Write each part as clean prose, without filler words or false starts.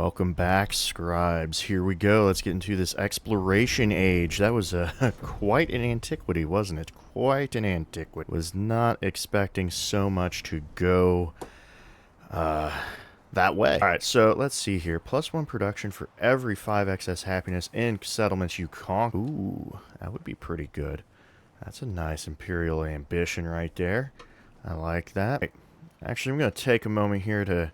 Welcome back, scribes. Here we go. Let's get into this exploration age. That was quite an antiquity, wasn't it? Quite an antiquity. Was not expecting so much to go that way. Alright, so let's see here. +1 production for every 5 excess happiness in settlements you conquer. Ooh, that would be pretty good. That's a nice imperial ambition right there. I like that. Actually, I'm going to take a moment here to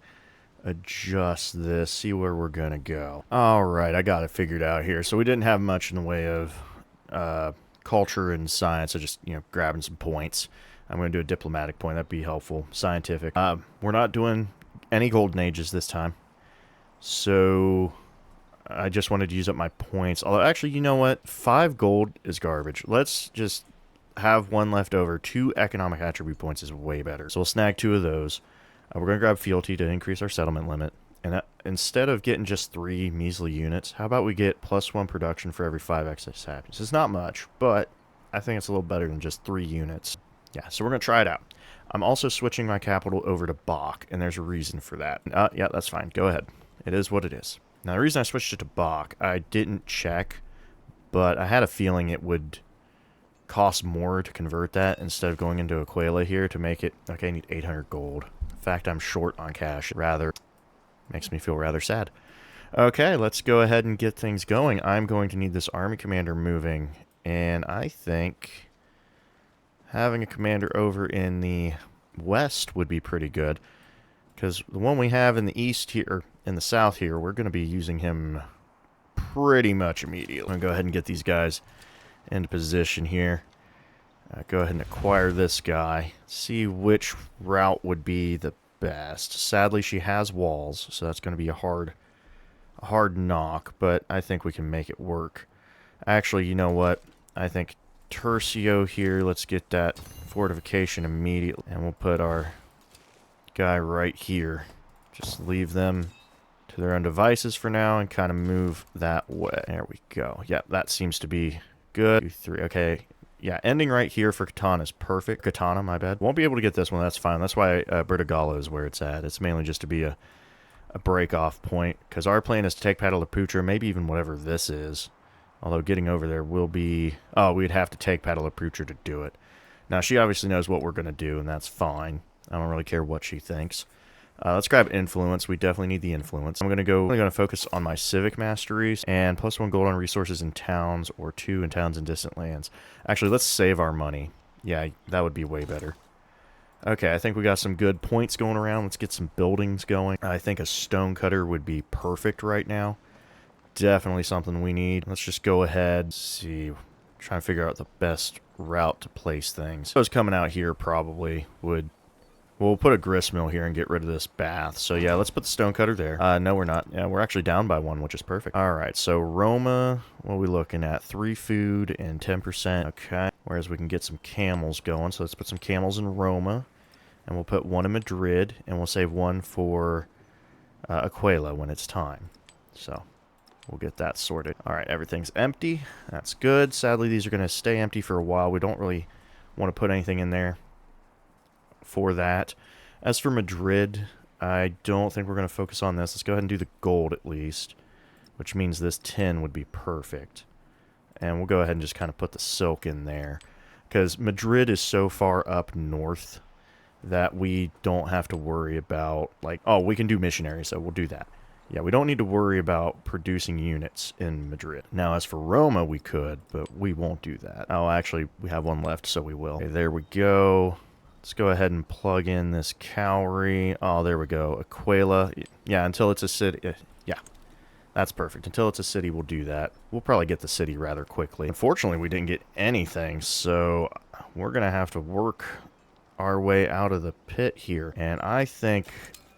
adjust this, see where we're gonna go. Alright, I got it figured out here. So we didn't have much in the way of culture and science, so just, grabbing some points. I'm gonna do a diplomatic point, that'd be helpful. Scientific. We're not doing any golden ages this time. So I just wanted to use up my points. Although, actually, you know what? 5 gold is garbage. Let's just have 1 left over. 2 economic attribute points is way better. So we'll snag 2 of those. We're going to grab fealty to increase our settlement limit. And instead of getting just 3 measly units, how about we get +1 production for every 5 excess happiness? It's not much, but I think it's a little better than just 3 units. Yeah, so we're going to try it out. I'm also switching my capital over to Bach, and there's a reason for that. Yeah, that's fine. Go ahead. It is what it is. Now, the reason I switched it to Bach, I didn't check, but I had a feeling it would cost more to convert that instead of going into Aquila here to make it. Okay, I need 800 gold. In fact, I'm short on cash. Rather, makes me feel rather sad. Okay, let's go ahead and get things going. I'm going to need this army commander moving, and I think having a commander over in the west would be pretty good, because the one we have in the east here, in the south here, we're going to be using him pretty much immediately. I'm going to go ahead and get these guys into position here. Go ahead and acquire this guy. See which route would be the best. Sadly, she has walls, so that's going to be a hard knock, but I think we can make it work. Actually, you know what? I think Tercio here, let's get that fortification immediately, and we'll put our guy right here. Just leave them to their own devices for now and kind of move that way. There we go. Yeah, that seems to be good. 2, 3, okay. Yeah, ending right here for Katana is perfect. Katana, my bad. Won't be able to get this one, that's fine. That's why Bertigalo is where it's at. It's mainly just to be a break-off point, because our plan is to take Pataliputra, maybe even whatever this is. Although getting over there will be... Oh, we'd have to take Pataliputra to do it. Now, she obviously knows what we're going to do, and that's fine. I don't really care what she thinks. Let's grab influence. We definitely need the influence. I'm going to focus on my civic masteries and +1 gold on resources in towns or 2 in towns in distant lands. Actually, let's save our money. Yeah, that would be way better. Okay, I think we got some good points going around. Let's get some buildings going. I think a stonecutter would be perfect right now. Definitely something we need. Let's just go ahead, see, try and figure out the best route to place things. Those coming out here probably would... We'll put a gristmill here and get rid of this bath. So yeah, let's put the stonecutter there. No, we're not. Yeah, we're actually down by 1, which is perfect. Alright, so Roma, what are we looking at? 3 food and 10%. Okay. Whereas we can get some camels going. So let's put some camels in Roma. And we'll put 1 in Madrid. And we'll save 1 for Aquila when it's time. So we'll get that sorted. Alright, everything's empty. That's good. Sadly, these are going to stay empty for a while. We don't really want to put anything in there for that. As for Madrid, I don't think we're going to focus on this. Let's go ahead and do the gold at least, which means this tin would be perfect. And we'll go ahead and just kind of put the silk in there, because Madrid is so far up north that we don't have to worry about, like, oh, we can do missionaries, so we'll do that. Yeah, we don't need to worry about producing units in Madrid. Now, as for Roma, we could, but we won't do that. Oh, actually, we have 1 left, so we will. Okay, there we go. Let's go ahead and plug in this Cowrie. Oh, there we go. Aquila. Yeah, until it's a city. Yeah, that's perfect. Until it's a city, we'll do that. We'll probably get the city rather quickly. Unfortunately, we didn't get anything, so we're going to have to work our way out of the pit here. And I think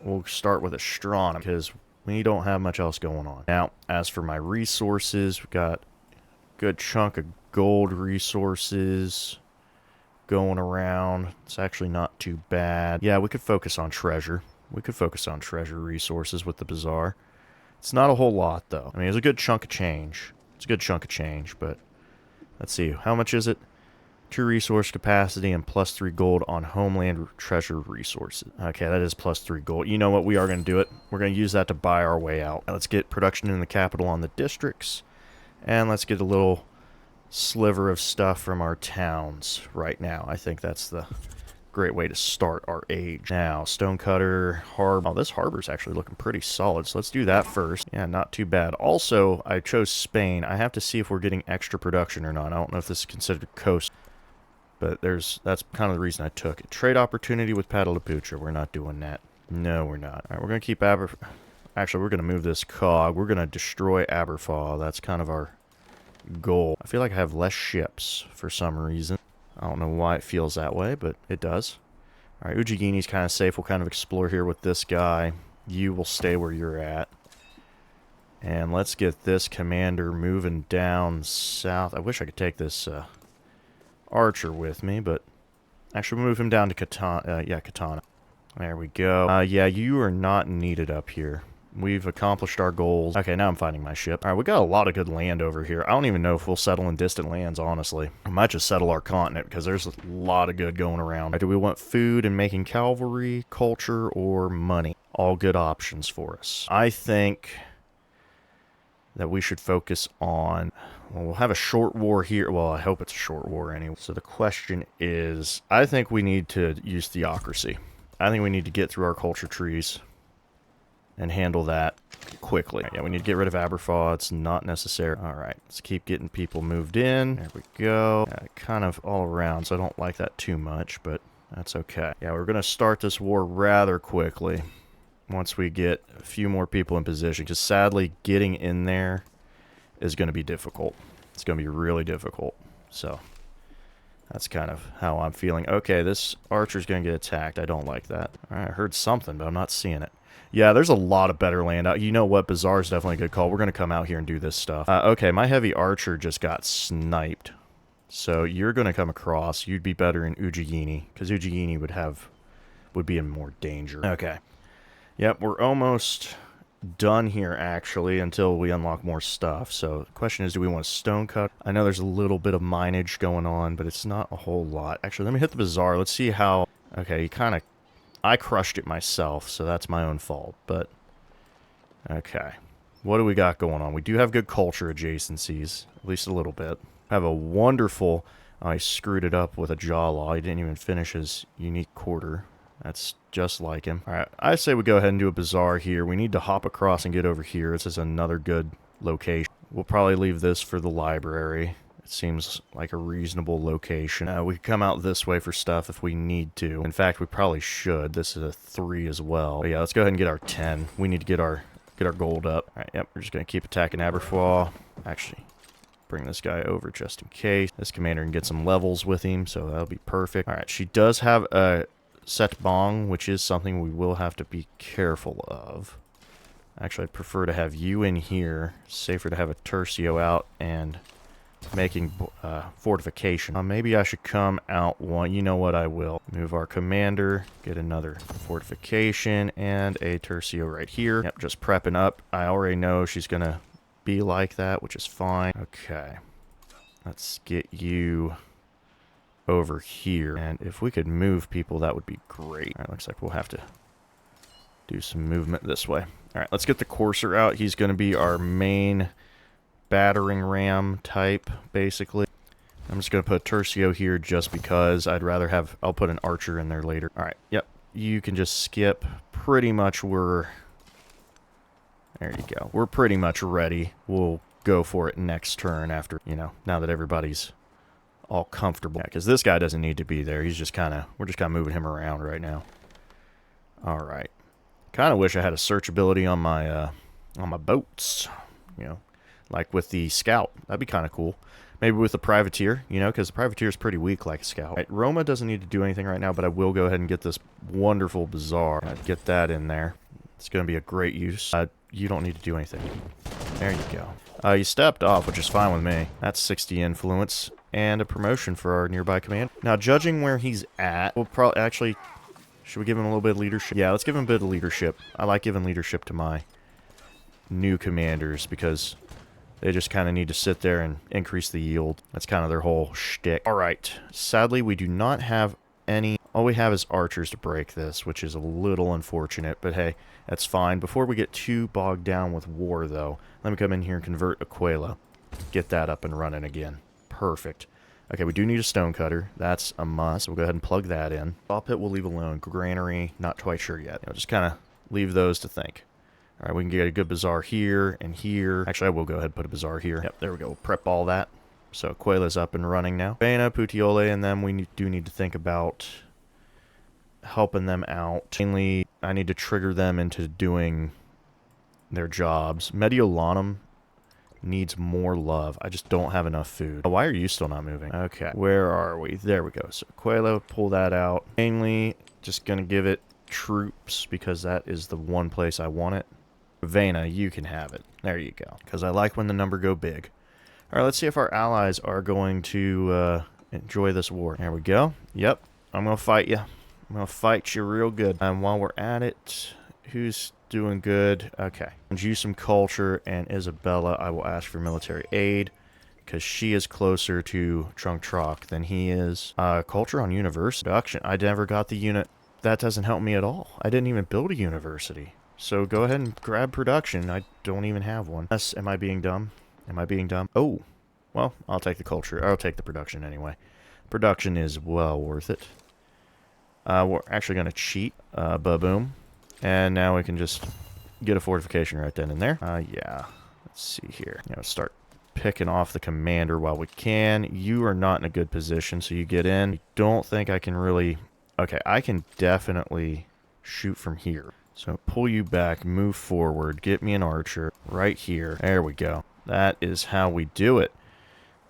we'll start with astronomy, because we don't have much else going on. Now, as for my resources, we've got a good chunk of gold resources going around. It's actually not too bad. Yeah, we could focus on treasure. We could focus on treasure resources with the bazaar. It's not a whole lot, though. I mean, it's a good chunk of change. It's a good chunk of change, but let's see. How much is it? 2 resource capacity and plus 3 gold on homeland treasure resources. Okay, that is plus 3 gold. You know what? We are going to do it. We're going to use that to buy our way out. Now let's get production in the capital on the districts. And let's get a little sliver of stuff from our towns right now. I think that's the great way to start our age. Now, stonecutter, harbor. Oh, this harbor's actually looking pretty solid, so let's do that first. Yeah, not too bad. Also, I chose Spain. I have to see if we're getting extra production or not. I don't know if this is considered coast, but that's kind of the reason I took it. Trade opportunity with Pataliputra. We're not doing that. No, we're not. All right, we're going to keep Actually, we're going to move this cog. We're going to destroy Aberfaw. That's kind of our goal. I feel like I have less ships for some reason. I don't know why it feels that way, but it does. Alright, Ujigini's kind of safe. We'll kind of explore here with this guy. You will stay where you're at. And let's get this commander moving down south. I wish I could take this archer with me, but actually we'll move him down to Katana. Yeah, Katana. There we go. Yeah, you are not needed up here. We've accomplished our goals. Okay, now I'm finding my ship. Alright, we got a lot of good land over here. I don't even know if we'll settle in distant lands, honestly. I might just settle our continent, because there's a lot of good going around. Right, do we want food and making cavalry, culture, or money? All good options for us. I think that we should focus on... Well, we'll have a short war here. Well, I hope it's a short war anyway. So the question is, I think we need to use theocracy. I think we need to get through our culture trees and handle that quickly. Yeah, we need to get rid of Aberfaw. It's not necessary. Alright, let's keep getting people moved in. There we go. Kind of all around, so I don't like that too much, but that's okay. Yeah, we're going to start this war rather quickly once we get a few more people in position, because sadly, getting in there is going to be difficult. It's going to be really difficult. So, that's kind of how I'm feeling. Okay, this archer's going to get attacked. I don't like that. Alright, I heard something, but I'm not seeing it. Yeah, there's a lot of better land out. You know what? Bazaar's definitely a good call. We're going to come out here and do this stuff. Okay, my heavy archer just got sniped. So you're going to come across. You'd be better in Ujigini, because Ujigini would be in more danger. Okay. Yep, we're almost done here, actually, until we unlock more stuff. So the question is, do we want a stone cut? I know there's a little bit of mineage going on, but it's not a whole lot. Actually, let me hit the bazaar. Let's see how... Okay, you kind of... I crushed it myself, so that's my own fault, but... Okay. What do we got going on? We do have good culture adjacencies, at least a little bit. Have a wonderful... I screwed it up with a jaw law. He didn't even finish his unique quarter. That's just like him. Alright, I say we go ahead and do a bazaar here. We need to hop across and get over here. This is another good location. We'll probably leave this for the library. It seems like a reasonable location. We can come out this way for stuff if we need to. In fact, we probably should. This is a 3 as well. But yeah, let's go ahead and get our 10. We need to get our gold up. Alright, yep, we're just going to keep attacking Aberfaw. Actually, bring this guy over just in case. This commander can get some levels with him, so that'll be perfect. Alright, she does have a set bong, which is something we will have to be careful of. Actually, I'd prefer to have you in here. Safer to have a tercio out and... making fortification. Maybe I should come out one. You know what, I will. Move our commander, get another fortification, and a tercio right here. Yep, just prepping up. I already know she's going to be like that, which is fine. Okay. Let's get you over here. And if we could move people, that would be great. Alright, looks like we'll have to do some movement this way. Alright, let's get the courser out. He's going to be our main... battering ram type, basically. I'm just going to put tercio here just because I'd rather have... I'll put an archer in there later. Alright, yep. You can just skip. Pretty much we're... There you go. We're pretty much ready. We'll go for it next turn after, you know, now that everybody's all comfortable. Yeah, because this guy doesn't need to be there. He's just kind of... We're just kind of moving him around right now. Alright. Kind of wish I had a search ability on my boats. You know. Like with the scout. That'd be kind of cool. Maybe with the privateer, you know, because the privateer is pretty weak like a scout. Right, Roma doesn't need to do anything right now, but I will go ahead and get this wonderful bazaar. Get that in there. It's going to be a great use. You don't need to do anything. There you go. You stepped off, which is fine with me. That's 60 influence and a promotion for our nearby command. Now, judging where he's at, we'll probably... Actually, should we give him a little bit of leadership? Yeah, let's give him a bit of leadership. I like giving leadership to my new commanders because... They just kind of need to sit there and increase the yield. That's kind of their whole shtick. All right. Sadly, we do not have any... All we have is archers to break this, which is a little unfortunate, but hey, that's fine. Before we get too bogged down with war, though, let me come in here and convert Aquila. Get that up and running again. Perfect. Okay, we do need a stonecutter. That's a must. We'll go ahead and plug that in. Saw pit we'll leave alone. Granary, not quite sure yet. Just kind of leave those to think. All right, we can get a good bazaar here and here. Actually, I will go ahead and put a bazaar here. Yep, there we go. We'll prep all that. So Aquila's up and running now. Vena, Puteoli, and then we do need to think about helping them out. Mainly, I need to trigger them into doing their jobs. Mediolanum needs more love. I just don't have enough food. Why are you still not moving? Okay, where are we? There we go. So Aquila, pull that out. Mainly, just going to give it troops because that is the one place I want it. Vena, you can have it. There you go. Because I like when the number go big. All right, let's see if our allies are going to enjoy this war. There we go. Yep, I'm going to fight you. I'm going to fight you real good. And while we're at it, who's doing good? Okay. You some culture, and Isabella, I will ask for military aid because she is closer to Trung Troc than he is. Culture on university. Production. I never got the unit. That doesn't help me at all. I didn't even build a university. So go ahead and grab production. I don't even have one. Am I being dumb? Am I being dumb? Oh, well, I'll take the culture. I'll take the production anyway. Production is well worth it. We're actually going to cheat. Ba-boom. And now we can just get a fortification right then and there. Yeah. Let's see here. Start picking off the commander while we can. You are not in a good position, so you get in. I don't think I can really... Okay, I can definitely shoot from here. So pull you back, move forward, get me an archer right here. There we go. That is how we do it.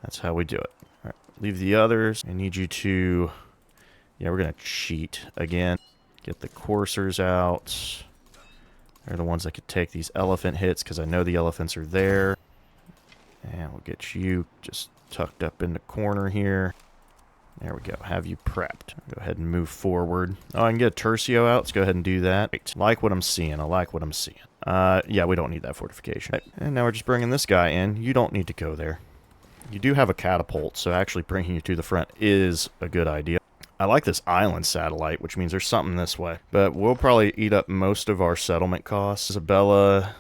That's how we do it. All right, leave the others. I need you to... Yeah, we're going to cheat again. Get the coursers out. They're the ones that could take these elephant hits because I know the elephants are there. And we'll get you just tucked up in the corner here. There we go. Have you prepped. Go ahead and move forward. Oh, I can get a Tercio out. Let's go ahead and do that. Right. Like what I'm seeing. I like what I'm seeing. Yeah, we don't need that fortification. Right. And now we're just bringing this guy in. You don't need to go there. You do have a catapult, so actually bringing you to the front is a good idea. I like this island satellite, which means there's something this way. But we'll probably eat up most of our settlement costs. Isabella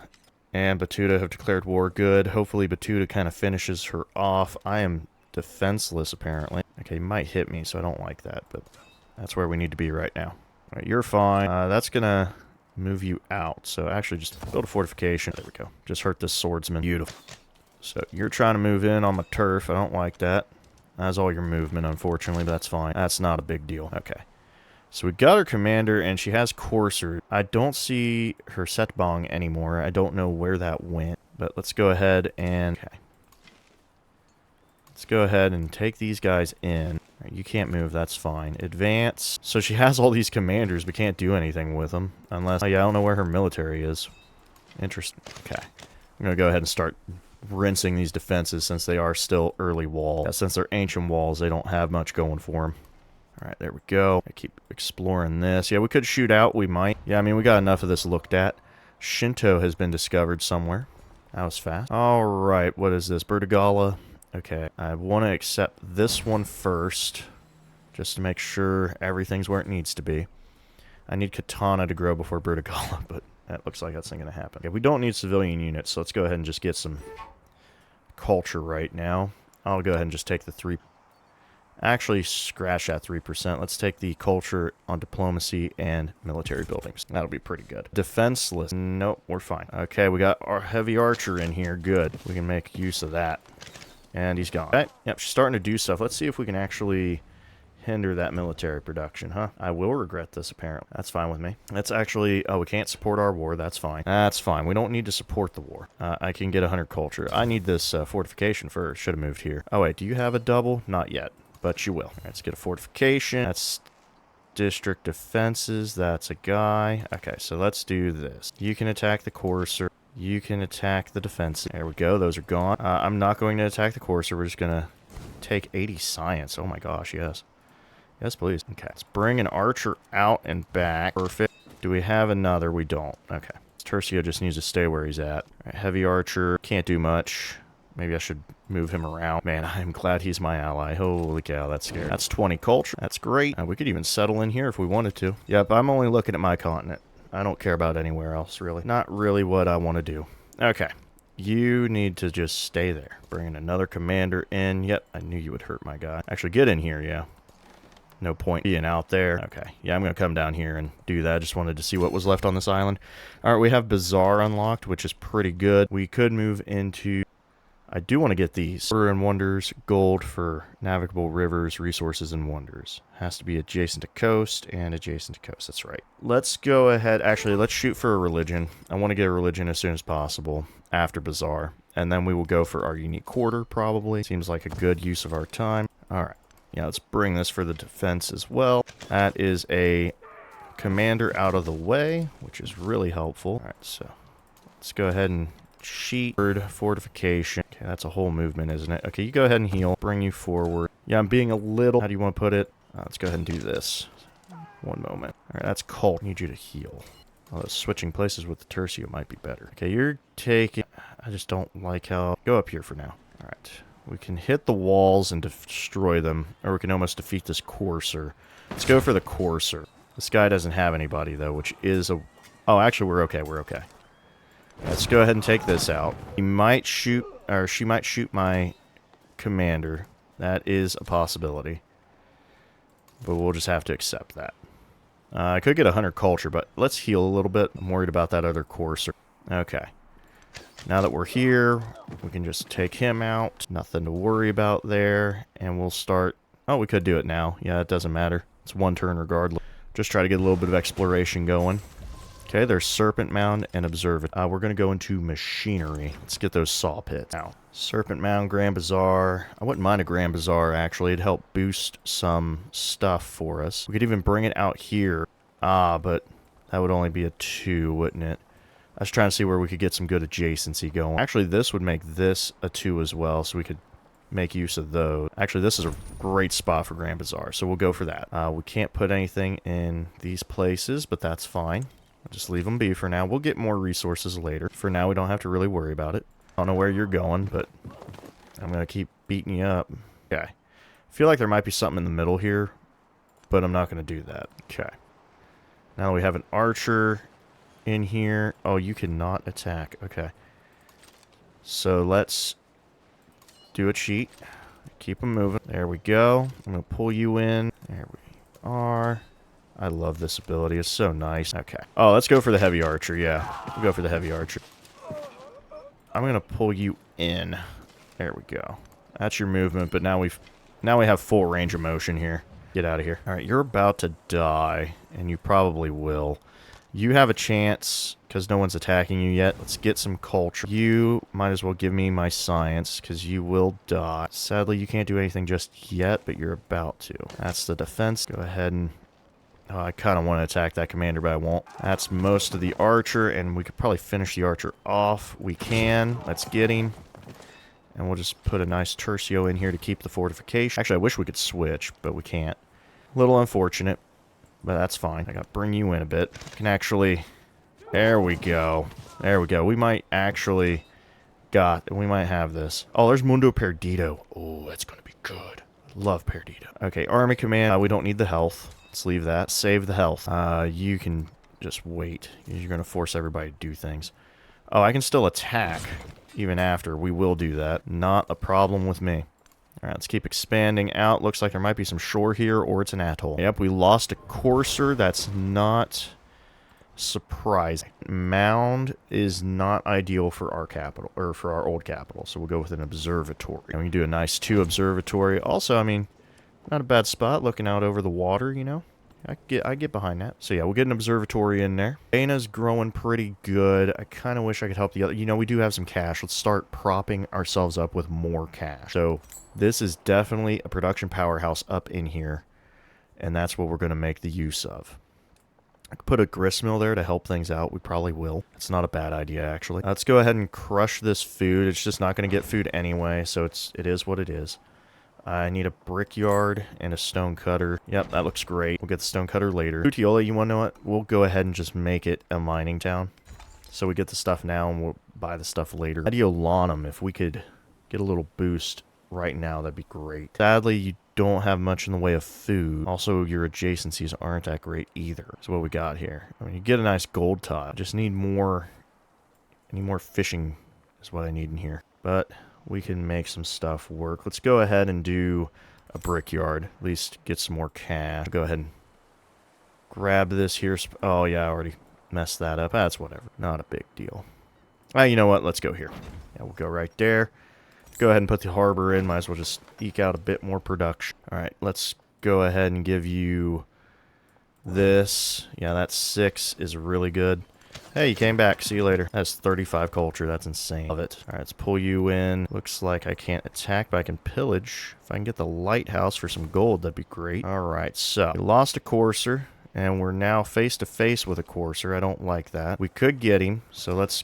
and Batuta have declared war. Good. Hopefully Batuta kind of finishes her off. I am defenseless, apparently. Okay, he might hit me, so I don't like that, but that's where we need to be right now. All right, you're fine. That's going to move you out. So actually just build a fortification. There we go. Just hurt this swordsman. Beautiful. So you're trying to move in on my turf. I don't like that. That's all your movement, unfortunately, but that's fine. That's not a big deal. Okay. So we got her commander, and she has coursers. I don't see her Setbong anymore. I don't know where that went, but let's go ahead and... Okay. Let's go ahead and take these guys in. Right, you can't move, that's fine. Advance. So she has all these commanders, but can't do anything with them. Unless... Oh, yeah, I don't know where her military is. Interesting. Okay. I'm going to go ahead and start rinsing these defenses since they are still early wall. Yeah, since they're ancient walls, they don't have much going for them. Alright, there we go. I keep exploring this. Yeah, we could shoot out. We might. Yeah, I mean, we got enough of this looked at. Shinto has been discovered somewhere. That was fast. Alright, what is this? Bertigala. Okay, I want to accept this one first, just to make sure everything's where it needs to be. I need Katana to grow before Bertigala, but that looks like that's not going to happen. Okay, we don't need civilian units, so let's go ahead and just get some culture right now. I'll go ahead and just take the 3... Actually, scratch that 3%. Let's take the culture on diplomacy and military buildings. That'll be pretty good. Defenseless. Nope, we're fine. Okay, we got our heavy archer in here. Good. We can make use of that. And he's gone. Okay. Yep, she's starting to do stuff. Let's see if we can actually hinder that military production, huh? I will regret this, apparently. That's fine with me. That's actually... Oh, we can't support our war. That's fine. That's fine. We don't need to support the war. I can get 100 culture. I need this fortification first. Should have moved here. Oh, wait. Do you have a double? Not yet. But you will. All right, let's get a fortification. That's district defenses. That's a guy. Okay, so let's do this. You can attack the courser. You can attack the defense. There we go. Those are gone. I'm not going to attack the courser. We're just going to take 80 science. Oh my gosh, yes. Yes, please. Okay, let's bring an archer out and back. Perfect. Do we have another? We don't. Okay. Tercio just needs to stay where he's at. All right, heavy archer. Can't do much. Maybe I should move him around. Man, I'm glad he's my ally. Holy cow, that's scary. That's 20 culture. That's great. We could even settle in here if we wanted to. Yep, I'm only looking at my continent. I don't care about anywhere else, really. Not really what I want to do. Okay. You need to just stay there. Bringing another commander in. Yep, I knew you would hurt my guy. Actually, get in here, yeah. No point being out there. Okay, yeah, I'm going to come down here and do that. I just wanted to see what was left on this island. All right, we have Bazaar unlocked, which is pretty good. We could move into... I do want to get these. Order and Wonders, gold for navigable rivers, resources, and wonders. Has to be adjacent to coast and adjacent to coast. That's right. Let's go ahead. Actually, let's shoot for a religion. I want to get a religion as soon as possible after Bazaar. And then we will go for our unique quarter, probably. Seems like a good use of our time. All right. Yeah, let's bring this for the defense as well. That is a commander out of the way, which is really helpful. All right, so let's go ahead and sheet fortification. Okay, that's a whole movement, isn't it? Okay, you go ahead and heal. Bring you forward. Yeah, I'm being a little... How do you want to put it? Let's go ahead and do this. One moment. All right, that's cold. I need you to heal. Although switching places with the Tercio might be better. Okay, you're taking... I just don't like how... Go up here for now. All right. We can hit the walls and destroy them, or we can almost defeat this courser. Let's go for the courser. This guy doesn't have anybody, though, which is a... Oh, actually, we're okay, we're okay. Let's go ahead and take this out. He might shoot, or she might shoot my commander. That is a possibility. But we'll just have to accept that. I could get 100 culture, but let's heal a little bit. I'm worried about that other courser. Okay. Now that we're here, we can just take him out. Nothing to worry about there. And we'll start... Oh, we could do it now. Yeah, it doesn't matter. It's one turn regardless. Just try to get a little bit of exploration going. Okay, there's Serpent Mound and Observatory. We're going to go into Machinery. Let's get those saw pits. Now, Serpent Mound, Grand Bazaar. I wouldn't mind a Grand Bazaar, actually. It'd help boost some stuff for us. We could even bring it out here. But that would only be a 2, wouldn't it? I was trying to see where we could get some good adjacency going. Actually, this would make this a 2 as well, so we could make use of those. Actually, this is a great spot for Grand Bazaar, so we'll go for that. We can't put anything in these places, but that's fine. I'll just leave them be for now. We'll get more resources later. For now, we don't have to really worry about it. I don't know where you're going, but I'm going to keep beating you up. Okay. I feel like there might be something in the middle here, but I'm not going to do that. Okay. Now we have an archer in here. Oh, you cannot attack. Okay. So let's do a cheat. Keep them moving. There we go. I'm going to pull you in. There we are. I love this ability. It's so nice. Okay. Oh, let's go for the heavy archer. Yeah. We'll go for the heavy archer. I'm going to pull you in. There we go. That's your movement, but now we have full range of motion here. Get out of here. All right, you're about to die, and you probably will. You have a chance, because no one's attacking you yet. Let's get some culture. You might as well give me my science, because you will die. Sadly, you can't do anything just yet, but you're about to. That's the defense. Go ahead and... Oh, I kind of want to attack that commander, but I won't. That's most of the archer, and we could probably finish the archer off. We can. Let's get him. And we'll just put a nice Tercio in here to keep the fortification. Actually, I wish we could switch, but we can't. A little unfortunate. But that's fine. I gotta bring you in a bit. Can actually... There we go. There we go. We might actually... We might have this. Oh, there's Mundo Perdido. Oh, that's gonna be good. Love Perdido. Okay, Army Command. We don't need the health. Let's leave that. Save the health. You can just wait. You're gonna force everybody to do things. Oh, I can still attack. Even after. We will do that. Not a problem with me. Alright, let's keep expanding out. Looks like there might be some shore here, or it's an atoll. Yep, we lost a courser. That's not surprising. Mound is not ideal for our capital, or for our old capital, so we'll go with an observatory. And we can do a nice 2 observatory. Also, I mean, not a bad spot looking out over the water, you know? I get behind that. So yeah, we'll get an observatory in there. Dana's growing pretty good. I kind of wish I could help the other. You know, we do have some cash. Let's start propping ourselves up with more cash. So this is definitely a production powerhouse up in here. And that's what we're going to make the use of. I could put a gristmill there to help things out. We probably will. It's not a bad idea, actually. Let's go ahead and crush this food. It's just not going to get food anyway, so it is what it is. I need a brickyard and a stone cutter. Yep, that looks great. We'll get the stone cutter later. Utiola, you want to know what? We'll go ahead and just make it a mining town. So we get the stuff now and we'll buy the stuff later. Mediolanum, if we could get a little boost right now, that'd be great. Sadly, you don't have much in the way of food. Also, your adjacencies aren't that great either. That's what we got here. I mean, you get a nice gold tile. Just need more. I need more fishing is what I need in here. But we can make some stuff work. Let's go ahead and do a brickyard. At least get some more cash. Go ahead and grab this here. Oh, yeah, I already messed that up. That's whatever. Not a big deal. You know what? Let's go here. Yeah, we'll go right there. Go ahead and put the harbor in. Might as well just eke out a bit more production. All right, let's go ahead and give you this. Yeah, that 6 is really good. Hey, you came back. See you later. That's 35 culture. That's insane. Love it. All right, let's pull you in. Looks like I can't attack, but I can pillage. If I can get the lighthouse for some gold, that'd be great. All right, so we lost a courser, and we're now face-to-face with a courser. I don't like that. We could get him, so let's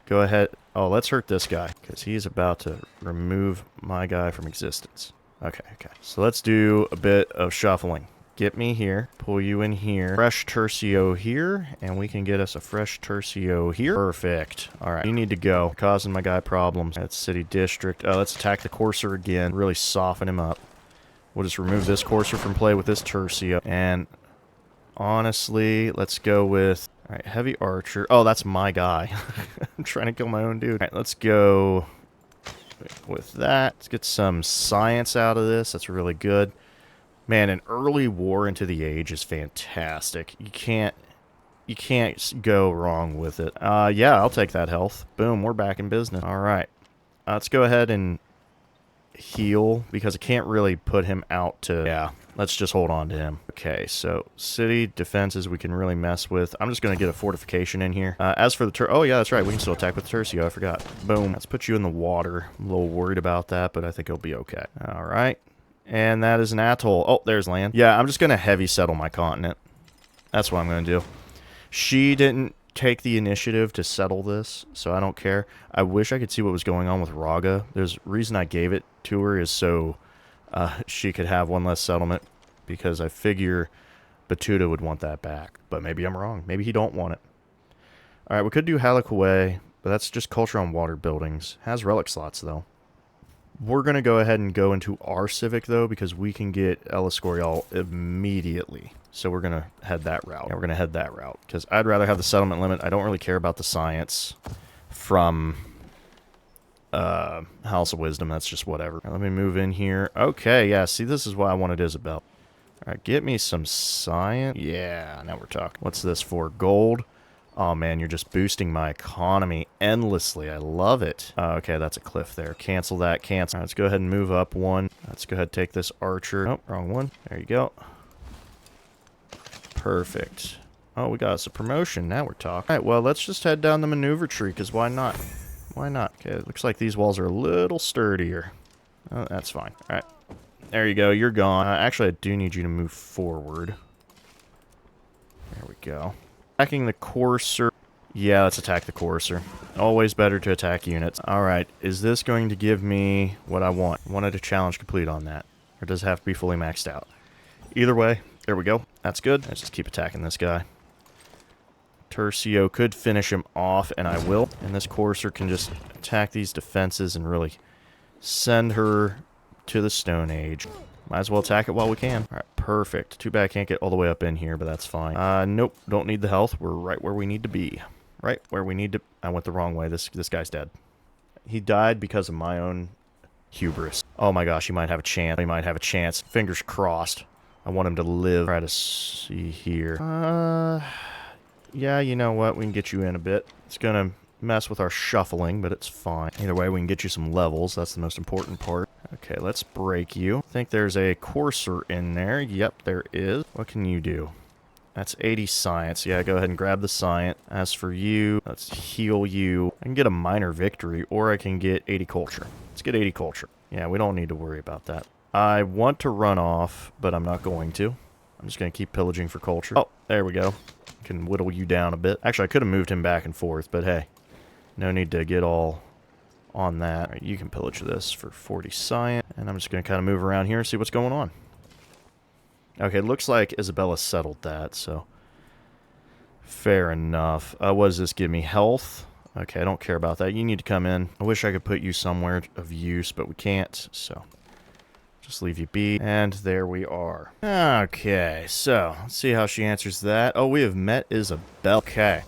go ahead. Oh, let's hurt this guy, because he's about to remove my guy from existence. Okay. So let's do a bit of shuffling. Get me here. Pull you in here. Fresh tercio here, and we can get us a fresh tercio here. Perfect. All right, you need to go. Causing my guy problems. That's city district. Let's attack the courser again. Really soften him up. We'll just remove this courser from play with this tercio. And honestly, let's go with... All right, heavy archer. Oh, that's my guy. I'm trying to kill my own dude. All right, let's go with that. Let's get some science out of this. That's really good. Man, an early war into the age is fantastic. You can't go wrong with it. Yeah, I'll take that health. Boom, we're back in business. All right. Let's go ahead and heal, because I can't really put him out to... Yeah, let's just hold on to him. Okay, so city defenses we can really mess with. I'm just going to get a fortification in here. As for the oh, yeah, that's right. We can still attack with tercio. I forgot. Boom. Let's put you in the water. I'm a little worried about that, but I think it'll be okay. All right. And that is an atoll. Oh, there's land. Yeah, I'm just going to heavy settle my continent. That's what I'm going to do. She didn't take the initiative to settle this, so I don't care. I wish I could see what was going on with Raga. There's reason I gave it to her is so she could have one less settlement, because I figure Batuta would want that back. But maybe I'm wrong. Maybe he don't want it. All right, we could do Halakaway, but that's just culture on water buildings. Has relic slots, though. We're going to go ahead and go into our civic, though, because we can get El Escorial immediately. So we're going to head that route. Yeah, we're going to head that route, because I'd rather have the settlement limit. I don't really care about the science from House of Wisdom. That's just whatever. Right, let me move in here. Okay, yeah, see, this is why I wanted Isabel. All right, get me some science. Yeah, now we're talking. What's this for? Gold? Oh, man, you're just boosting my economy endlessly. I love it. Okay, that's a cliff there. Cancel that. Cancel. All right, let's go ahead and move up one. Let's go ahead and take this archer. Oh, wrong one. There you go. Perfect. Oh, we got us a promotion. Now we're talking. All right, well, let's just head down the maneuver tree, because why not? Why not? Okay, it looks like these walls are a little sturdier. Oh, that's fine. All right. There you go. You're gone. Actually, I do need you to move forward. There we go. Attacking the courser. Yeah, let's attack the courser. Always better to attack units. Alright, is this going to give me what I want? I wanted a challenge complete on that. Or does it have to be fully maxed out? Either way, there we go. That's good. Let's just keep attacking this guy. Tercio could finish him off, and I will. And this courser can just attack these defenses and really send her to the Stone Age. Might as well attack it while we can. Alright, perfect. Too bad I can't get all the way up in here, but that's fine. Nope, don't need the health. We're right where we need to be. Right where we need to... I went the wrong way. This guy's dead. He died because of my own hubris. Oh my gosh, he might have a chance. He might have a chance. Fingers crossed. I want him to live. Try to see here. Yeah, you know what? We can get you in a bit. It's gonna mess with our shuffling, but it's fine. Either way, we can get you some levels. That's the most important part. Okay, let's break you. I think there's a courser in there. Yep, there is. What can you do? That's 80 science. Yeah, go ahead and grab the science. As for you, let's heal you. I can get a minor victory, or I can get 80 culture. Let's get 80 culture. Yeah, we don't need to worry about that. I want to run off, but I'm not going to. I'm just going to keep pillaging for culture. Oh, there we go. Can whittle you down a bit. Actually, I could have moved him back and forth, but hey, no need to get all on that. Right, you can pillage this for 40 science, and I'm just going to kind of move around here and see what's going on. Okay, it looks like Isabella settled that, so fair enough. What does this give me? Health? Okay, I don't care about that. You need to come in. I wish I could put you somewhere of use, but we can't, so just leave you be. And there we are. Okay, so let's see how she answers that. Oh, we have met Isabel. Okay,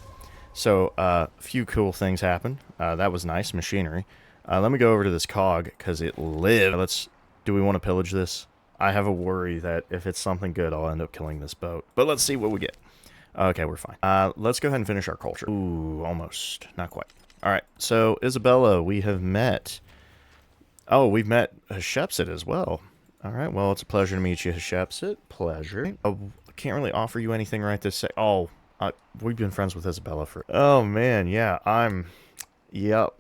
so a few cool things happened. That was nice, machinery. Let me go over to this cog, because it lived. Do we want to pillage this? I have a worry that if it's something good, I'll end up killing this boat. But let's see what we get. Okay, we're fine. Let's go ahead and finish our culture. Ooh, almost. Not quite. All right, so Isabella, we have met. Oh, we've met Hatshepsut as well. All right, well, it's a pleasure to meet you, Hatshepsut. Pleasure. I can't really offer you anything right this second. Oh, we've been friends with Isabella for... Oh, man, yeah, Yep.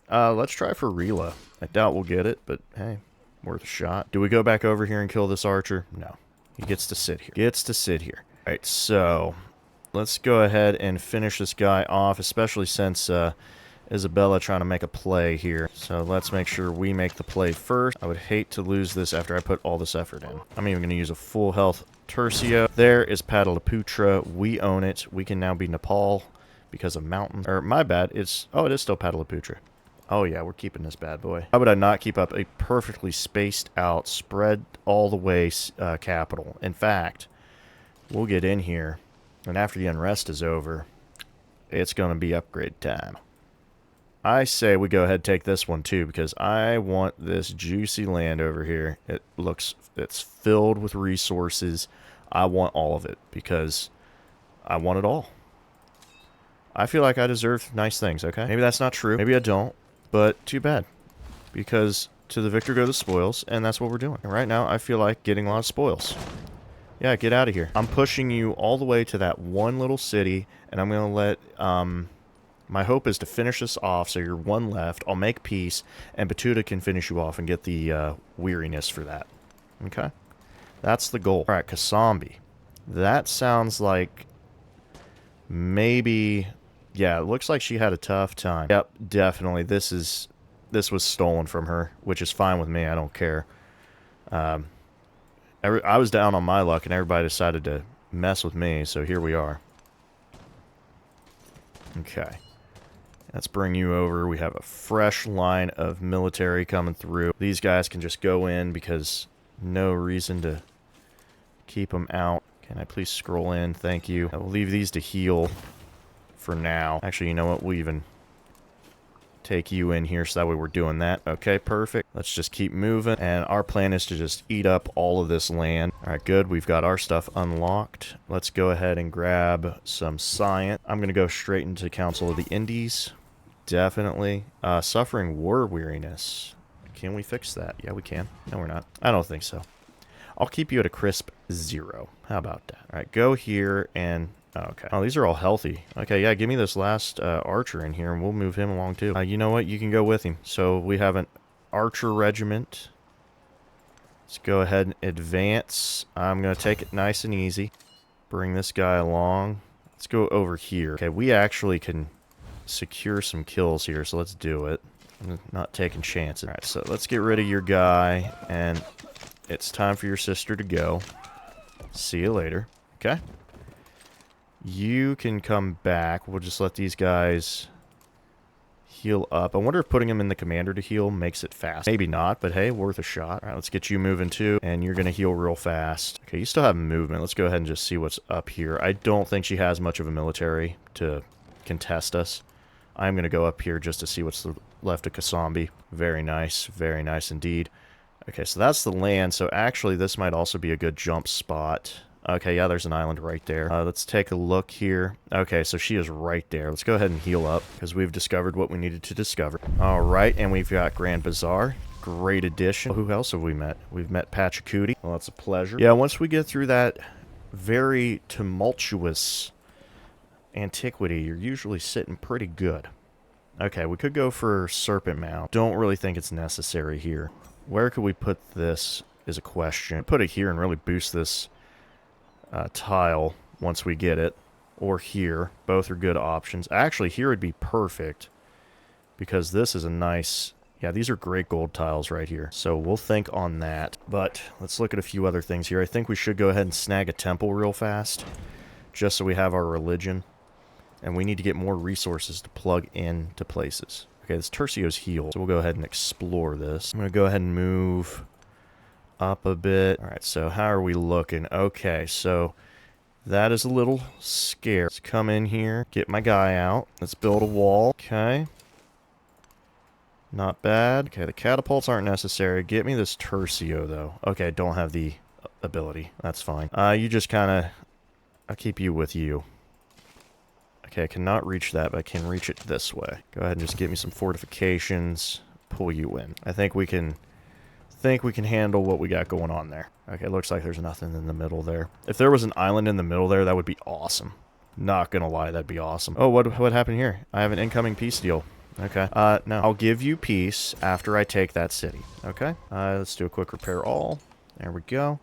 Let's try for Rila. I doubt we'll get it, but hey, worth a shot. Do we go back over here and kill this archer? No. He gets to sit here. All right, so let's go ahead and finish this guy off, especially since Isabella trying to make a play here. So let's make sure we make the play first. I would hate to lose this after I put all this effort in. I'm even going to use a full health Tercio. There is Pataliputra. We own it. We can now be Nepal because of mountains. Or my bad. It is still Pataliputra. Oh yeah, we're keeping this bad boy. How would I not keep up a perfectly spaced out, spread all the way capital? In fact, we'll get in here, and after the unrest is over, it's going to be upgrade time. I say we go ahead and take this one too, because I want this juicy land over here. It's filled with resources. I want all of it, because I want it all. I feel like I deserve nice things, okay? Maybe that's not true. Maybe I don't. But too bad, because to the victor go the spoils, and that's what we're doing. And right now, I feel like getting a lot of spoils. Yeah, get out of here. I'm pushing you all the way to that one little city, and I'm going to let... my hope is to finish this off, so you're one left. I'll make peace, and Batuta can finish you off and get the weariness for that. Okay? That's the goal. Alright, Kasambi. That sounds like... maybe... Yeah, it looks like she had a tough time. Yep, definitely. This was stolen from her, which is fine with me. I don't care. I was down on my luck, and everybody decided to mess with me, so here we are. Okay. Let's bring you over. We have a fresh line of military coming through. These guys can just go in because no reason to keep them out. Can I please scroll in? Thank you. I will leave these to heal for now. Actually, you know what? We'll even take you in here so that way we're doing that. Okay, perfect. Let's just keep moving. And our plan is to just eat up all of this land. All right, good. We've got our stuff unlocked. Let's go ahead and grab some science. I'm going to go straight into Council of the Indies. Definitely. Suffering war weariness. Can we fix that? Yeah, we can. No, we're not. I don't think so. I'll keep you at a crisp 0. How about that? All right, go here and... Okay. Oh, these are all healthy. Okay, yeah, give me this last archer in here, and we'll move him along, too. You know what? You can go with him. So we have an archer regiment. Let's go ahead and advance. I'm going to take it nice and easy. Bring this guy along. Let's go over here. Okay, we actually can secure some kills here, so let's do it. I'm not taking chances. All right, so let's get rid of your guy, and it's time for your sister to go. See you later. Okay? You can come back. We'll just let these guys heal up. I wonder if putting them in the commander to heal makes it fast. Maybe not, but hey, worth a shot. All right, let's get you moving too, and you're going to heal real fast. Okay, you still have movement. Let's go ahead and just see what's up here. I don't think she has much of a military to contest us. I'm going to go up here just to see what's left of Kasambi. Very nice indeed. Okay, so that's the land. So actually, this might also be a good jump spot. Okay, yeah, there's an island right there. Let's take a look here. Okay, so she is right there. Let's go ahead and heal up, because we've discovered what we needed to discover. All right, and we've got Grand Bazaar. Great addition. Who else have we met? We've met Pachacuti. Well, that's a pleasure. Yeah, once we get through that very tumultuous antiquity, you're usually sitting pretty good. Okay, we could go for Serpent Mount. Don't really think it's necessary here. Where could we put this is a question. Put it here and really boost this... tile once we get it, or here. Both are good options. Actually, here would be perfect, because this is a nice... Yeah, these are great gold tiles right here. So we'll think on that. But let's look at a few other things here. I think we should go ahead and snag a temple real fast, just so we have our religion. And we need to get more resources to plug into places. Okay, this Tercio's healed, so we'll go ahead and explore this. I'm going to go ahead and move up a bit. All right, so how are we looking? Okay, so that is a little scary. Let's come in here, get my guy out. Let's build a wall. Okay. Not bad. Okay, the catapults aren't necessary. Get me this Tercio, though. Okay, I don't have the ability. That's fine. You just kind of... I'll keep you with you. Okay, I cannot reach that, but I can reach it this way. Go ahead and just get me some fortifications. Pull you in. I think we can handle what we got going on there. Okay, looks like there's nothing in the middle there. If there was an island in the middle there, that would be awesome. Not gonna lie, that'd be awesome. Oh, what happened here? I have an incoming peace deal. Okay. No. I'll give you peace after I take that city. Okay. Let's do a quick repair all. There we go.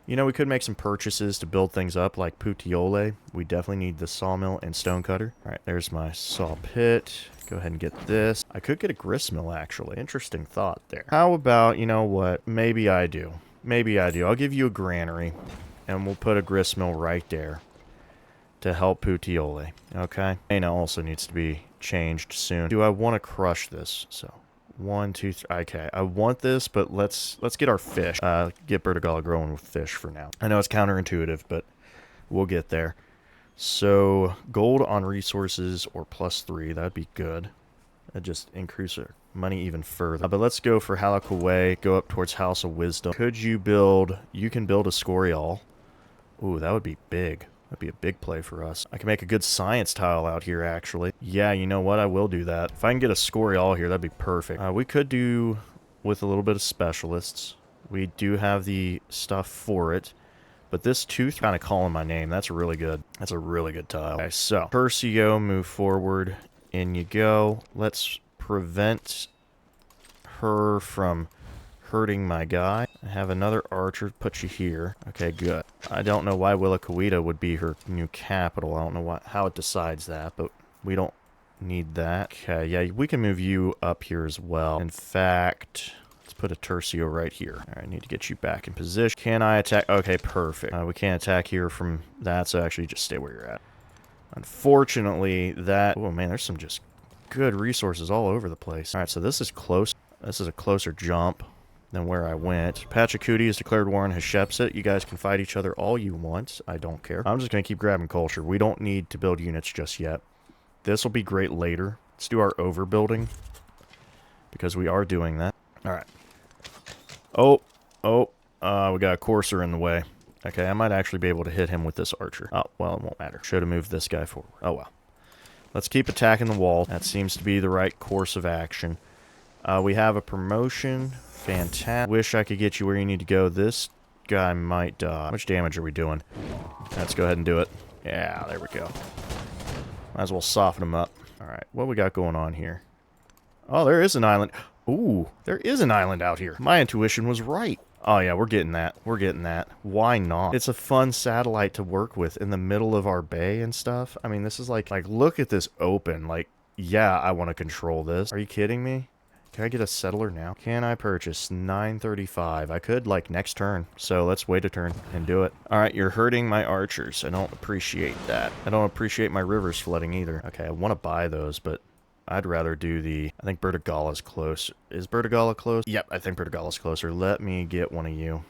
You know, we could make some purchases to build things up, like Puteoli. We definitely need the sawmill and stonecutter. All right, there's my saw pit. Go ahead and get this. I could get a gristmill, actually. Interesting thought there. How about, you know what? Maybe I do. Maybe I do. I'll give you a granary, and we'll put a gristmill right there to help Puteoli. Okay? Ana also needs to be changed soon. Do I want to crush this? So, 1, 2, 3. Okay, I want this, but let's get our fish. Get Bertigala growing with fish for now. I know it's counterintuitive, but we'll get there. So, gold on resources or +3, that'd be good. That'd just increase our money even further. But let's go for Halakaway, go up towards House of Wisdom. Could you build... You can build a Scorial. Ooh, that would be big. That'd be a big play for us. I can make a good science tile out here, actually. Yeah, you know what? I will do that. If I can get a Scorial here, that'd be perfect. We could do with a little bit of specialists. We do have the stuff for it. But this tooth kind of calling my name. That's really good. That's a really good tile. Okay, so Tercio, move forward. In you go. Let's prevent her from hurting my guy. I have another archer. Put you here. Okay, good. I don't know why Willacawita would be her new capital. I don't know how it decides that, but we don't need that. Okay, yeah, we can move you up here as well. In fact... put a Tercio right here. All right, I need to get you back in position. Can I attack? Okay, perfect. We can't attack here from that, so actually just stay where you're at. Unfortunately, that... Oh, man, there's some just good resources all over the place. All right, so this is close. This is a closer jump than where I went. Pachacuti has declared war on Hatshepsut. You guys can fight each other all you want. I don't care. I'm just going to keep grabbing culture. We don't need to build units just yet. This will be great later. Let's do our overbuilding, because we are doing that. All right. We got a courser in the way. Okay, I might actually be able to hit him with this archer. Oh, well, it won't matter. Should have moved this guy forward. Oh, well. Let's keep attacking the wall. That seems to be the right course of action. We have a promotion. Fantastic. Wish I could get you where you need to go. This guy might die. How much damage are we doing? Let's go ahead and do it. Yeah, there we go. Might as well soften him up. All right, what we got going on here? Oh, there is an island. Ooh, there is an island out here. My intuition was right. Oh yeah, we're getting that. We're getting that. Why not? It's a fun satellite to work with in the middle of our bay and stuff. I mean, this is like look at this open. Like, yeah, I want to control this. Are you kidding me? Can I get a settler now? Can I purchase 935? I could, like, next turn. So let's wait a turn and do it. All right, you're hurting my archers. I don't appreciate that. I don't appreciate my rivers flooding either. Okay, I want to buy those, but... I'd rather do the... I think Bertigala's close. Is Bertigala close? Yep, I think Bertigala's closer. Let me get one of you.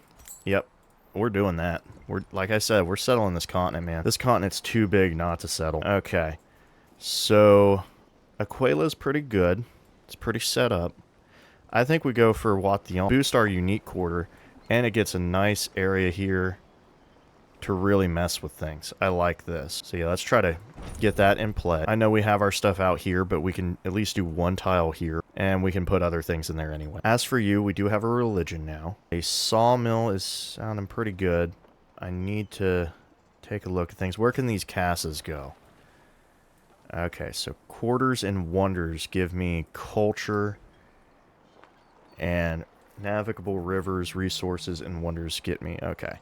Yep, we're doing that. We're, like I said, we're settling this continent, man. This continent's too big not to settle. Okay, so Aquela's pretty good. It's pretty set up. I think we go for Watillon. Boost our unique quarter, and it gets a nice area here to really mess with things. I like this. So yeah, let's try to get that in play. I know we have our stuff out here, but we can at least do one tile here, and we can put other things in there anyway. As for you, we do have a religion now. A sawmill is sounding pretty good. I need to take a look at things. Where can these casas go? Okay, so quarters and wonders give me culture, and navigable rivers, resources, and wonders get me. Okay.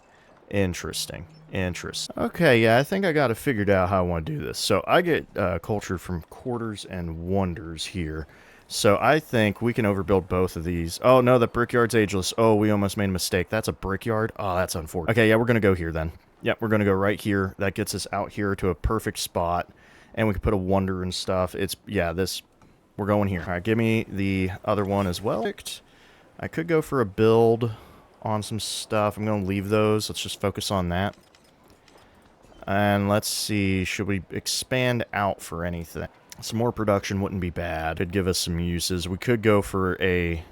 Interesting. Interesting. Okay, yeah, I think I got it figured out how I want to do this. So I get culture from quarters and wonders here. So I think we can overbuild both of these. Oh, no, the brickyard's ageless. Oh, we almost made a mistake. That's a brickyard? Oh, that's unfortunate. Okay, yeah, we're going to go here then. Yep, we're going to go right here. That gets us out here to a perfect spot. And we can put a wonder and stuff. It's, yeah, this, we're going here. All right, give me the other one as well. I could go for a build on some stuff. I'm going to leave those. Let's just focus on that. And let's see, should we expand out for anything? Some more production wouldn't be bad. Could give us some uses. We could go for a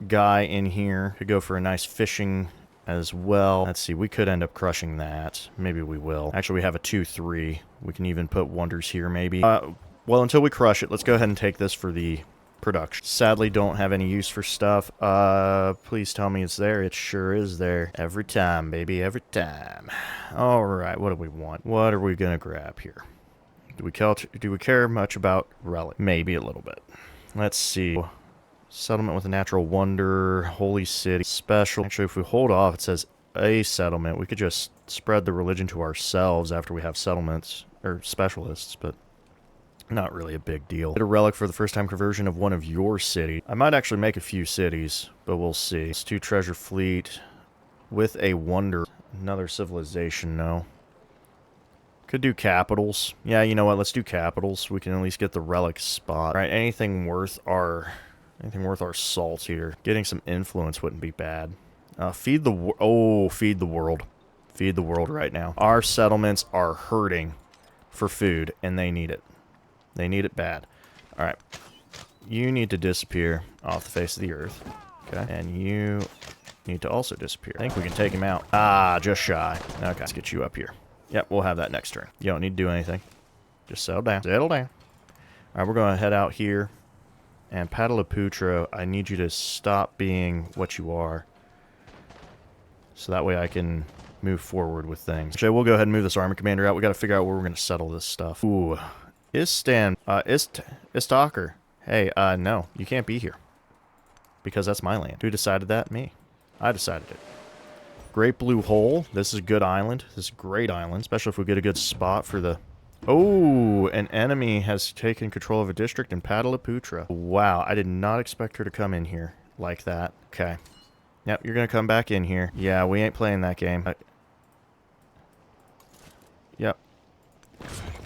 guy in here. Could go for a nice fishing as well. Let's see, we could end up crushing that. Maybe we will. Actually, we have a 2-3. We can even put wonders here, maybe. Well, until we crush it, let's go ahead and take this for the production. Sadly, don't have any use for stuff. Please tell me it's there. It sure is there. Every time, baby, every time. Alright, what do we want? What are we gonna grab here? Do we care much about relic? Maybe a little bit. Let's see. Settlement with a natural wonder, holy city, special. Actually, if we hold off, it says a settlement. We could just spread the religion to ourselves after we have settlements, or specialists, but not really a big deal. Get a relic for the first time conversion of one of your cities. I might actually make a few cities, but we'll see. It's 2 treasure fleet with a wonder. Another civilization, no. Could do capitals. Yeah, you know what? Let's do capitals. We can at least get the relic spot. All right, anything worth our salt here. Getting some influence wouldn't be bad. Feed the world. Feed the world right now. Our settlements are hurting for food, and they need it. They need it bad. All right. You need to disappear off the face of the earth. Okay. And you need to also disappear. I think we can take him out. Ah, just shy. Okay, let's get you up here. Yep, we'll have that next turn. You don't need to do anything. Just settle down. Settle down. All right, we're going to head out here. And Pataliputra, I need you to stop being what you are. So that way I can move forward with things. Actually, we'll go ahead and move this army commander out. We got to figure out where we're going to settle this stuff. Ooh. Istaker. Hey, no, you can't be here. Because that's my land. Who decided that? Me. I decided it. Great Blue Hole. This is a good island. This is a great island. Especially if we get a good spot for the... Oh, an enemy has taken control of a district in Pataliputra. Wow, I did not expect her to come in here like that. Okay. Yep, you're going to come back in here. Yeah, we ain't playing that game. Yep.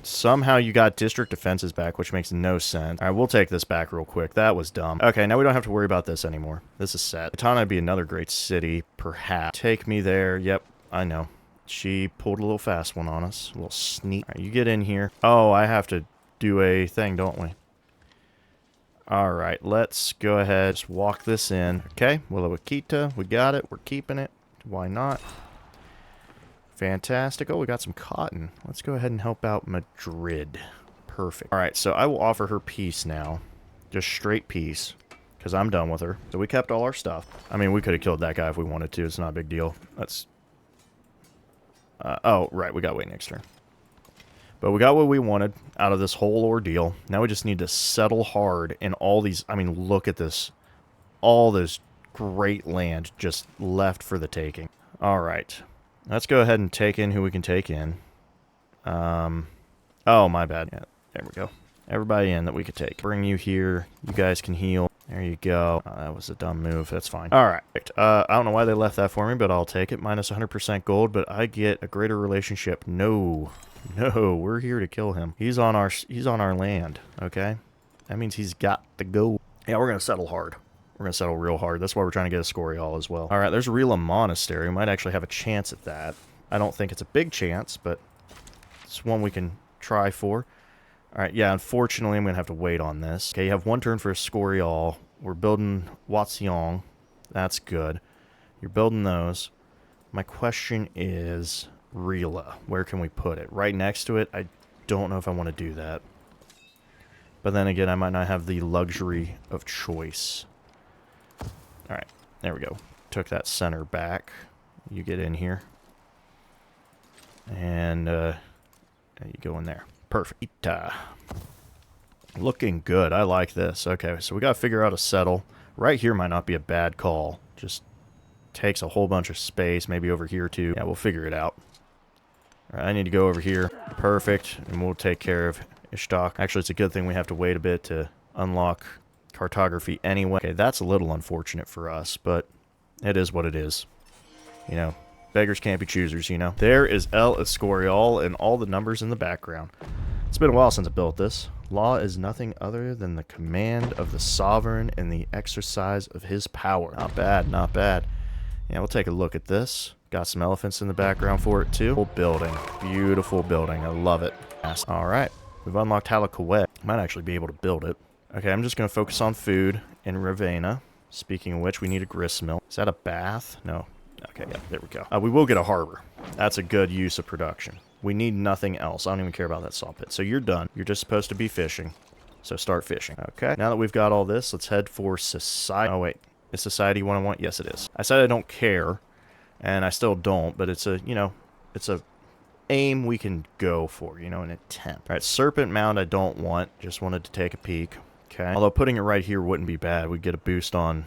Somehow you got district defenses back, which makes no sense. All right, we'll take this back real quick. That was dumb. Okay, now we don't have to worry about this anymore. This is set. Katana would be another great city, perhaps. Take me there. Yep, I know. She pulled a little fast one on us. A little sneak. All right, you get in here. Oh, I have to do a thing, don't we? All right, let's go ahead. Just walk this in. Okay, Willowakita. We got it. We're keeping it. Why not? Fantastic. Oh, we got some cotton. Let's go ahead and help out Madrid. Perfect. All right, so I will offer her peace now. Just straight peace. Because I'm done with her. So we kept all our stuff. I mean, we could have killed that guy if we wanted to. It's not a big deal. Let's... oh, right. We got to wait next turn. But we got what we wanted out of this whole ordeal. Now we just need to settle hard in all these... I mean, look at this. All this great land just left for the taking. All right. Let's go ahead and take in who we can take in. Oh, my bad. Yeah, there we go. Everybody in that we could take. Bring you here. You guys can heal. There you go. Oh, that was a dumb move. That's fine. All right. I don't know why they left that for me, but I'll take it. Minus 100% gold, but I get a greater relationship. No. No, we're here to kill him. He's on our land, okay? That means he's got to go. Yeah, we're going to settle hard. We're going to settle real hard. That's why we're trying to get a Scorial as well. All right, there's Rila Monastery. We might actually have a chance at that. I don't think it's a big chance, but it's one we can try for. All right, yeah, unfortunately, I'm going to have to wait on this. Okay, you have one turn for a Scorial. We're building Watsiong. That's good. You're building those. My question is Rila. Where can we put it? Right next to it? I don't know if I want to do that. But then again, I might not have the luxury of choice. Alright, there we go. Took that center back. You get in here. And you go in there. Perfect. Looking good. I like this. Okay, so we got to figure out a settle. Right here might not be a bad call. Just takes a whole bunch of space. Maybe over here too. Yeah, we'll figure it out. All right, I need to go over here. Perfect. And we'll take care of Ishtak. Actually, it's a good thing we have to wait a bit to unlock cartography anyway. Okay, that's a little unfortunate for us, but it is what it is. You know, beggars can't be choosers, you know. There is El Escorial and all the numbers in the background. It's been a while since I built this. Law is nothing other than the command of the sovereign and the exercise of his power. Not bad, not bad. Yeah, we'll take a look at this. Got some elephants in the background for it too. Beautiful building. Beautiful building. I love it. Alright. We've unlocked Halakawet. Might actually be able to build it. Okay, I'm just going to focus on food in Ravenna. Speaking of which, we need a gristmill. Is that a bath? No. Okay, yeah, there we go. We will get a harbor. That's a good use of production. We need nothing else. I don't even care about that saw pit. So you're done. You're just supposed to be fishing. So start fishing. Okay, now that we've got all this, let's head for society. Oh, wait. Is society what I want? Yes, it is. I said I don't care, and I still don't, but it's a, you know, it's a aim we can go for, you know, an attempt. All right, Serpent Mound I don't want. Just wanted to take a peek. Okay. Although putting it right here wouldn't be bad. We'd get a boost on...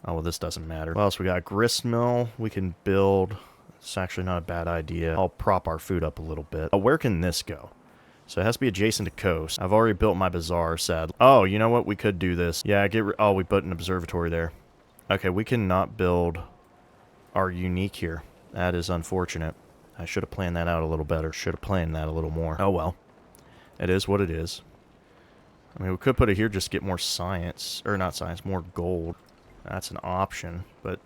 Oh, well, this doesn't matter. What else we got? Gristmill we can build. It's actually not a bad idea. I'll prop our food up a little bit. Where can this go? So it has to be adjacent to coast. I've already built my bazaar, sadly. Oh, you know what? We could do this. Yeah, oh, we put an observatory there. Okay, we cannot build our unique here. That is unfortunate. I should have planned that out a little better. Should have planned that a little more. Oh, well. It is what it is. I mean, we could put it here just to get more science. Or not science, more gold. That's an option, but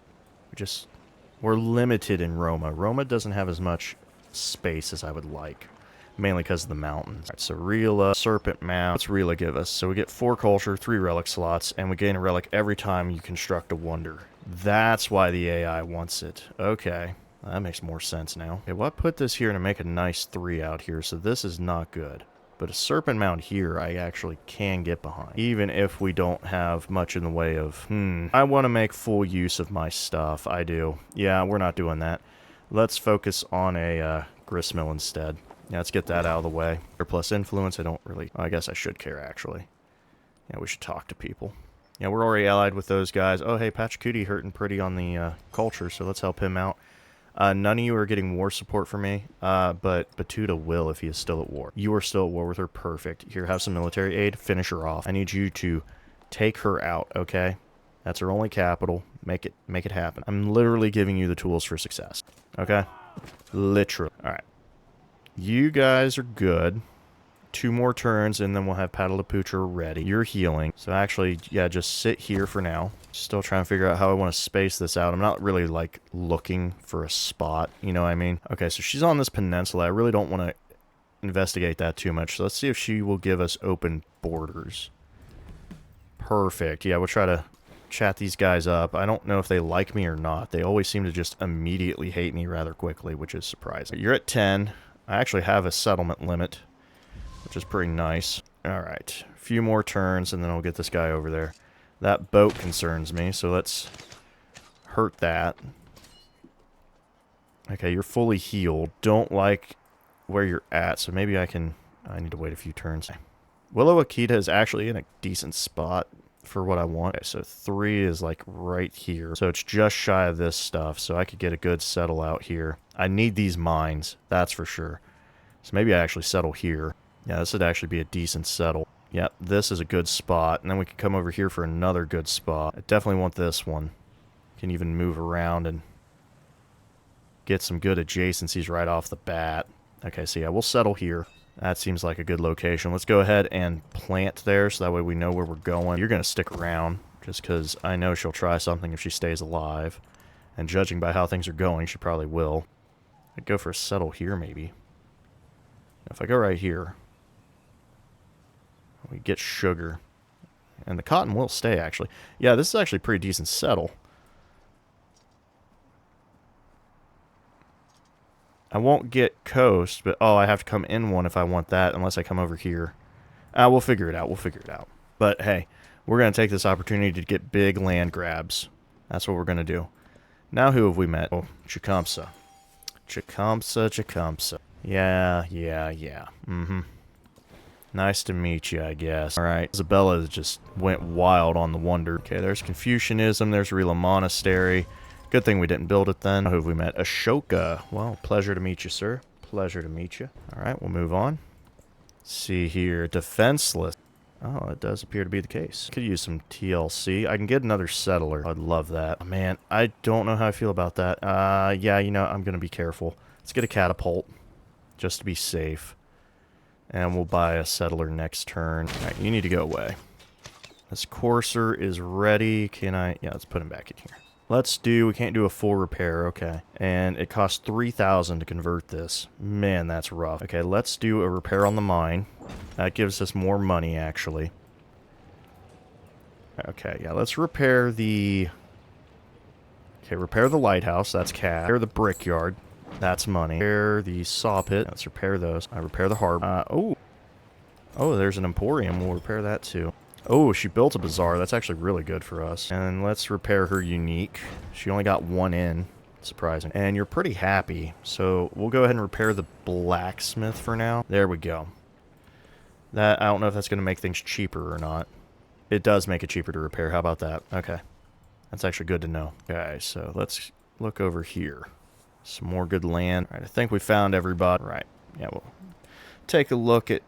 we're limited in Roma. Roma doesn't have as much space as I would like, mainly because of the mountains. All right, so Rila, Serpent Mound. What's Rila give us? So we get 4 culture, 3 relic slots, and we gain a relic every time you construct a wonder. That's why the AI wants it. Okay, that makes more sense now. Okay, well, I put this here to make a nice 3 out here, so this is not good. But a Serpent Mound here, I actually can get behind. Even if we don't have much in the way of, I want to make full use of my stuff. I do. Yeah, we're not doing that. Let's focus on a gristmill instead. Yeah, let's get that out of the way. Or plus influence, I don't really... I guess I should care, actually. Yeah, we should talk to people. Yeah, we're already allied with those guys. Oh, hey, Pachacuti hurting pretty on the culture, so let's help him out. None of you are getting war support for me, but Batuta will if he is still at war. You are still at war with her. Perfect. Here, have some military aid. Finish her off. I need you to take her out, okay? That's her only capital. Make it happen. I'm literally giving you the tools for success, okay? Literally. All right. You guys are good. 2 more turns, and then we'll have Patalaputra ready. You're healing. So actually, yeah, just sit here for now. Still trying to figure out how I want to space this out. I'm not really, like, looking for a spot. You know what I mean? Okay, so she's on this peninsula. I really don't want to investigate that too much. So let's see if she will give us open borders. Perfect. Yeah, we'll try to chat these guys up. I don't know if they like me or not. They always seem to just immediately hate me rather quickly, which is surprising. You're at 10. I actually have a settlement limit, which is pretty nice. Alright, a few more turns, and then I'll get this guy over there. That boat concerns me, so let's hurt that. Okay, you're fully healed. Don't like where you're at, so maybe I need to wait a few turns. Willow Akita is actually in a decent spot for what I want. Okay, so 3 is like right here. So it's just shy of this stuff, so I could get a good settle out here. I need these mines, that's for sure. So maybe I actually settle here. Yeah, this would actually be a decent settle. Yep, this is a good spot. And then we can come over here for another good spot. I definitely want this one. Can even move around and get some good adjacencies right off the bat. Okay, so yeah, we'll settle here. That seems like a good location. Let's go ahead and plant there so that way we know where we're going. You're going to stick around just because I know she'll try something if she stays alive. And judging by how things are going, she probably will. I'd go for a settle here, maybe. If I go right here, we get sugar. And the cotton will stay, actually. Yeah, this is actually a pretty decent settle. I won't get coast, but oh, I have to come in one if I want that, unless I come over here. We'll figure it out. We'll figure it out. But hey, we're going to take this opportunity to get big land grabs. That's what we're going to do. Now who have we met? Oh, Tecumseh. Tecumseh. Yeah. Mm-hmm. Nice to meet you, I guess. Alright, Isabella just went wild on the wonder. Okay, there's Confucianism, there's Rila Monastery. Good thing we didn't build it then. Who have we met? Ashoka. Well, pleasure to meet you, sir. Pleasure to meet you. Alright, we'll move on. Let's see here. Defenseless. Oh, it does appear to be the case. Could use some TLC. I can get another settler. I'd love that. Oh, man, I don't know how I feel about that. Yeah, you know, I'm going to be careful. Let's get a catapult. Just to be safe. And we'll buy a settler next turn. Alright, you need to go away. This courser is ready. Can I... Yeah, let's put him back in here. Let's do... We can't do a full repair. Okay. And it costs 3,000 to convert this. Man, that's rough. Okay, let's do a repair on the mine. That gives us more money, actually. Okay, yeah, let's repair the... Okay, repair the lighthouse. That's cash. Repair the brickyard. That's money. Repair the saw pit. Let's repair those. I repair the harbor. Oh, there's an emporium. We'll repair that too. Oh, she built a bazaar. That's actually really good for us. And let's repair her unique. She only got one in. Surprising. And you're pretty happy. So we'll go ahead and repair the blacksmith for now. There we go. That, I don't know if that's going to make things cheaper or not. It does make it cheaper to repair. How about that? Okay. That's actually good to know. Okay, so let's look over here. Some more good land. All right, I think we found everybody. Right. Yeah, we'll take a look at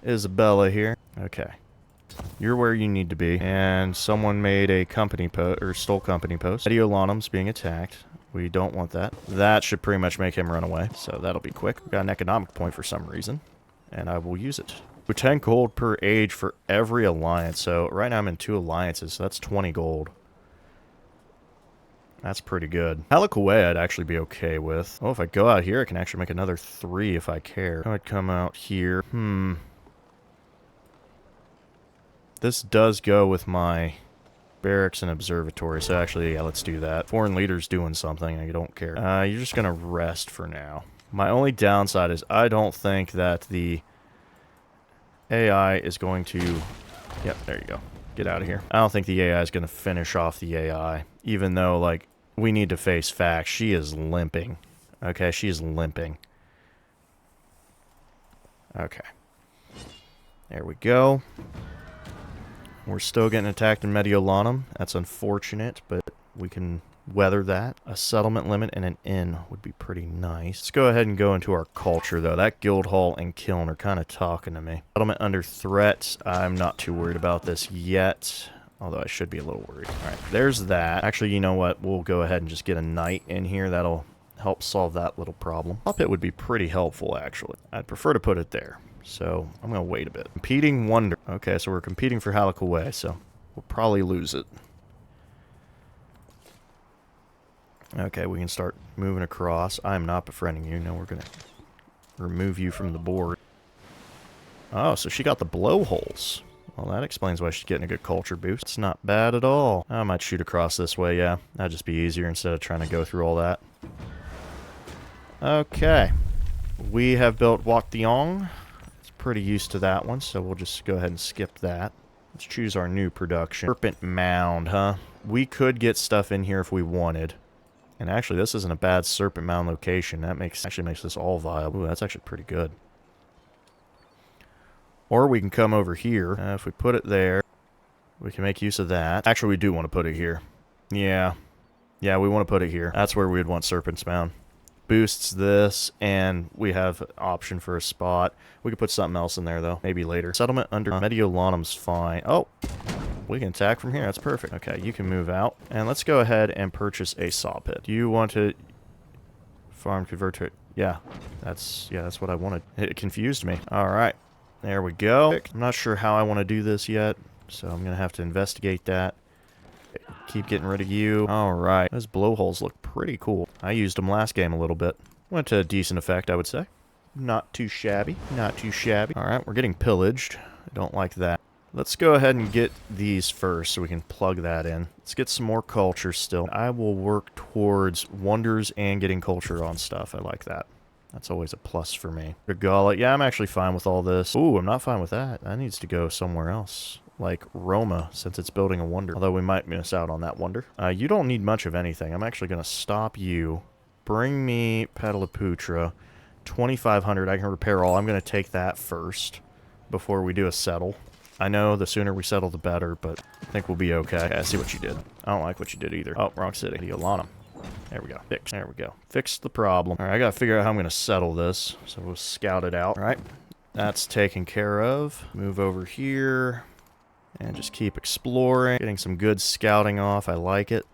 Isabella here. Okay. You're where you need to be. And someone made a company post, or stole company post. Mediolanum's being attacked. We don't want that. That should pretty much make him run away. So that'll be quick. We got an economic point for some reason. And I will use it. With 10 gold per age for every alliance. So right now I'm in 2 alliances. So that's 20 gold. That's pretty good. Haliquay I'd actually be okay with. Oh, if I go out here, I can actually make another 3 if I care. I'd come out here. This does go with my barracks and observatory. So actually, yeah, let's do that. Foreign leader's doing something. I don't care. You're just going to rest for now. My only downside is I don't think that the AI is going to... Yep, there you go. Get out of here. I don't think the AI is going to finish off the AI. Even though, like, we need to face facts. She is limping. Okay, she is limping. Okay. There we go. We're still getting attacked in Mediolanum. That's unfortunate, but we can weather that. A settlement limit and an inn would be pretty nice. Let's go ahead and go into our culture, though. That guild hall and kiln are kind of talking to me. Settlement under threat. I'm not too worried about this yet. Although I should be a little worried. Alright, there's that. Actually, you know what? We'll go ahead and just get a knight in here. That'll help solve that little problem. Up it would be pretty helpful, actually. I'd prefer to put it there. So, I'm going to wait a bit. Competing wonder. Okay, so we're competing for Haliquay, so we'll probably lose it. Okay, we can start moving across. I'm not befriending you. No, we're going to remove you from the board. Oh, so she got the blowholes. Well, that explains why she's getting a good culture boost. It's not bad at all. I might shoot across this way, yeah. That'd just be easier instead of trying to go through all that. Okay. We have built Wat Thiong. It's pretty used to that one, so we'll just go ahead and skip that. Let's choose our new production. Serpent Mound, huh? We could get stuff in here if we wanted. And actually, this isn't a bad Serpent Mound location. That actually makes this all viable. Ooh, that's actually pretty good. Or we can come over here. If we put it there, we can make use of that. Actually, we do want to put it here. Yeah. Yeah, we want to put it here. That's where we'd want Serpent's Mound. Boosts this, and we have an option for a spot. We could put something else in there, though. Maybe later. Settlement under Mediolanum's fine. Oh! We can attack from here. That's perfect. Okay, you can move out. And let's go ahead and purchase a saw pit. Do you want to farm convert to... Yeah, that's what I wanted. It confused me. All right. There we go. I'm not sure how I want to do this yet, so I'm going to have to investigate that. Keep getting rid of you. Alright. Those blowholes look pretty cool. I used them last game a little bit. Went to a decent effect, I would say. Not too shabby. Not too shabby. Alright, we're getting pillaged. I don't like that. Let's go ahead and get these first so we can plug that in. Let's get some more culture still. I will work towards wonders and getting culture on stuff. I like that. That's always a plus for me. Regala. Yeah, I'm actually fine with all this. Ooh, I'm not fine with that. That needs to go somewhere else. Like Roma, since it's building a wonder. Although we might miss out on that wonder. You don't need much of anything. I'm actually going to stop you. Bring me Pataliputra. 2,500. I can repair all. I'm going to take that first before we do a settle. I know the sooner we settle, the better, but I think we'll be okay. I see what you did. I don't like what you did either. Oh, wrong city. Yolanum. There we go. Fix. There we go. Fix the problem. All right, I got to figure out how I'm going to settle this. So we'll scout it out. All right. That's taken care of. Move over here. And just keep exploring. Getting some good scouting off. I like it.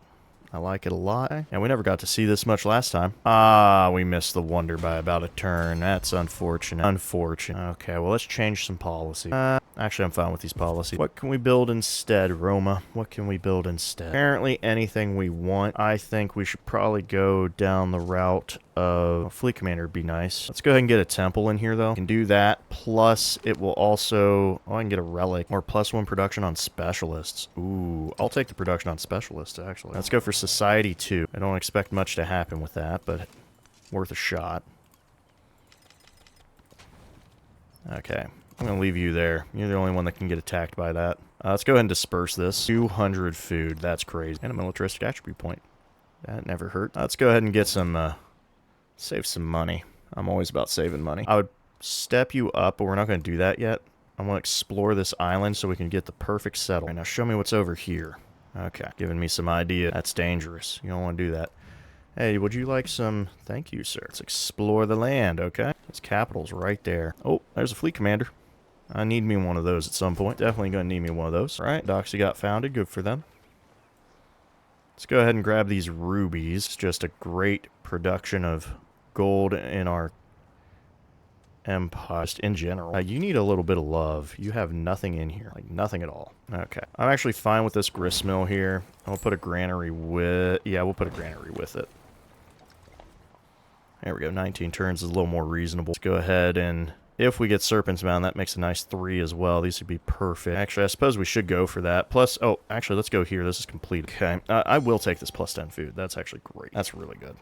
I like it a lot. And we never got to see this much last time. Ah, we missed the wonder by about a turn. That's unfortunate. Unfortunate. Okay, well, let's change some policy. Actually, I'm fine with these policies. What can we build instead, Roma? What can we build instead? Apparently anything we want. I think we should probably go down the route of fleet commander would be nice. Let's go ahead and get a temple in here, though. Can do that. Plus, it will also... Oh, I can get a relic. Or +1 production on specialists. Ooh, I'll take the production on specialists, actually. Let's go for society 2. I don't expect much to happen with that, but worth a shot. Okay. I'm going to leave you there. You're the only one that can get attacked by that. Let's go ahead and disperse this. 200 food. That's crazy. And a militaristic attribute point. That never hurt. Let's go ahead and get some, save some money. I'm always about saving money. I would step you up, but we're not going to do that yet. I want to explore this island so we can get the perfect settle. Right, now show me what's over here. Okay, giving me some idea. That's dangerous. You don't want to do that. Hey, would you like some... Thank you, sir. Let's explore the land, okay? This capital's right there. Oh, there's a fleet commander. I need me one of those at some point. Definitely going to need me one of those. All right, Doxy got founded. Good for them. Let's go ahead and grab these rubies. It's just a great production of gold in our empire. Just in general. You need a little bit of love. You have nothing in here. Like, nothing at all. Okay. I'm actually fine with this gristmill here. I'll put a granary with... Yeah, we'll put a granary with it. There we go. 19 turns is a little more reasonable. Let's go ahead and... If we get Serpent's Mound, that makes a nice 3 as well. These would be perfect. Actually, I suppose we should go for that. Plus, oh, actually, let's go here. This is complete. Okay. I will take this +10 food. That's actually great. That's really good.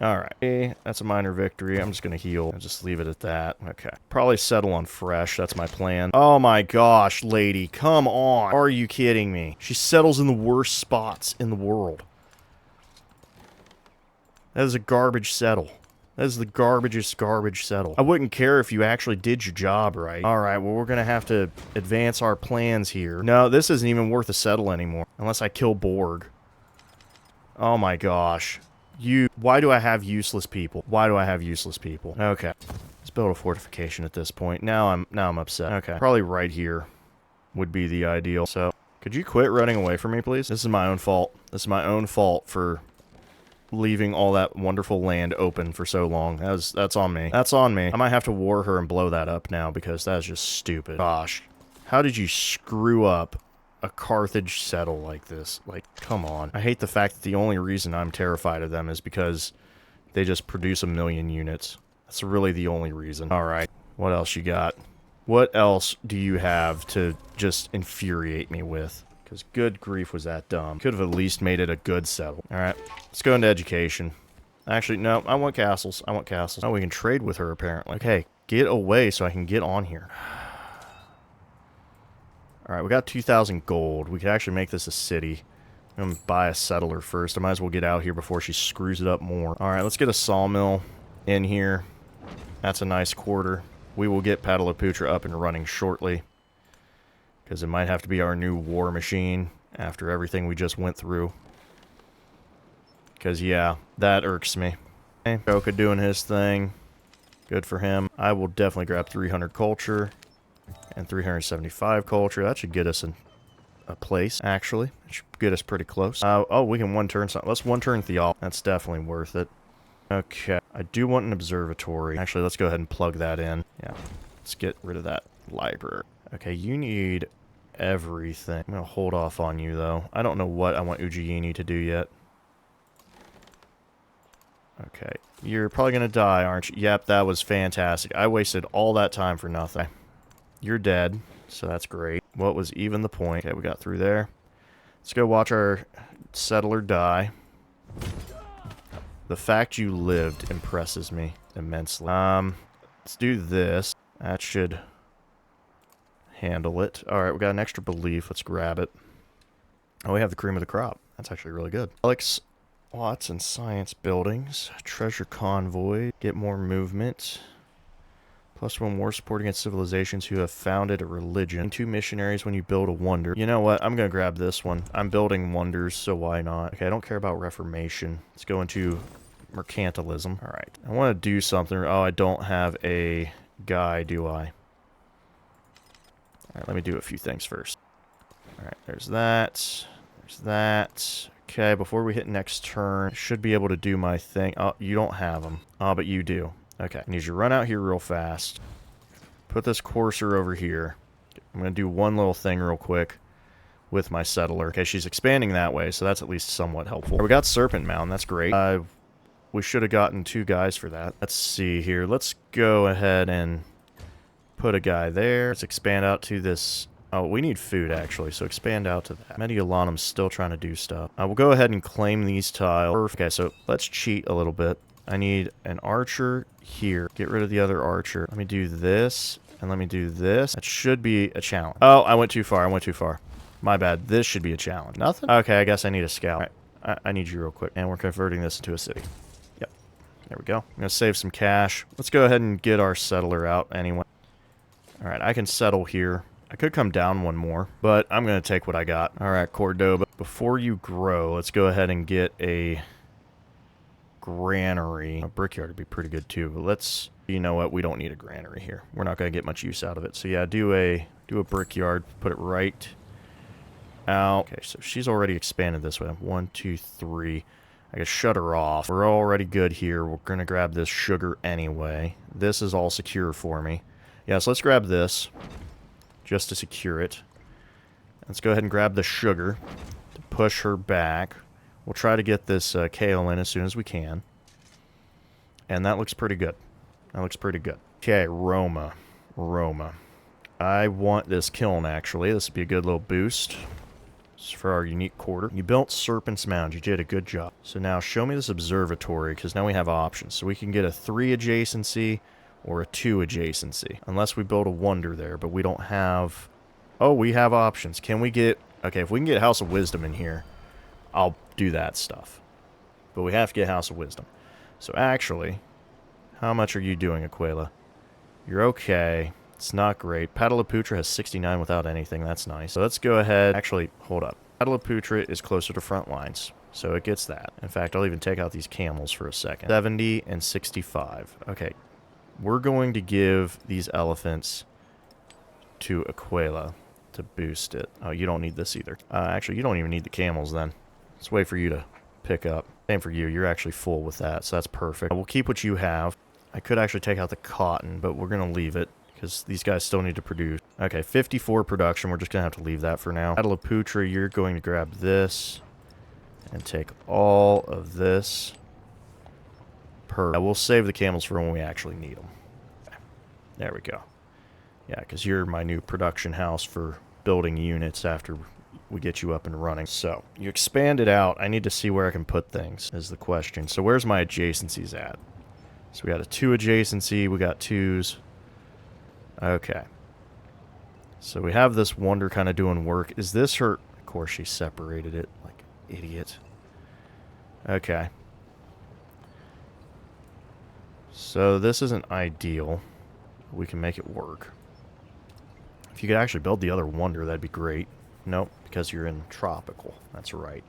All right. Okay, that's a minor victory. I'm just going to heal and just leave it at that. Okay. Probably settle on fresh. That's my plan. Oh my gosh, lady. Come on. Are you kidding me? She settles in the worst spots in the world. That is a garbage settle. That is the garbagest garbage settle. I wouldn't care if you actually did your job right. Alright, well, we're gonna have to advance our plans here. No, this isn't even worth a settle anymore. Unless I kill Borg. Oh my gosh. Why do I have useless people? Why do I have useless people? Okay. Let's build a fortification at this point. Now I'm upset. Okay. Probably right here would be the ideal. So, could you quit running away from me, please? This is my own fault. This is my own fault for... leaving all that wonderful land open for so long. That's on me. That's on me. I might have to war her and blow that up now because that's just stupid. Gosh. How did you screw up a Carthage settle like this? Like, come on. I hate the fact that the only reason I'm terrified of them is because they just produce 1,000,000 units. That's really the only reason. Alright. What else you got? What else do you have to just infuriate me with? Because good grief was that dumb. Could have at least made it a good settle. Alright, let's go into education. Actually, no, I want castles. I want castles. Oh, we can trade with her, apparently. Okay, get away so I can get on here. Alright, we got 2,000 gold. We could actually make this a city. I'm going to buy a settler first. I might as well get out here before she screws it up more. Alright, let's get a sawmill in here. That's a nice quarter. We will get Pataliputra up and running shortly. Because it might have to be our new war machine after everything we just went through. Because, yeah, that irks me. Okay, Koka doing his thing. Good for him. I will definitely grab 300 culture and 375 culture. That should get us a place, actually. It should get us pretty close. Oh, we can one-turn something. Let's one-turn Theol. That's definitely worth it. Okay. I do want an observatory. Actually, let's go ahead and plug that in. Yeah. Let's get rid of that library. Okay, you need... everything. I'm gonna hold off on you, though. I don't know what I want Ujiyini to do yet. Okay. You're probably gonna die, aren't you? Yep, that was fantastic. I wasted all that time for nothing. You're dead, so that's great. What was even the point? Okay, we got through there. Let's go watch our settler die. The fact you lived impresses me immensely. Let's do this. That should... handle it. Alright, we got an extra belief. Let's grab it. Oh, we have the cream of the crop. That's actually really good. Alex Watts and science buildings. Treasure convoy. Get more movement. +1 war support against civilizations who have founded a religion. 2 missionaries when you build a wonder. You know what? I'm going to grab this one. I'm building wonders, so why not? Okay, I don't care about reformation. Let's go into mercantilism. Alright. I want to do something. Oh, I don't have a guy, do I? Alright, let me do a few things first. Alright, there's that. There's that. Okay, before we hit next turn, I should be able to do my thing. Oh, you don't have them. Oh, but you do. Okay, I need you to run out here real fast. Put this courser over here. I'm going to do one little thing real quick with my settler. Okay, she's expanding that way, so that's at least somewhat helpful. We got Serpent Mound. That's great. We should have gotten 2 guys for that. Let's see here. Let's go ahead and put a guy there. Let's expand out to this. Oh, we need food, actually, so expand out to that. Mediolanum's still trying to do stuff. We'll go ahead and claim these tiles. Okay, so let's cheat a little bit. I need an archer here. Get rid of the other archer. Let me do this, and let me do this. That should be a challenge. Oh, I went too far. I went too far. My bad. This should be a challenge. Nothing? Okay, I guess I need a scout. All right, I need you real quick. And we're converting this into a city. Yep. There we go. I'm going to save some cash. Let's go ahead and get our settler out anyway. All right, I can settle here. I could come down one more, but I'm going to take what I got. All right, Cordoba. Before you grow, let's go ahead and get a granary. A brickyard would be pretty good too, but let's... You know what? We don't need a granary here. We're not going to get much use out of it. So yeah, do a brickyard. Put it right out. Okay, so she's already expanded this way. 1, 2, 3. I can shut her off. We're already good here. We're going to grab this sugar anyway. This is all secure for me. Yeah, so let's grab this just to secure it. Let's go ahead and grab the sugar to push her back. We'll try to get this kale in as soon as we can. And that looks pretty good. That looks pretty good. Okay, Roma. I want this kiln, actually. This would be a good little boost. This is for our unique quarter. You built Serpent's Mound. You did a good job. So now show me this observatory, because now we have options. So we can get a 3 adjacency or a 2 adjacency. Unless we build a wonder there, but we don't have... Oh, we have options. Can we get... Okay, if we can get House of Wisdom in here, I'll do that stuff. But we have to get House of Wisdom. So actually... How much are you doing, Aquila? You're okay. It's not great. Pataliputra has 69 without anything. That's nice. So let's go ahead. Actually, hold up. Pataliputra is closer to front lines, so it gets that. In fact, I'll even take out these camels for a second. 70 and 65. Okay. We're going to give these elephants to Aquila to boost it. Oh, you don't need this either. Actually, you don't even need the camels then. Let's wait for you to pick up. Same for you. You're actually full with that, so that's perfect. We'll keep what you have. I could actually take out the cotton, but we're going to leave it because these guys still need to produce. Okay, 54 production. We're just going to have to leave that for now. Pataliputra, you're going to grab this and take all of this. We'll save the camels for when we actually need them. Okay. There we go. Yeah, because you're my new production house for building units after we get you up and running. So, you expand it out. I need to see where I can put things, is the question. So, where's my adjacencies at? So, we got a 2 adjacency. We got 2s. Okay. So, we have this wonder kind of doing work. Is this her... Of course, she separated it. Like, idiot. Okay. So, this isn't ideal. We can make it work. If you could actually build the other wonder, that'd be great. Nope, because you're in tropical. That's right.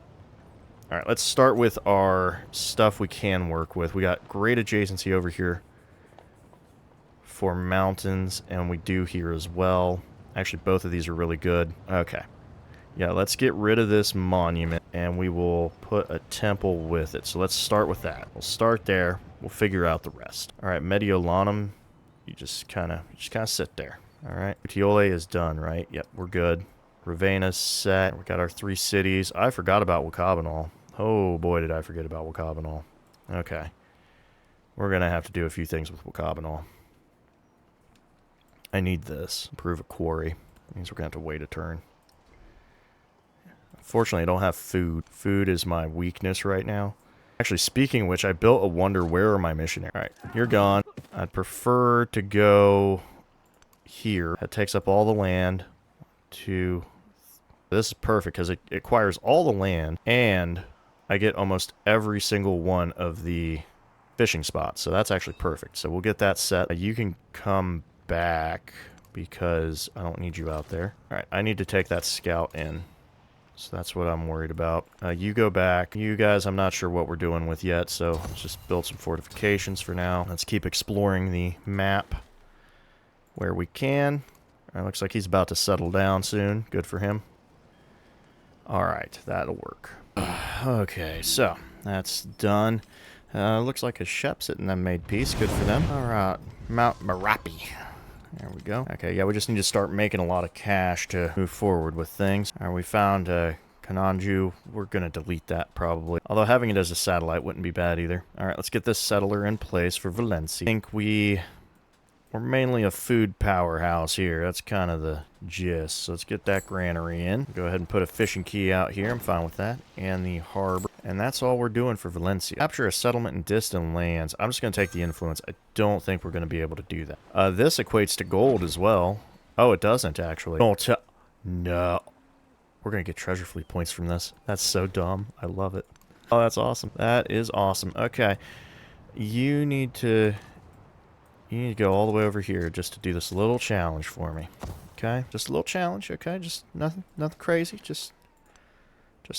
Alright, let's start with our stuff we can work with. We got great adjacency over here for mountains, and we do here as well. Actually, both of these are really good. Okay. Yeah, let's get rid of this monument, and we will put a temple with it. So let's start with that. We'll start there. We'll figure out the rest. Alright, Mediolanum, you just kind of sit there. Alright, Utiole is done, right? Yep, we're good. Ravenna's set. We got our 3 cities. I forgot about Wakabanal. Oh boy, did I forget about Wakabanal. Okay. We're going to have to do a few things with Wakabanal. I need this. Improve a quarry. That means we're going to have to wait a turn. Unfortunately, I don't have food. Food is my weakness right now. Actually, speaking of which, I built a wonder. Where are my missionaries? Alright, you're gone. I'd prefer to go here. That takes up all the land. This is perfect because it acquires all the land, and I get almost every single one of the fishing spots. So that's actually perfect. So we'll get that set. You can come back because I don't need you out there. Alright, I need to take that scout in. So that's what I'm worried about. You go back. You guys, I'm not sure what we're doing with yet, so let's just build some fortifications for now. Let's keep exploring the map where we can. Looks like he's about to settle down soon. Good for him. Alright, that'll work. Okay, so that's done. Looks like a shep's sitting them made peace. Good for them. All right, Mount Merapi. There we go. Okay, yeah, we just need to start making a lot of cash to move forward with things. All right, we found Kananju. We're going to delete that probably. Although having it as a satellite wouldn't be bad either. All right, let's get this settler in place for Valencia. I think we're mainly a food powerhouse here. That's kind of the gist. So let's get that granary in. Go ahead and put a fishing key out here. I'm fine with that. And the harbor. And that's all we're doing for Valencia. Capture a settlement in distant lands. I'm just going to take the influence. I don't think we're going to be able to do that. This equates to gold as well. Oh, it doesn't actually. No. We're going to get treasure fleet points from this. That's so dumb. I love it. Oh, that's awesome. That is awesome. Okay. You need to go all the way over here just to do this little challenge for me. Okay? Just a little challenge, okay? Just nothing crazy. Just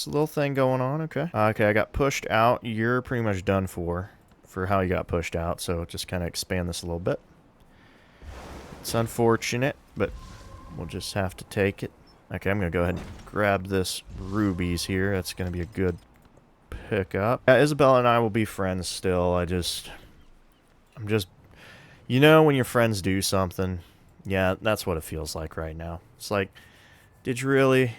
a little thing going on, okay? Okay, I got pushed out. You're pretty much done for how you got pushed out, so just kind of expand this a little bit. It's unfortunate, but we'll just have to take it. Okay, I'm going to go ahead and grab this rubies here. That's going to be a good pickup. Isabella and I will be friends still. I'm just... You know when your friends do something? Yeah, that's what it feels like right now. It's like, did you really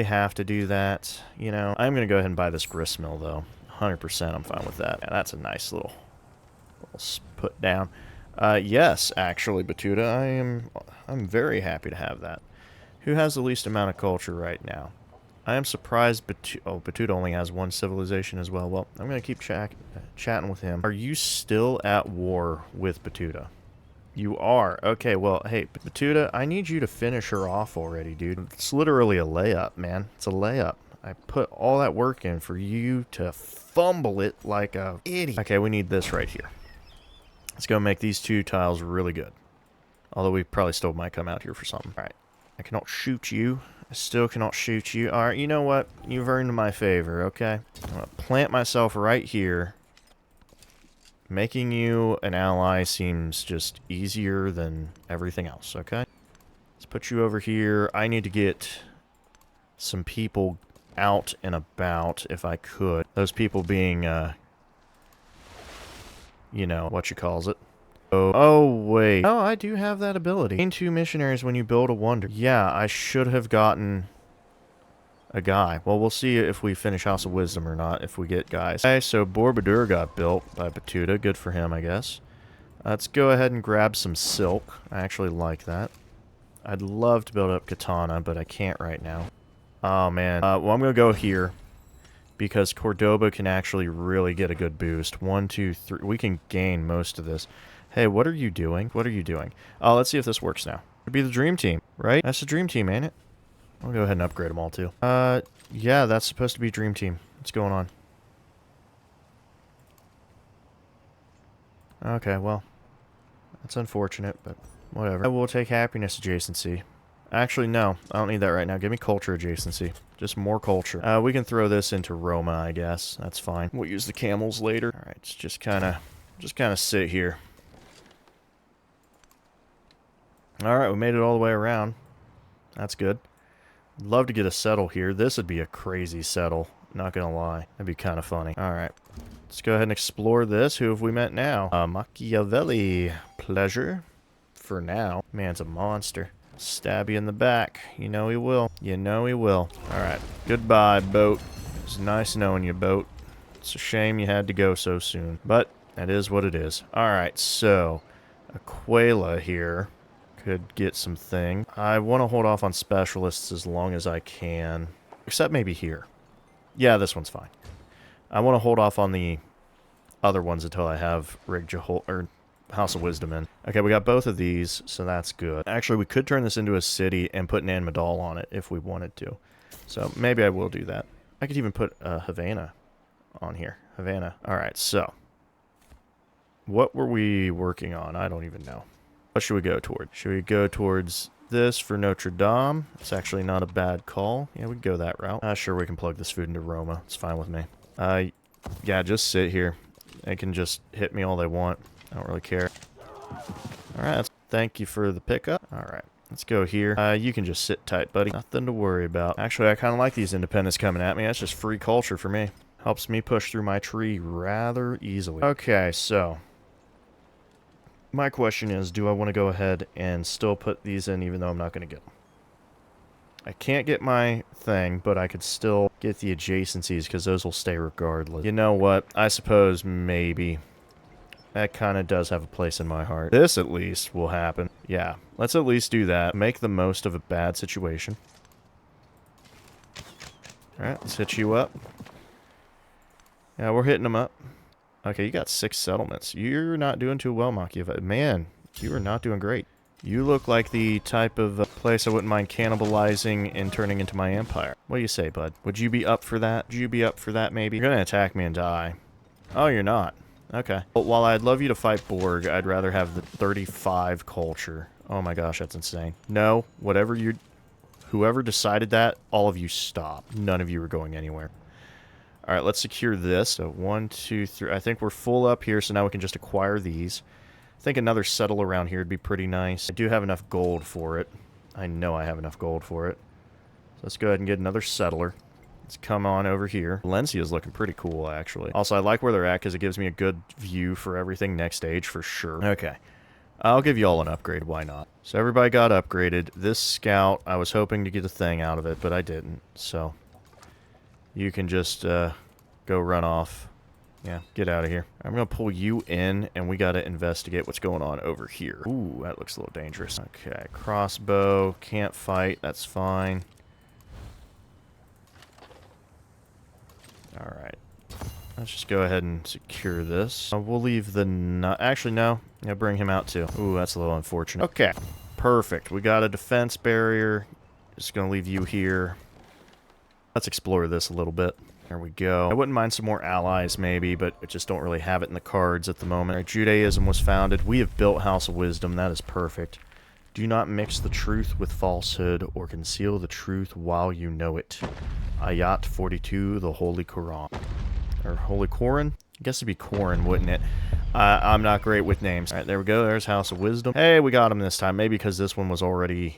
have to do that? You know, I'm going to go ahead and buy this gristmill, though. 100%, I'm fine with that. Yeah, that's a nice little put down. Yes, actually, Batuta, I'm very happy to have that. Who has the least amount of culture right now? I am surprised Batuta only has one civilization as well. Well, I'm going to keep chatting with him. Are you still at war with Batuta? You are. Okay, well, hey, Batuta, I need you to finish her off already, dude. It's literally a layup, man. It's a layup. I put all that work in for you to fumble it like a idiot. Okay, we need this right here. Let's go make these two tiles really good. Although we probably still might come out here for something. All right. I cannot shoot you. I still cannot shoot you. All right, you know what? You've earned my favor, okay? I'm going to plant myself right here. Making you an ally seems just easier than everything else, okay? Let's put you over here. I need to get some people out and about, if I could. Those people being, you know, what you calls it. Oh, wait. Oh, I do have that ability. Gain 2 missionaries when you build a wonder. Yeah, I should have gotten a guy. Well, we'll see if we finish House of Wisdom or not, if we get guys. Okay, so Borobudur got built by Batuta. Good for him, I guess. Let's go ahead and grab some silk. I actually like that. I'd love to build up Katana, but I can't right now. Oh, man. Well, I'm going to go here, because Cordoba can actually really get a good boost. 1, 2, 3. We can gain most of this. Hey, what are you doing? What are you doing? Oh, let's see if this works now. It'd be the dream team, right? That's the dream team, ain't it? I'll go ahead and upgrade them all, too. Yeah, that's supposed to be dream team. What's going on? Okay, well. That's unfortunate, but whatever. I will take happiness adjacency. Actually, no. I don't need that right now. Give me culture adjacency. Just more culture. We can throw this into Roma, I guess. That's fine. We'll use the camels later. Alright, just kind of sit here. Alright, we made it all the way around. That's good. Love to get a settle here. This would be a crazy settle. Not gonna lie. That'd be kind of funny. Alright. Let's go ahead and explore this. Who have we met now? Machiavelli. Pleasure. For now. Man's a monster. Stab you in the back. You know he will. You know he will. Alright. Goodbye, boat. It's nice knowing you, boat. It's a shame you had to go so soon. But that is what it is. Alright, so Aquila here could get some thing. I want to hold off on specialists as long as I can. Except maybe here. Yeah, this one's fine. I want to hold off on the other ones until I have or House of Wisdom in. Okay, we got both of these, so that's good. Actually, we could turn this into a city and put Nan Madal on it if we wanted to. So maybe I will do that. I could even put Havana on here. Havana. Alright, so. What were we working on? I don't even know. What should we go toward? Should we go towards this for Notre Dame? It's actually not a bad call. Yeah, we can go that route. Sure, we can plug this food into Roma. It's fine with me. Yeah, just sit here. They can just hit me all they want. I don't really care. Alright, thank you for the pickup. Alright. Let's go here. You can just sit tight, buddy. Nothing to worry about. Actually, I kind of like these independents coming at me. That's just free culture for me. Helps me push through my tree rather easily. Okay, so my question is, do I want to go ahead and still put these in even though I'm not going to get them? I can't get my thing, but I could still get the adjacencies because those will stay regardless. You know what? I suppose maybe. That kind of does have a place in my heart. This, at least, will happen. Yeah, let's at least do that. Make the most of a bad situation. Alright, let's hit you up. Yeah, we're hitting them up. Okay, you got 6 settlements. You're not doing too well, Machiavelli. Man, you are not doing great. You look like the type of place I wouldn't mind cannibalizing and turning into my empire. What do you say, bud? Would you be up for that? Would you be up for that, maybe? You're gonna attack me and die. Oh, you're not. Okay. But while I'd love you to fight Borg, I'd rather have the 35 culture. Oh my gosh, that's insane. No, whatever you... Whoever decided that, all of you stop. None of you are going anywhere. Alright, let's secure this. So 1, 2, 3. I think we're full up here, so now we can just acquire these. I think another settle around here would be pretty nice. I do have enough gold for it. I know I have enough gold for it. So let's go ahead and get another settler. Let's come on over here. Valencia's looking pretty cool, actually. Also, I like where they're at because it gives me a good view for everything next stage for sure. Okay. I'll give you all an upgrade. Why not? So everybody got upgraded. This scout, I was hoping to get a thing out of it, but I didn't. So you can just go run off. Yeah, get out of here. I'm going to pull you in, and we got to investigate what's going on over here. Ooh, that looks a little dangerous. Okay, crossbow. Can't fight. That's fine. Alright. Let's just go ahead and secure this. We'll leave the... Actually, no. Yeah, bring him out, too. Ooh, that's a little unfortunate. Okay. Perfect. We got a defense barrier. Just gonna leave you here. Let's explore this a little bit. There we go. I wouldn't mind some more allies, maybe, but I just don't really have it in the cards at the moment. Our Judaism was founded. We have built House of Wisdom. That is perfect. Do not mix the truth with falsehood or conceal the truth while you know it. Ayat 42, the Holy Quran. Or Holy Koran? I guess it'd be Koran, wouldn't it? I'm not great with names. Alright, there we go. There's House of Wisdom. Hey, we got him this time. Maybe because this one was already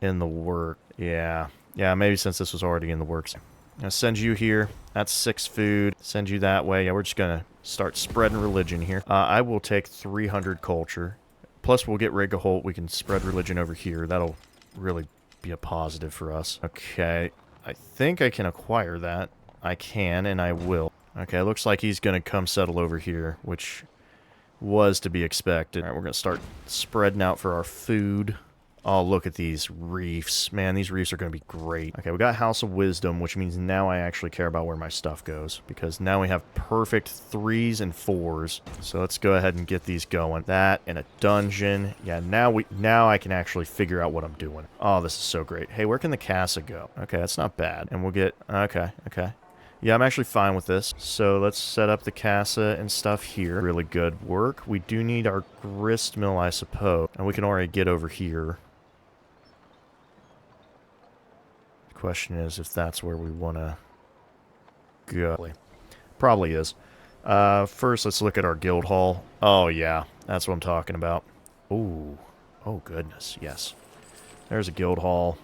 in the work. Yeah. Yeah, maybe since this was already in the works. I'm going to send you here. That's 6 food. Send you that way. Yeah, we're just going to start spreading religion here. I will take 300 culture. Plus, we'll get Regaholt. We can spread religion over here. That'll really be a positive for us. Okay. I think I can acquire that. I can, and I will. Okay, looks like he's going to come settle over here, which was to be expected. All right, we're going to start spreading out for our food. Oh, look at these reefs. Man, these reefs are going to be great. Okay, we got House of Wisdom, which means now I actually care about where my stuff goes, because now we have perfect 3s and 4s. So let's go ahead and get these going. That and a dungeon. Yeah, now I can actually figure out what I'm doing. Oh, this is so great. Hey, where can the casa go? Okay, that's not bad. And we'll get... Okay. Yeah, I'm actually fine with this. So let's set up the casa and stuff here. Really good work. We do need our grist mill, I suppose. And we can already get over here. The question is if that's where we want to go. Probably is. First, let's look at our guild hall. Oh, yeah. That's what I'm talking about. Ooh. Oh, goodness. Yes. There's a guild hall.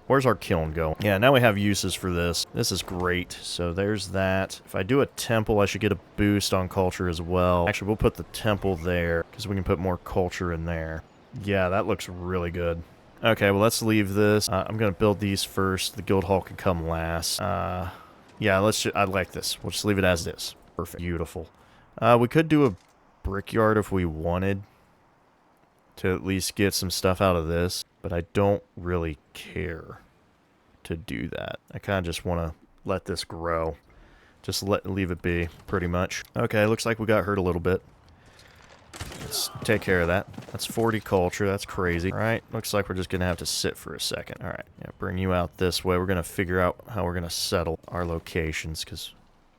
Where's our kiln going? Yeah, now we have uses for this. This is great. So there's that. If I do a temple, I should get a boost on culture as well. Actually, we'll put the temple there because we can put more culture in there. Yeah, that looks really good. Okay, well, let's leave this. I'm going to build these first. The guild hall can come last. Yeah, I like this. We'll just leave it as it is. Perfect. Beautiful. We could do a brickyard if we wanted to at least get some stuff out of this. But I don't really care to do that. I kind of just want to let this grow. Just leave it be, pretty much. Okay, looks like we got hurt a little bit. Let's take care of that. That's 40 culture. That's crazy. All right, looks like we're just going to have to sit for a second. All right, yeah, bring you out this way. We're going to figure out how we're going to settle our locations because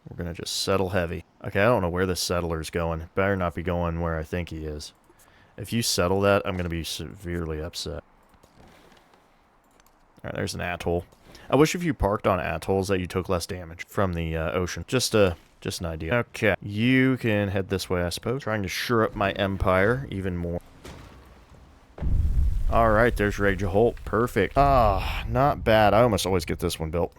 we're going to just settle heavy. Okay, I don't know where this settler's going. Better not be going where I think he is. If you settle that, I'm going to be severely upset. Alright, there's an atoll. I wish if you parked on atolls that you took less damage from the ocean. Just an idea. Okay, you can head this way, I suppose. Trying to shore up my empire even more. Alright, there's Rage Holt. Perfect. Ah, not bad. I almost always get this one built.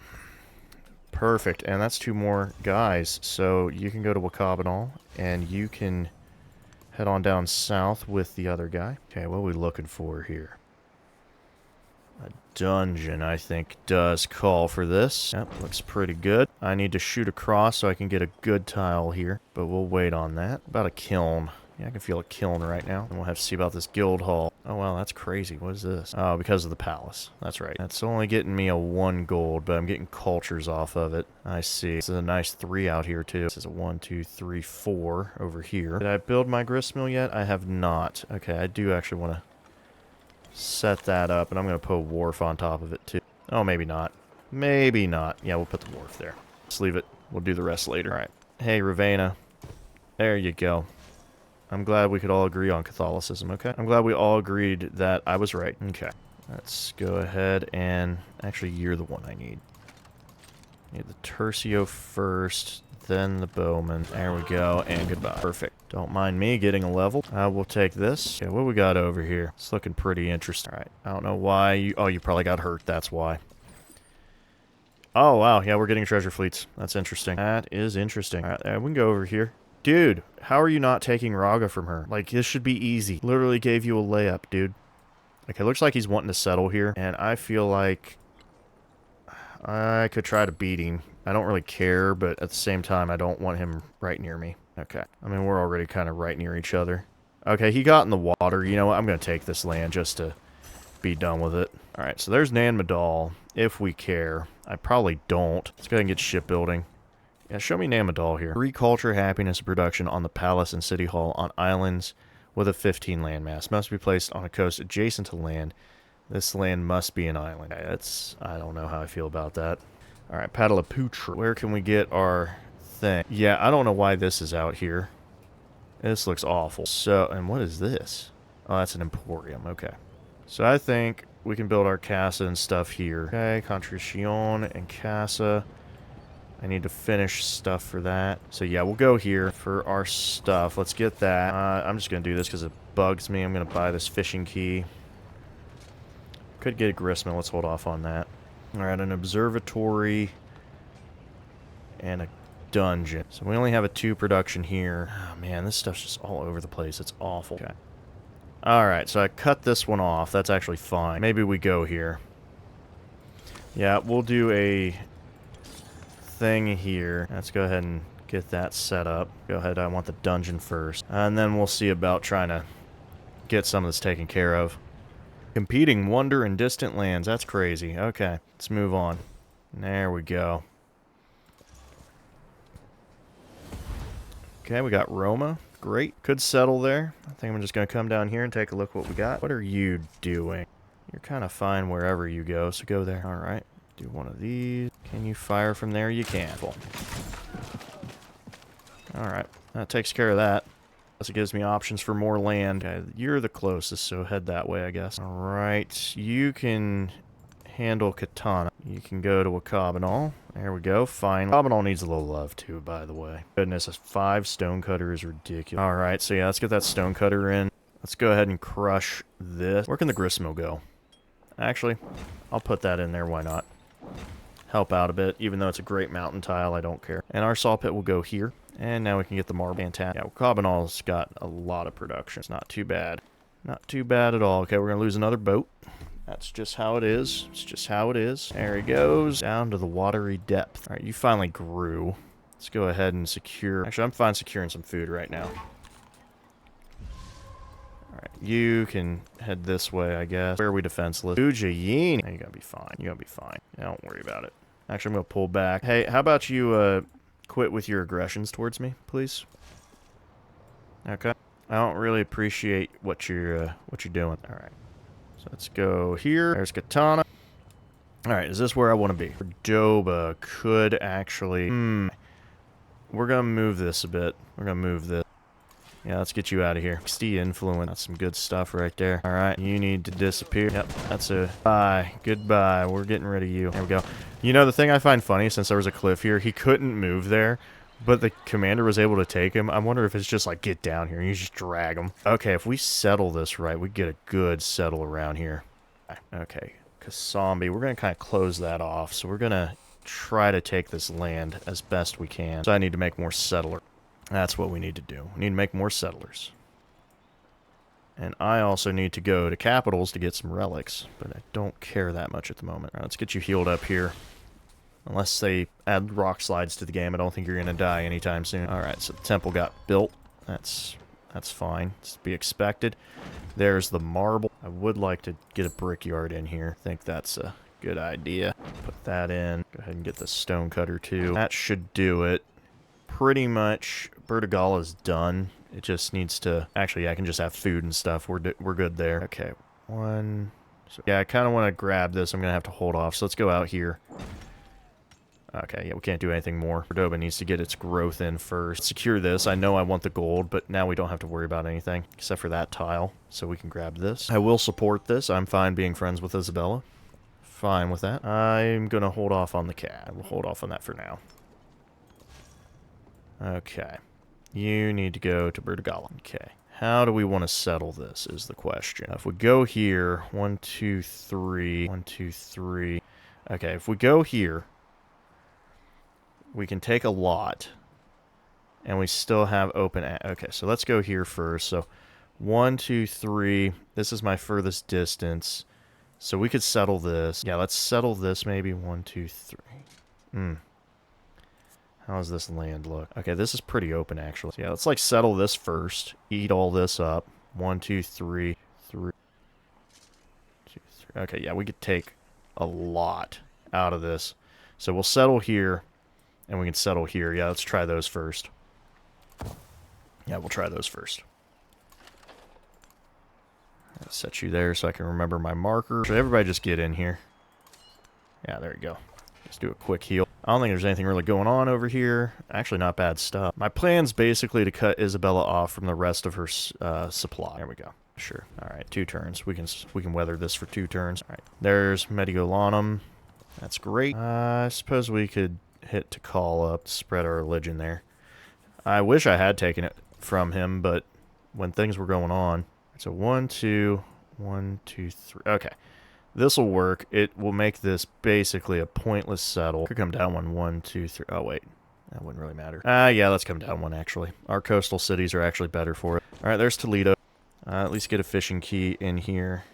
Perfect. And that's 2 more guys. So you can go to Wakabanal, and you can head on down south with the other guy. Okay, what are we looking for here? A dungeon, I think, does call for this. Yep, looks pretty good. I need to shoot across so I can get a good tile here, but we'll wait on that. About a kiln. Yeah, I can feel a kiln right now. And we'll have to see about this guild hall. Oh, wow, that's crazy. What is this? Oh, because of the palace. That's right. That's only getting me a 1 gold, but I'm getting cultures off of it. I see. This is a nice 3 out here, too. This is a 1, 2, 3, 4 over here. Did I build my gristmill yet? I have not. Okay, I do actually want to set that up, and I'm going to put a wharf on top of it, too. Oh, maybe not. Maybe not. Yeah, we'll put the wharf there. Let's leave it. We'll do the rest later. All right. Hey, Ravenna. There you go. I'm glad we could all agree on Catholicism, okay? I'm glad we all agreed that I was right. Okay. Let's go ahead and... Actually, you're the one I need. Need the Tercio first, then the Bowman. There we go, and goodbye. Perfect. Don't mind me getting a level. We'll take this. Okay, what we got over here? It's looking pretty interesting. All right. I don't know why you... Oh, you probably got hurt. That's why. Oh, wow. Yeah, we're getting treasure fleets. That's interesting. That is interesting. All right, we can go over here. Dude, how are you not taking Raga from her? Like, this should be easy. Literally gave you a layup, dude. Okay, looks like he's wanting to settle here. And I feel like I could try to beat him. I don't really care, but at the same time, I don't want him right near me. Okay. I mean, we're already kind of right near each other. Okay, he got in the water. You know what? I'm going to take this land just to be done with it. All right, so there's Nan Madal, if we care. I probably don't. Let's go ahead and get shipbuilding. Yeah, show me Namadal here. 3 culture, happiness, and production on the palace and city hall on islands with a 15 landmass. Must be placed on a coast adjacent to land. This land must be an island. Okay, I don't know how I feel about that. Alright, Pataliputra. Where can we get our thing? Yeah, I don't know why this is out here. This looks awful. So, and what is this? Oh, that's an emporium. Okay. So I think we can build our casa and stuff here. Okay, Contrition and casa. I need to finish stuff for that. So yeah, we'll go here for our stuff. Let's get that. I'm just going to do this because it bugs me. I'm going to buy this fishing key. Could get a gristmill. Let's hold off on that. Alright, an observatory and a dungeon. So we only have a 2 production here. Oh man, this stuff's just all over the place. It's awful. Okay. Alright, so I cut this one off. That's actually fine. Maybe we go here. Yeah, we'll do a thing here. Let's go ahead and get that set up. Go ahead, I want the dungeon first. And then we'll see about trying to get some of this taken care of. Competing wonder in distant lands. That's crazy. Okay, let's move on. There we go. Okay, we got Roma. Great. Could settle there. I think I'm just going to come down here and take a look what we got. What are you doing? You're kind of fine wherever you go, so go there. Alright. Do one of these. Can you fire from there? You can. Alright. That takes care of that. It gives me options for more land. Okay, you're the closest, so head that way, I guess. Alright. You can handle Katana. You can go to Wakabanal. There we go. Fine. Wakabanal needs a little love, too, by the way. Goodness, a 5 stonecutter is ridiculous. Alright, so yeah, let's get that stonecutter in. Let's go ahead and crush this. Where can the gristmill go? Actually, I'll put that in there. Why not? Help out a bit. Even though it's a great mountain tile, I don't care. And our saw pit will go here. And now we can get the marble. Fantastic. Yeah, Cabanal's got a lot of production. It's not too bad. Not too bad at all. Okay, we're going to lose another boat. That's just how it is. It's just how it is. There he goes. Down to the watery depth. All right, you finally grew. Let's go ahead and secure... Actually, I'm fine securing some food right now. Alright, you can head this way, I guess. Where are we defenseless? Ujayini. You're gonna be fine. You're gonna be fine. Yeah, don't worry about it. Actually, I'm gonna pull back. Hey, how about you, quit with your aggressions towards me, please? Okay. I don't really appreciate what you're doing. Alright. So let's go here. There's Katana. Alright, is this where I want to be? Cordoba could actually... We're gonna move this a bit. We're gonna move this. Yeah, let's get you out of here. 60 influence. That's some good stuff right there. Alright, you need to disappear. Yep, that's a bye. Goodbye. We're getting rid of you. There we go. You know, the thing I find funny, since there was a cliff here, he couldn't move there, But the commander was able to take him. I wonder if it's just like, get down here and you just drag him. Okay, if we settle this right, we get a good settle around here. Okay, Kasambi, we're going to kind of close that off. So we're going to try to take this land as best we can. So I need to make more settlers. That's what we need to do. We need to make more settlers. And I also need to go to capitals to get some relics. But I don't care that much at the moment. All right, let's get you healed up here. Unless they add rock slides to the game, I don't think you're going to die anytime soon. Alright, so the temple got built. That's fine. It's to be expected. There's the marble. I would like to get a brickyard in here. I think that's a good idea. Put that in. Go ahead and get the stone cutter too. That should do it. Pretty much, Bertigala is done. It just needs to... Actually, I can just have food and stuff. We're good there. Okay, one... So, yeah, I kind of want to grab this. I'm going to have to hold off. So let's go out here. Okay, yeah, we can't do anything more. Cordoba needs to get its growth in first. Secure this. I know I want the gold, but now we don't have to worry about anything except for that tile, so we can grab this. I will support this. I'm fine being friends with Isabella. Fine with that. I'm going to hold off on the cat. We'll hold off on that for now. Okay. You need to go to Bertigala. Okay. How do we want to settle this is the question. If we go here, 1, 2, 3, 1, 2, 3. Okay, if we go here... We can take a lot, and we still have open... Okay, so let's go here first. So, 1, 2, 3. This is my furthest distance. So we could settle this. Yeah, let's settle this maybe. 1, 2, 3. How does this land look? Okay, this is pretty open, actually. So yeah, let's, like, settle this first. Eat all this up. 1, 2, 3. 3. 2, 3. Okay, yeah, we could take a lot out of this. So we'll settle here. And we can settle here. Yeah, let's try those first. Yeah, we'll try those first. I'll set you there so I can remember my marker. So everybody just get in here. Yeah, there you go. Just do a quick heal. I don't think there's anything really going on over here. Actually, not bad stuff. My plan's basically to cut Isabella off from the rest of her supply. There we go. Sure. All right, 2 turns. We can weather this for 2 turns. All right, there's Mediolanum. That's great. I suppose we could... hit to call up, spread our religion there. I wish I had taken it from him, but when things were going on. So 1, 2, 1, 2, 3. Okay. This will work. It will make this basically a pointless settle. Could come down 1, 2, 3. Oh, wait. That wouldn't really matter. Yeah, let's come down 1, actually. Our coastal cities are actually better for it. Alright, there's Toledo. At least get a fishing key in here.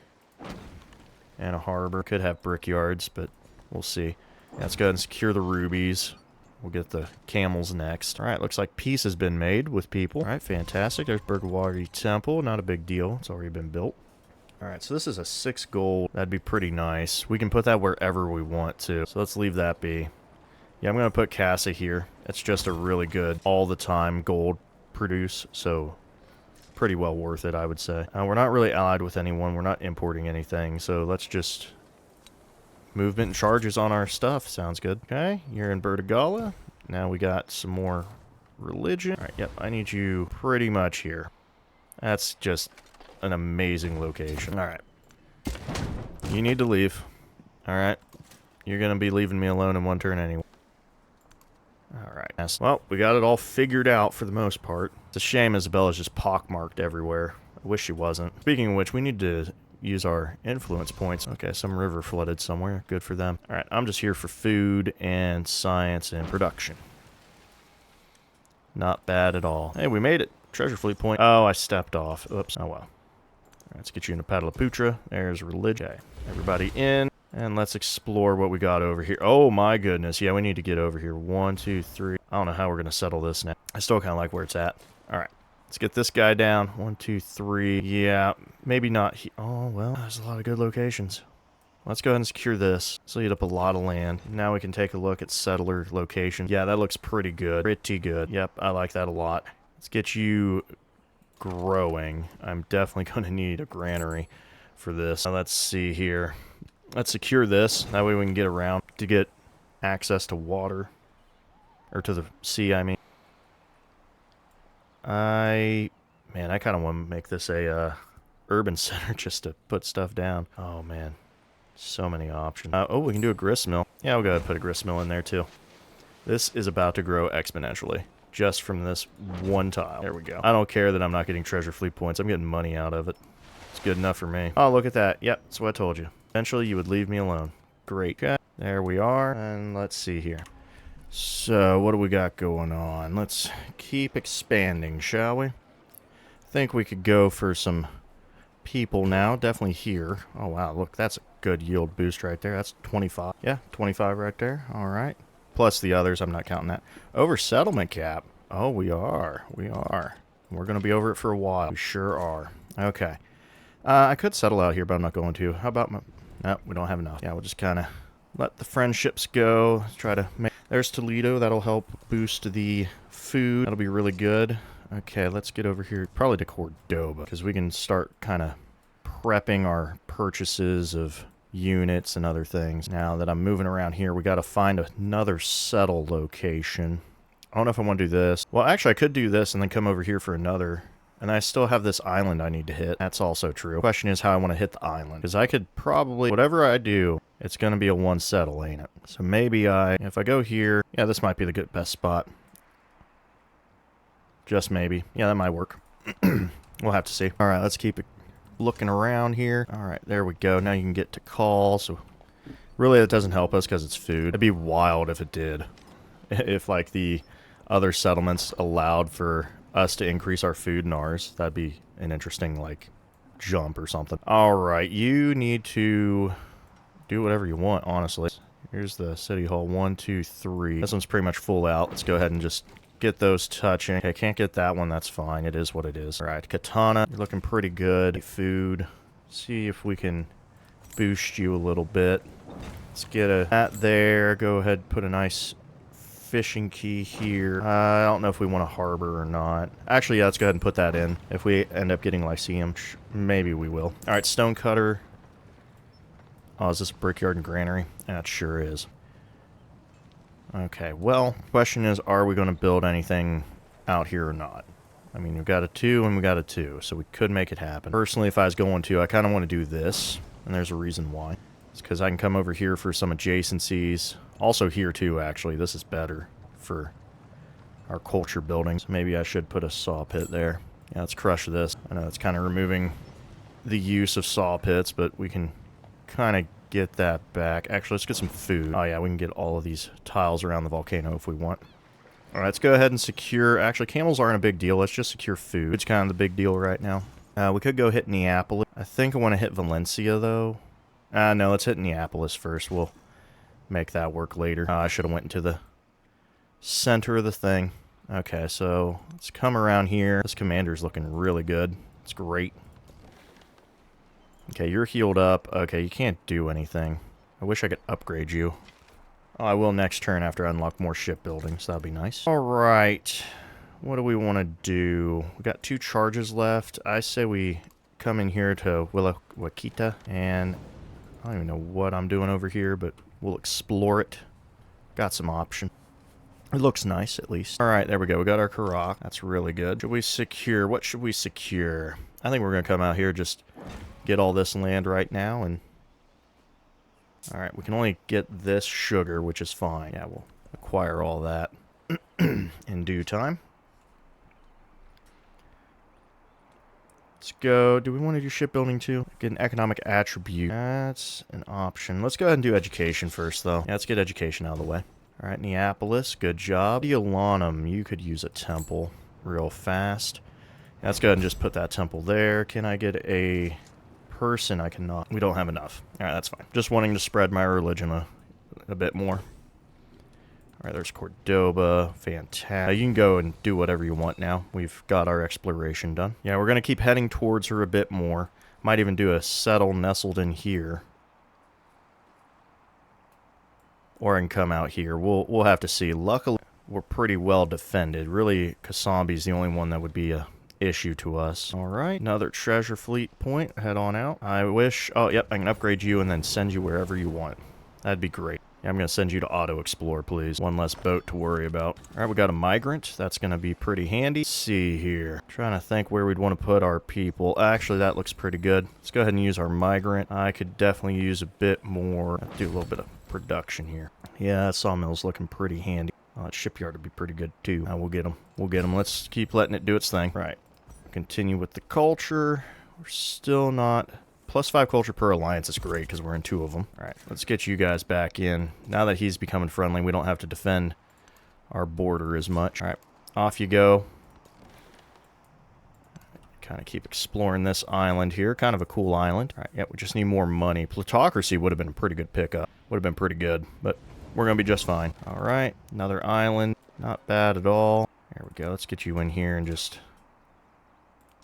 And a harbor. Could have brickyards, but we'll see. Yeah, let's go ahead and secure the rubies. We'll get the camels next. Alright, looks like peace has been made with people. Alright, fantastic. There's Burgawari Temple. Not a big deal. It's already been built. Alright, so this is a 6 gold. That'd be pretty nice. We can put that wherever we want to. So let's leave that be. Yeah, I'm going to put Casa here. It's just a really good all-the-time gold produce. So pretty well worth it, I would say. We're not really allied with anyone. We're not importing anything. So let's just... Movement and charges on our stuff. Sounds good. Okay, you're in Bertigala. Now we got some more religion. Alright, yep, I need you pretty much here. That's just an amazing location. Alright. You need to leave. Alright. You're going to be leaving me alone in 1 turn anyway. Alright. Well, we got it all figured out for the most part. It's a shame Isabella's just pockmarked everywhere. I wish she wasn't. Speaking of which, we need to... use our influence points. Okay, some river flooded somewhere. Good for them. Alright, I'm just here for food and science and production. Not bad at all. Hey, we made it. Treasure fleet point. Oh, I stepped off. Oops. Oh, well. Alright, let's get you into Pataliputra. There's religion. Okay, everybody in. And let's explore what we got over here. Oh, my goodness. Yeah, we need to get over here. 1, 2, 3. I don't know how we're going to settle this now. I still kind of like where it's at. Alright. Let's get this guy down. 1, 2, 3. Yeah, maybe not. Oh, well, there's a lot of good locations. Let's go ahead and secure this. So eat up a lot of land. Now we can take a look at settler location. Yeah, that looks pretty good. Pretty good. Yep, I like that a lot. Let's get you growing. I'm definitely going to need a granary for this. Now let's see here. Let's secure this. That way we can get around to get access to water. Or to the sea, I mean. Man, I kind of want to make this a urban center just to put stuff down. Oh, man. So many options. Oh, we can do a grist mill. Yeah, we'll go ahead and put a grist mill in there, too. This is about to grow exponentially. just from this one tile. There we go. I don't care that I'm not getting treasure fleet points. I'm getting money out of it. It's good enough for me. Oh, look at that. Yep, that's what I told you. Eventually, you would leave me alone. Great. Okay. There we are. And let's see here. So, what do we got going on? Let's keep expanding, shall we? I think we could go for some people now. Definitely here. Oh, wow. Look, that's a good yield boost right there. That's 25. Yeah, 25 right there. All right. Plus the others. I'm not counting that. Over settlement cap. Oh, we are. We are. We're going to be over it for a while. We sure are. Okay. I could settle out here, but I'm not going to. How about my... No, we don't have enough. Yeah, we'll just kind of let the friendships go. Try to make... There's Toledo. That'll help boost the food. That'll be really good. Okay, let's get over here. Probably to Cordoba, because we can start kind of prepping our purchases of units and other things. Now that I'm moving around here, we got to find another settle location. I don't know if I want to do this. Well, actually, I could do this and then come over here for another... And I still have this island I need to hit. That's also true. The question is how I want to hit the island. Because I could probably... Whatever I do, it's going to be a one settle, ain't it? So maybe if I go here... Yeah, this might be the best spot. Just maybe. Yeah, that might work. We'll have to see. Alright, let's keep it looking around here. Alright, there we go. Now you can get to call. So really, it doesn't help us because it's food. It'd be wild if it did. If, like, the other settlements allowed for... us to increase our food and ours. That'd be an interesting, like, jump or something. Alright, you need to do whatever you want, honestly. Here's the city hall. 1, 2, 3. This one's pretty much full out. Let's go ahead and just get those touching. Okay, can't get that one. That's fine. It is what it is. Alright, Katana. You're looking pretty good. Food. See if we can boost you a little bit. Let's get that there. Go ahead and put a nice... fishing key here. I don't know if we want a harbor or not. Actually, yeah, let's go ahead and put that in. If we end up getting Lyceum, maybe we will. Alright, stonecutter. Oh, is this a brickyard and granary? That sure is. Okay, well, question is, are we going to build anything out here or not? I mean, we've got a 2 and we got a 2, so we could make it happen. Personally, if I was going to, I kind of want to do this, and there's a reason why. It's because I can come over here for some adjacencies. Also here too, actually. This is better for our culture buildings. Maybe I should put a saw pit there. Yeah, let's crush this. I know it's kind of removing the use of saw pits, but we can kind of get that back. Actually, let's get some food. Oh yeah, we can get all of these tiles around the volcano if we want. Alright, let's go ahead and secure... Actually, camels aren't a big deal. Let's just secure food. It's kind of the big deal right now. We could go hit Neapolis. I think I want to hit Valencia, though. No, let's hit Neapolis first. We'll make that work later. I should have went into the center of the thing. Okay, so let's come around here. This commander's looking really good. It's great. Okay, you're healed up. Okay, you can't do anything. I wish I could upgrade you. Oh, I will next turn after I unlock more shipbuilding, so that'll be nice. Alright, what do we want to do? We got 2 charges left. I say we come in here to Wakita, and I don't even know what I'm doing over here, but we'll explore it. Got some option. It looks nice, at least. Alright, there we go. We got our Karak. That's really good. Should we secure? What should we secure? I think we're going to come out here, just get all this land right now, and... Alright, we can only get this sugar, which is fine. Yeah, we'll acquire all that in due time. Let's go. Do we want to do shipbuilding too? Get an economic attribute. That's an option. Let's go ahead and do education first, though. Yeah, let's get education out of the way. All right, Neapolis. Good job. Diolanum. You could use a temple real fast. Yeah, let's go ahead and just put that temple there. Can I get a person? I cannot. We don't have enough. All right, that's fine. Just wanting to spread my religion a bit more. Alright, there's Cordoba. Fantastic. You can go and do whatever you want now. We've got our exploration done. Yeah, we're going to keep heading towards her a bit more. Might even do a settle nestled in here. Or I can come out here. We'll have to see. Luckily, we're pretty well defended. Really, Kasambi's the only one that would be a issue to us. Alright, another treasure fleet point. Head on out. I wish... Oh, yep, I can upgrade you and then send you wherever you want. That'd be great. Yeah, I'm going to send you to auto-explore, please. One less boat to worry about. Alright, we got a migrant. That's going to be pretty handy. Let's see here. Trying to think where we'd want to put our people. Actually, that looks pretty good. Let's go ahead and use our migrant. I could definitely use a bit more. I'll do a little bit of production here. Yeah, that sawmill's looking pretty handy. Oh, that shipyard would be pretty good, too. We'll get them. We'll get them. Let's keep letting it do its thing. Right. Continue with the culture. We're still not... +5 culture per alliance is great, because we're in 2 of them. Alright, let's get you guys back in. Now that he's becoming friendly, we don't have to defend our border as much. Alright, off you go. Kind of keep exploring this island here. Kind of a cool island. Alright, yeah, we just need more money. Plutocracy would have been a pretty good pickup. Would have been pretty good, but we're going to be just fine. Alright, another island. Not bad at all. There we go. Let's get you in here and just...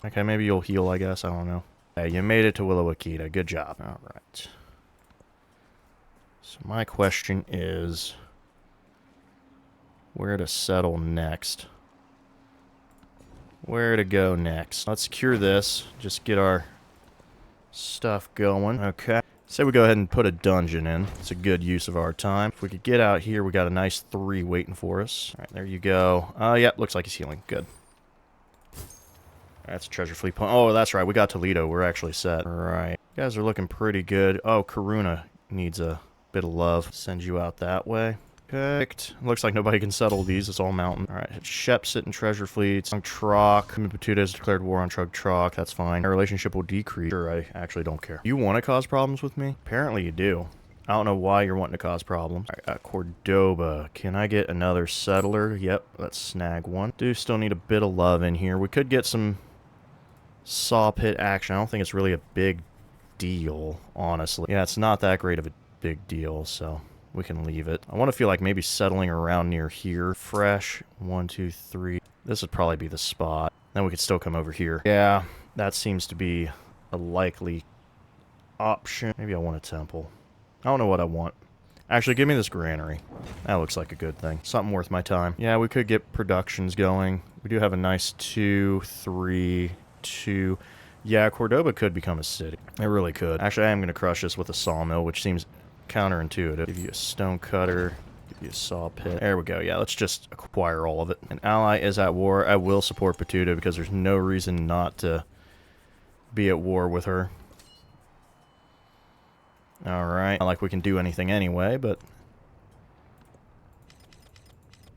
Okay, maybe you'll heal, I guess. I don't know. Yeah, you made it to Willowakita. Good job. Alright. So my question is... where to settle next? Where to go next? Let's secure this. Just get our stuff going. Okay. Say we go ahead and put a dungeon in. It's a good use of our time. If we could get out here, we got a nice 3 waiting for us. Alright, there you go. Yeah, looks like he's healing. Good. That's a treasure fleet point. Oh, that's right. We got Toledo. We're actually set. Alright. You guys are looking pretty good. Oh, Karuna needs a bit of love. Send you out that way. Perfect. Looks like nobody can settle these. It's all mountain. Alright. Shep sitting treasure fleets. Troc. Batuta has declared war on Troc. That's fine. Our relationship will decrease. Sure, I actually don't care. You want to cause problems with me? Apparently you do. I don't know why you're wanting to cause problems. Alright, Cordoba. Can I get another settler? Yep, let's snag one. Do still need a bit of love in here. We could get some saw pit action. I don't think it's really a big deal, honestly. Yeah, it's not that great of a big deal, so we can leave it. I want to feel like maybe settling around near here. Fresh. 1, 2, 3. This would probably be the spot. Then we could still come over here. Yeah, that seems to be a likely option. Maybe I want a temple. I don't know what I want. Actually, give me this granary. That looks like a good thing. Something worth my time. Yeah, we could get productions going. We do have a nice 2, 3... 2. Yeah, Cordoba could become a city. It really could. Actually, I am going to crush this with a sawmill, which seems counterintuitive. Give you a stone cutter. Give you a saw pit. There we go. Yeah, let's just acquire all of it. An ally is at war. I will support Batuta because there's no reason not to be at war with her. Alright. Not like we can do anything anyway, but...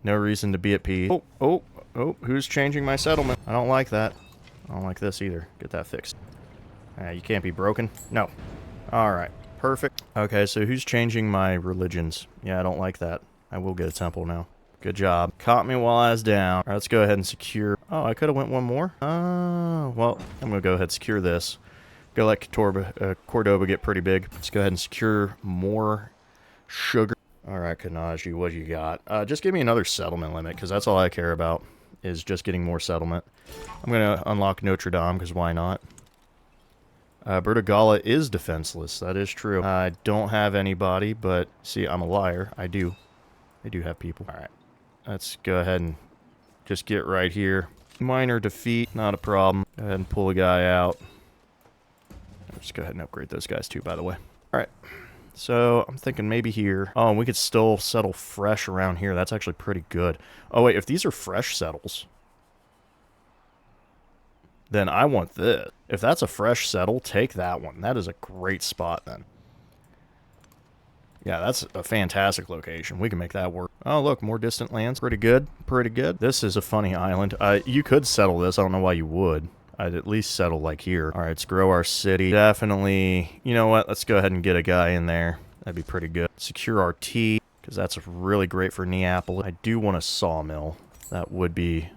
no reason to be at peace. Oh, who's changing my settlement? I don't like that. I don't like this either. Get that fixed. You can't be broken. No. Alright. Perfect. Okay, so who's changing my religions? Yeah, I don't like that. I will get a temple now. Good job. Caught me while I was down. Alright, let's go ahead and secure... oh, I could have went one more. Well, I'm going to go ahead and secure this. Go let Cordoba get pretty big. Let's go ahead and secure more sugar. Alright, Kanaji, what you got? Just give me another settlement limit, because that's all I care about, is just getting more settlement. I'm going to unlock Notre Dame, because why not? Bertagala is defenseless. That is true. I don't have anybody, but... see, I'm a liar. I do. I do have people. Alright. Let's go ahead and just get right here. Minor defeat. Not a problem. Go ahead and pull a guy out. Let's go ahead and upgrade those guys too, by the way. Alright. So, I'm thinking maybe here. Oh, and we could still settle fresh around here. That's actually pretty good. Oh, wait. If these are fresh settles... then I want this. If that's a fresh settle, take that one. That is a great spot, then. Yeah, that's a fantastic location. We can make that work. Oh, look, more distant lands. Pretty good. Pretty good. This is a funny island. You could settle this. I don't know why you would. I'd at least settle, like, here. All right, let's grow our city. Definitely. You know what? Let's go ahead and get a guy in there. That'd be pretty good. Secure our tea, because that's really great for Neapolis. I do want a sawmill. That would be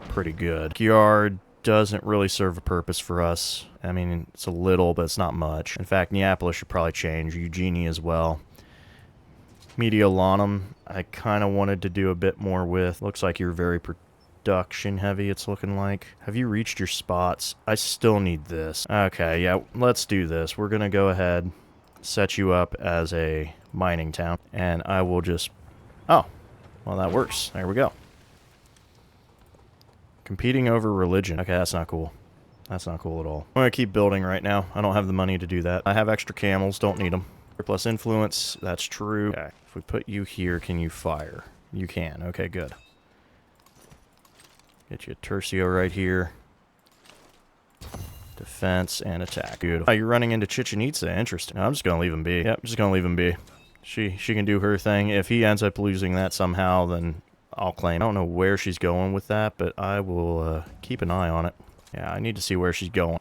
pretty good. Yard doesn't really serve a purpose for us. I mean, it's a little, but it's not much. In fact, Neapolis should probably change. Eugenie as well. Mediolanum, I kind of wanted to do a bit more with. Looks like you're very production heavy, it's looking like. Have you reached your spots? I still need this. Okay, yeah, let's do this. We're going to go ahead, set you up as a mining town, and I will just... oh, well, that works. There we go. Competing over religion. Okay, that's not cool. That's not cool at all. I'm going to keep building right now. I don't have the money to do that. I have extra camels. Don't need them. Plus influence. That's true. Okay. If we put you here, can you fire? You can. Okay, good. Get you a Tercio right here. Defense and attack. Beautiful. Oh, you're running into Chichen Itza. Interesting. No, I'm just going to leave him be. Yep, just going to leave him be. She can do her thing. If he ends up losing that somehow, then I'll claim. I don't know where she's going with that, but I will keep an eye on it. Yeah, I need to see where she's going.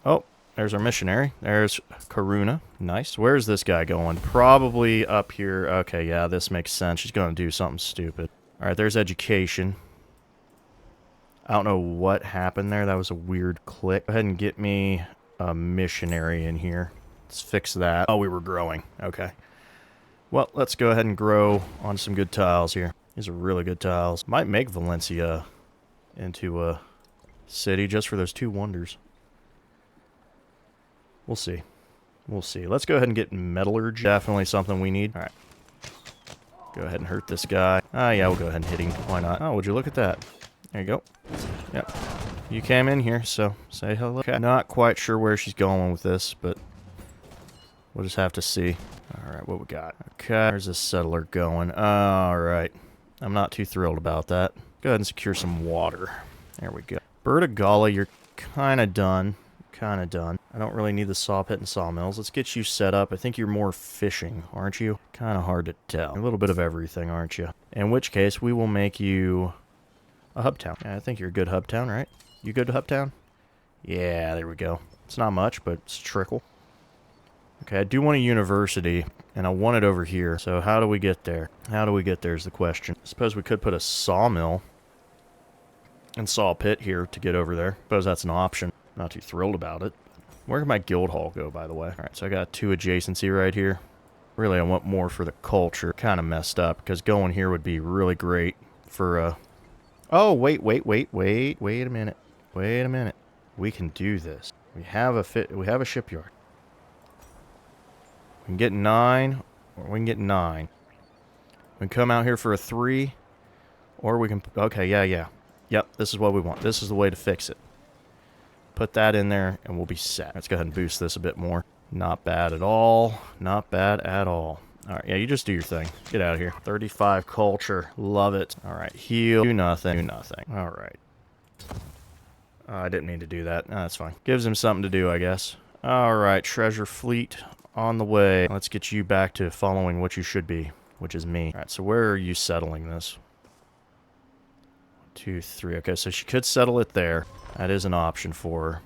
Oh, there's our missionary. There's Karuna. Nice. Where's this guy going? Probably up here. Okay, yeah, this makes sense. She's going to do something stupid. All right, there's education. I don't know what happened there. That was a weird click. Go ahead and get me a missionary in here. Let's fix that. Oh, we were growing. Okay. Well, let's go ahead and grow on some good tiles here. These are really good tiles. Might make Valencia into a city just for those 2 wonders. We'll see. We'll see. Let's go ahead and get metallurgy. Definitely something we need. All right. Go ahead and hurt this guy. Ah, yeah, we'll go ahead and hit him. Why not? Oh, would you look at that? There you go. Yep. You came in here, so say hello. Okay. Not quite sure where she's going with this, but we'll just have to see. All right, what we got? Okay, there's a settler going. All right. I'm not too thrilled about that. Go ahead and secure some water. There we go. Bird of Gala, you're kind of done. Kind of done. I don't really need the saw pit and sawmills. Let's get you set up. I think you're more fishing, aren't you? Kind of hard to tell. A little bit of everything, aren't you? In which case, we will make you a hub town. Yeah, I think you're a good hub town, right? You good to hub town? Yeah, there we go. It's not much, but it's a trickle. Okay, I do want a university, and I want it over here. So how do we get there? How do we get there is the question. I suppose we could put a sawmill and saw pit here to get over there. Suppose that's an option. Not too thrilled about it. Where did my guild hall go, by the way? Alright, so I got 2 adjacency right here. Really, I want more for the culture. Kind of messed up, because going here would be really great for, Oh, wait a minute. Wait a minute. We can do this. We have a shipyard. We can get 9, or we can get 9. We can come out here for a 3, or we can... Okay, yeah. Yep, this is what we want. This is the way to fix it. Put that in there, and we'll be set. Let's go ahead and boost this a bit more. Not bad at all. Not bad at all. Alright, yeah, you just do your thing. Get out of here. 35 culture. Love it. Alright, heal. Do nothing. Do nothing. Alright. I didn't mean to do that. That's fine. Gives him something to do, I guess. Alright, treasure fleet on the way. Let's get you back to following what you should be, which is me. Alright, so where are you settling this? 2, 3. Okay, so she could settle it there. That is an option for her.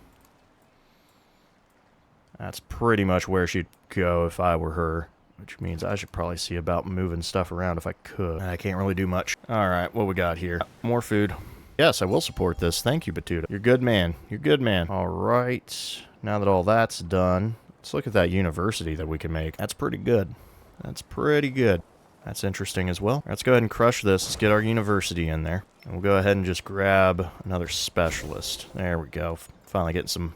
That's pretty much where she'd go if I were her. Which means I should probably see about moving stuff around if I could. I can't really do much. Alright, what we got here? More food. Yes, I will support this. Thank you, Batuta. You're good man. You're good man. Alright. Now that all that's done, let's look at that university that we can make. That's pretty good. That's pretty good. That's interesting as well. Let's go ahead and crush this. Let's get our university in there. And we'll go ahead and just grab another specialist. There we go. Finally getting some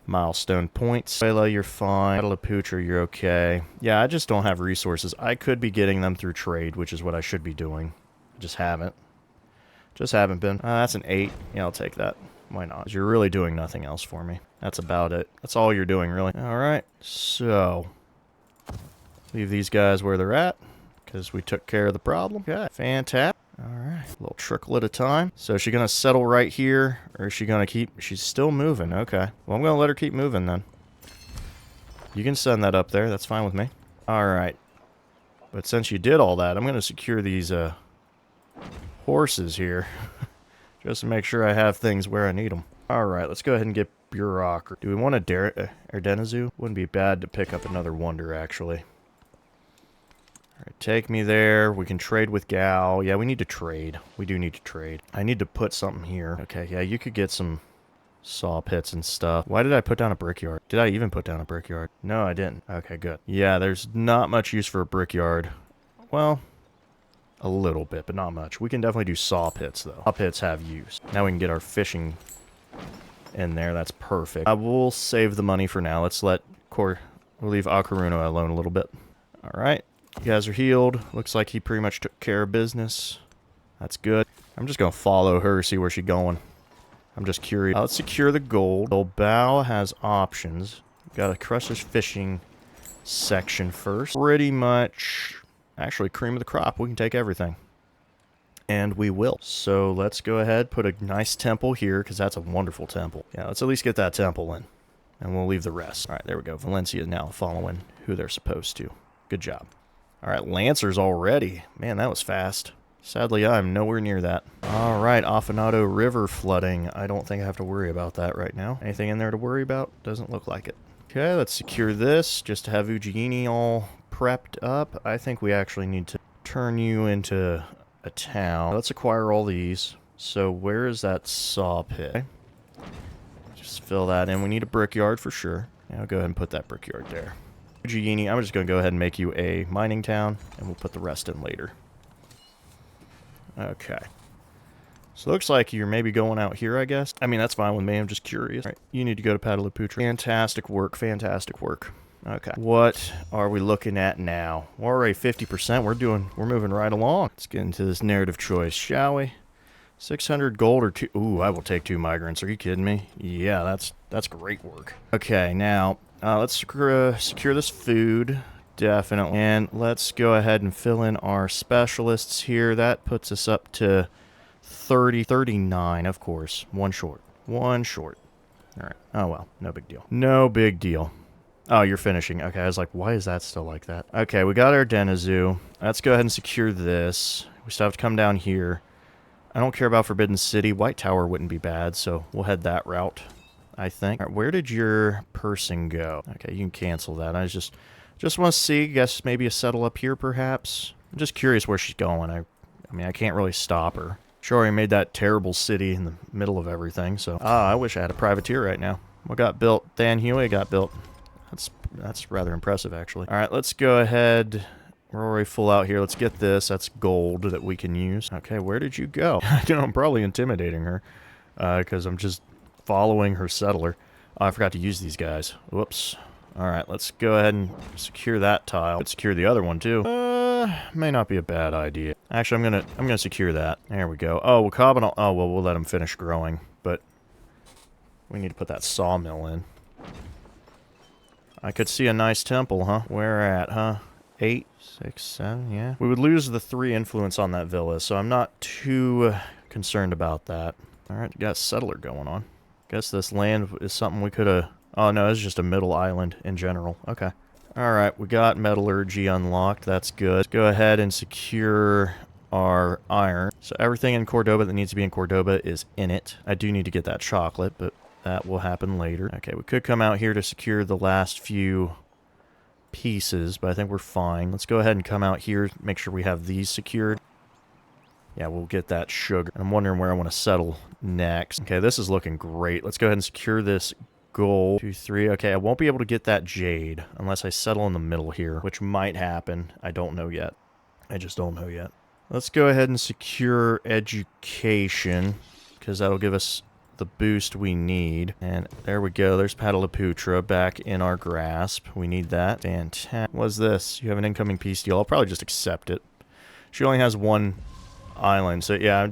milestone points. Vela, you're fine. Catalaputra, you're okay. Yeah, I just don't have resources. I could be getting them through trade, which is what I should be doing. I just haven't. Just haven't been. That's an 8. Yeah, I'll take that. Why not? 'Cause you're really doing nothing else for me. That's about it. That's all you're doing, really. Alright, so... leave these guys where they're at, because we took care of the problem. Okay, fantastic. Alright, a little trickle at a time. So is she going to settle right here, or is she going to keep... She's still moving, okay. Well, I'm going to let her keep moving, then. You can send that up there, that's fine with me. Alright. But since you did all that, I'm going to secure these, horses here. Just to make sure I have things where I need them. Alright, let's go ahead and get bureaucracy. Do we want a Erdenizu? Wouldn't be bad to pick up another wonder, actually. Alright, take me there. We can trade with Gal. Yeah, we need to trade. We do need to trade. I need to put something here. Okay, yeah, you could get some saw pits and stuff. Why did I put down a brickyard? Did I even put down a brickyard? No, I didn't. Okay, good. Yeah, there's not much use for a brickyard. Well, a little bit, but not much. We can definitely do saw pits, though. Saw pits have use. Now we can get our fishing in there. That's perfect. I will save the money for now. Let's let we'll leave Akaruna alone a little bit. Alright. You guys are healed. Looks like he pretty much took care of business. That's good. I'm just going to follow her, see where she's going. I'm just curious. Let's secure the gold. Bilbao has options. Got to crush this fishing section first. Pretty much, actually, cream of the crop. We can take everything. And we will. So let's go ahead, put a nice temple here, because that's a wonderful temple. Yeah, let's at least get that temple in. And we'll leave the rest. Alright, there we go. Valencia is now following who they're supposed to. Good job. Alright, Lancers already. Man, that was fast. Sadly, I'm nowhere near that. All right, Affinado River flooding. I don't think I have to worry about that right now. Anything in there to worry about? Doesn't look like it. Okay, let's secure this. Just to have Ujigini all prepped up. I think we actually need to turn you into a town. Let's acquire all these. So where is that saw pit? Okay. Just fill that in. We need a brickyard for sure. Yeah, I'll go ahead and put that brickyard there. Ujigini, I'm just going to go ahead and make you a mining town, and we'll put the rest in later. Okay. So looks like you're maybe going out here, I guess. I mean, that's fine with me. I'm just curious. All right, you need to go to Pataliputra. Fantastic work. Fantastic work. Okay. What are we looking at now? We're already 50%. We're moving right along. Let's get into this narrative choice, shall we? 600 gold or two. Ooh, I will take 2 migrants. Are you kidding me? Yeah, that's great work. Okay, now let's secure this food. Definitely. And let's go ahead and fill in our specialists here. That puts us up to 39, of course. One short. One short. All right. Oh, well. No big deal. No big deal. Oh, you're finishing. Okay, I was like, why is that still like that? Okay, we got our Denizu. Let's go ahead and secure this. We still have to come down here. I don't care about Forbidden City. White Tower wouldn't be bad, so we'll head that route, I think. All right, where did your person go? Okay, you can cancel that. I just want to see, guess maybe a settle up here, perhaps. I'm just curious where she's going. I mean, I can't really stop her. Sure, I made that terrible city in the middle of everything, so... Ah, I wish I had a privateer right now. What got built? Dan Huey got built. That's rather impressive, actually. All right, let's go ahead. We're already full out here. Let's get this. That's gold that we can use. Okay, where did you go? I'm probably intimidating her, because I'm just following her settler. Oh, I forgot to use these guys. Whoops. All right, let's go ahead and secure that tile. Let's secure the other one too. May not be a bad idea. Actually, I'm gonna secure that. There we go. Oh, well, we'll let him finish growing, but we need to put that sawmill in. I could see a nice temple, huh? Where at, huh? 8, 6, 7, yeah. We would lose the 3 influence on that villa, so I'm not too concerned about that. All right, got a settler going on. Guess this land is something we could have... Oh, no, it's just a middle island in general. Okay. All right, we got metallurgy unlocked. That's good. Let's go ahead and secure our iron. So everything in Cordoba that needs to be in Cordoba is in it. I do need to get that chocolate, but that will happen later. Okay, we could come out here to secure the last few pieces, but I think we're fine. Let's go ahead and come out here, make sure we have these secured. Yeah, we'll get that sugar. I'm wondering where I want to settle next. Okay, this is looking great. Let's go ahead and secure this gold. 2, 3. Okay, I won't be able to get that jade unless I settle in the middle here, which might happen. I don't know yet. I just don't know yet. Let's go ahead and secure education, because that'll give us the boost we need. And there we go. There's Pataliputra back in our grasp. We need that. Fantastic. What's this? You have an incoming peace deal. I'll probably just accept it. She only has 1 island, so yeah,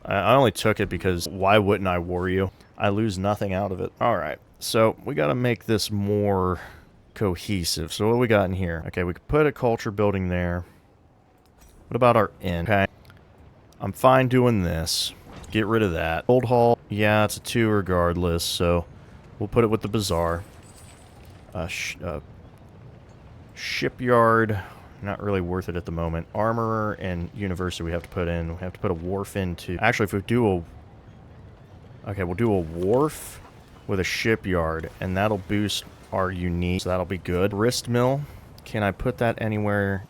I only took it because why wouldn't I war you? I lose nothing out of it. All right, so we got to make this more cohesive. So what do we got in here? Okay, we could put a culture building there. What about our inn? Okay, I'm fine doing this. Get rid of that. Old Hall, yeah, it's a 2 regardless, so we'll put it with the bazaar. Shipyard, not really worth it at the moment. Armorer and university we have to put in. We have to put a wharf into... Actually, if we do a... Okay, we'll do a wharf with a shipyard, and that'll boost our unique, so that'll be good. Grist mill, can I put that anywhere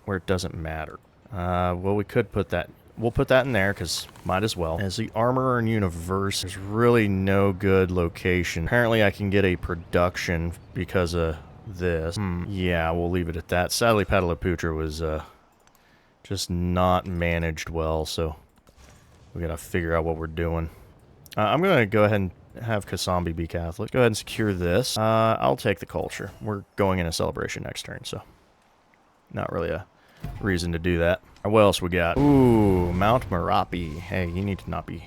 where it doesn't matter? Well, we could put that... We'll put that in there, because might as well. As the Armorer and Universe, there's really no good location. Apparently, I can get a production because of this. Yeah, we'll leave it at that. Sadly, Pataliputra was just not managed well, so we gotta figure out what we're doing. I'm gonna go ahead and have Kasambi be Catholic. Go ahead and secure this. I'll take the culture. We're going in a celebration next turn, so not really a reason to do that. What else we got? Ooh, Mount Merapi. Hey, you need to not be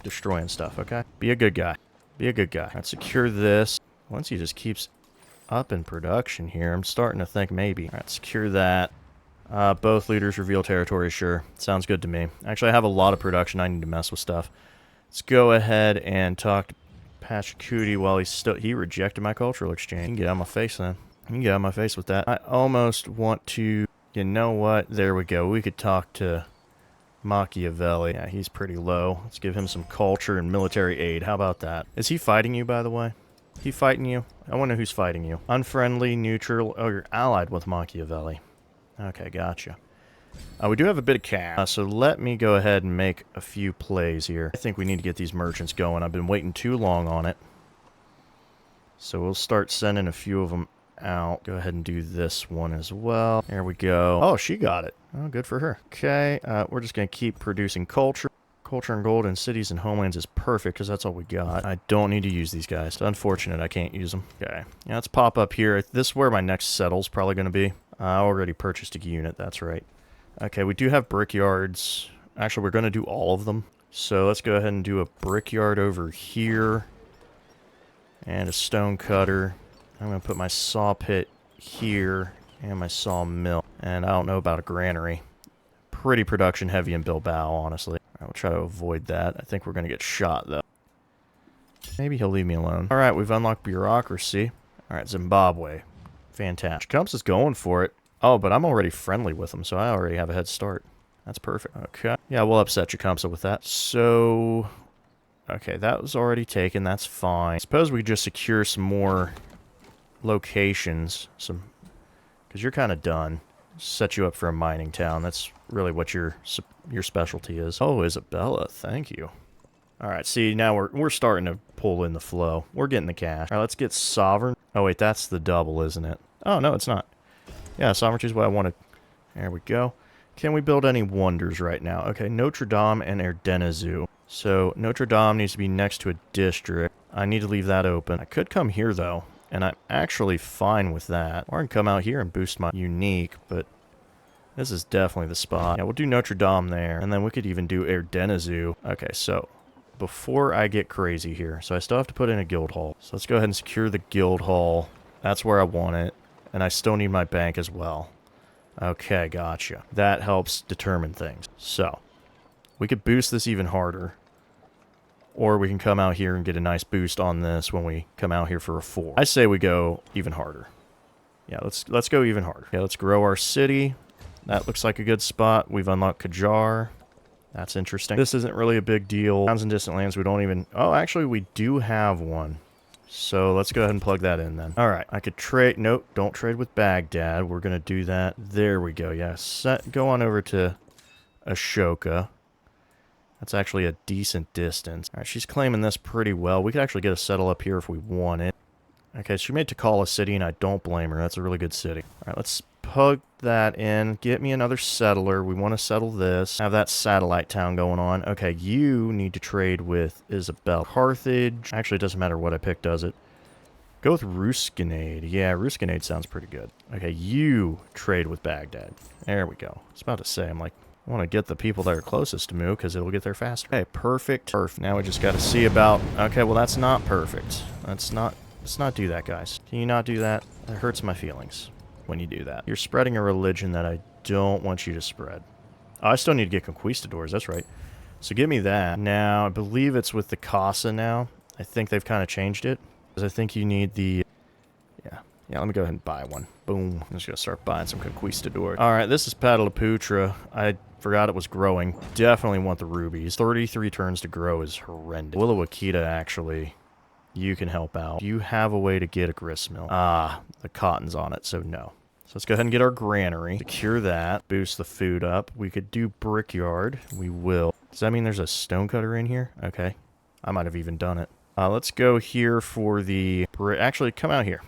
destroying stuff, okay? Be a good guy. Be a good guy. Let's secure this. Once he just keeps up in production here, I'm starting to think maybe. All right, secure that. Both leaders reveal territory, sure. Sounds good to me. Actually, I have a lot of production. I need to mess with stuff. Let's go ahead and talk to Pachacuti while he rejected my cultural exchange. You can get out of my face then. You can get out of my face with that. I almost want to... You know what? There we go. We could talk to Machiavelli. Yeah, he's pretty low. Let's give him some culture and military aid. How about that? Is he fighting you, by the way? He fighting you? I wonder who's fighting you. Unfriendly, neutral. Oh, you're allied with Machiavelli. Okay, gotcha. We do have a bit of cash, so let me go ahead and make a few plays here. I think we need to get these merchants going. I've been waiting too long on it. So we'll start sending a few of them out. Go ahead and do this one as well. There we go. Oh, she got it. Oh, good for her. Okay, we're just going to keep producing culture. Culture and gold in cities and homelands is perfect because that's all we got. I don't need to use these guys. It's unfortunate I can't use them. Okay, yeah, let's pop up here. This is where my next settle's probably going to be. I already purchased a unit, that's right. Okay, we do have brickyards. Actually, we're going to do all of them. So let's go ahead and do a brickyard over here. And a stone cutter. I'm going to put my saw pit here. And my sawmill. And I don't know about a granary. Pretty production heavy in Bilbao, honestly. All right, we'll try to avoid that. I think we're going to get shot, though. Maybe he'll leave me alone. Alright, we've unlocked bureaucracy. Alright, Zimbabwe. Fantastic. Chumps is going for it. Oh, but I'm already friendly with him, so I already have a head start. That's perfect. Okay. Yeah, we'll upset Tecumseh with that. So... Okay, that was already taken. That's fine. Suppose we just secure some more locations. Because you're kind of done. Set you up for a mining town. That's really what your specialty is. Oh, Isabella. Thank you. Alright, see, now we're starting to pull in the flow. We're getting the cash. Alright, let's get sovereign. Oh, wait, that's the double, isn't it? Oh, no, it's not. Yeah, sovereignty is what I wanted. There we go. Can we build any wonders right now? Okay, Notre Dame and Erdenezu. So, Notre Dame needs to be next to a district. I need to leave that open. I could come here, though, and I'm actually fine with that. Or I can come out here and boost my unique, but this is definitely the spot. Yeah, we'll do Notre Dame there, and then we could even do Erdenezu. Okay, so, before I get crazy here, so I still have to put in a guild hall. So let's go ahead and secure the guild hall. That's where I want it. And I still need my bank as well. Okay, gotcha. That helps determine things. So, we could boost this even harder. Or we can come out here and get a nice boost on this when we come out here for a 4. I say we go even harder. Yeah, let's go even harder. Yeah, let's grow our city. That looks like a good spot. We've unlocked Qajar. That's interesting. This isn't really a big deal. Towns and distant lands, we don't even... Oh, actually, we do have one. So let's go ahead and plug that in then. Alright, I could trade... Nope, don't trade with Baghdad. We're going to do that. There we go, yeah. Go on over to Ashoka. That's actually a decent distance. Alright, she's claiming this pretty well. We could actually get a settle up here if we want it. Okay, she made Tikal a city, and I don't blame her. That's a really good city. Alright, let's plug that in. Get me another settler. We want to settle this. Have that satellite town going on. Okay, you need to trade with Isabel. Carthage. Actually, it doesn't matter what I pick, does it? Go with Ruskinade. Yeah, Ruskinade sounds pretty good. Okay, you trade with Baghdad. There we go. I was about to say, I'm like, I want to get the people that are closest to move because it'll get there faster. Okay, perfect. Perfect. Now we just got to see about... Okay, well, that's not perfect. Let's not do that, guys. Can you not do that? That hurts my feelings when you do that. You're spreading a religion that I don't want you to spread. Oh, I still need to get conquistadors. That's right. So give me that. Now, I believe it's with the Casa now. I think they've kind of changed it. Because I think you need the... Yeah, let me go ahead and buy one. Boom. I'm just going to start buying some conquistadors. Alright, this is Pataliputra. I forgot it was growing. Definitely want the rubies. 33 turns to grow is horrendous. Willowakita, actually, you can help out. Do you have a way to get a gristmill? Ah, the cotton's on it, so no. So let's go ahead and get our granary. Secure that. Boost the food up. We could do brickyard. We will. Does that mean there's a stonecutter in here? Okay. I might have even done it. Let's go here for the... Actually, come out here.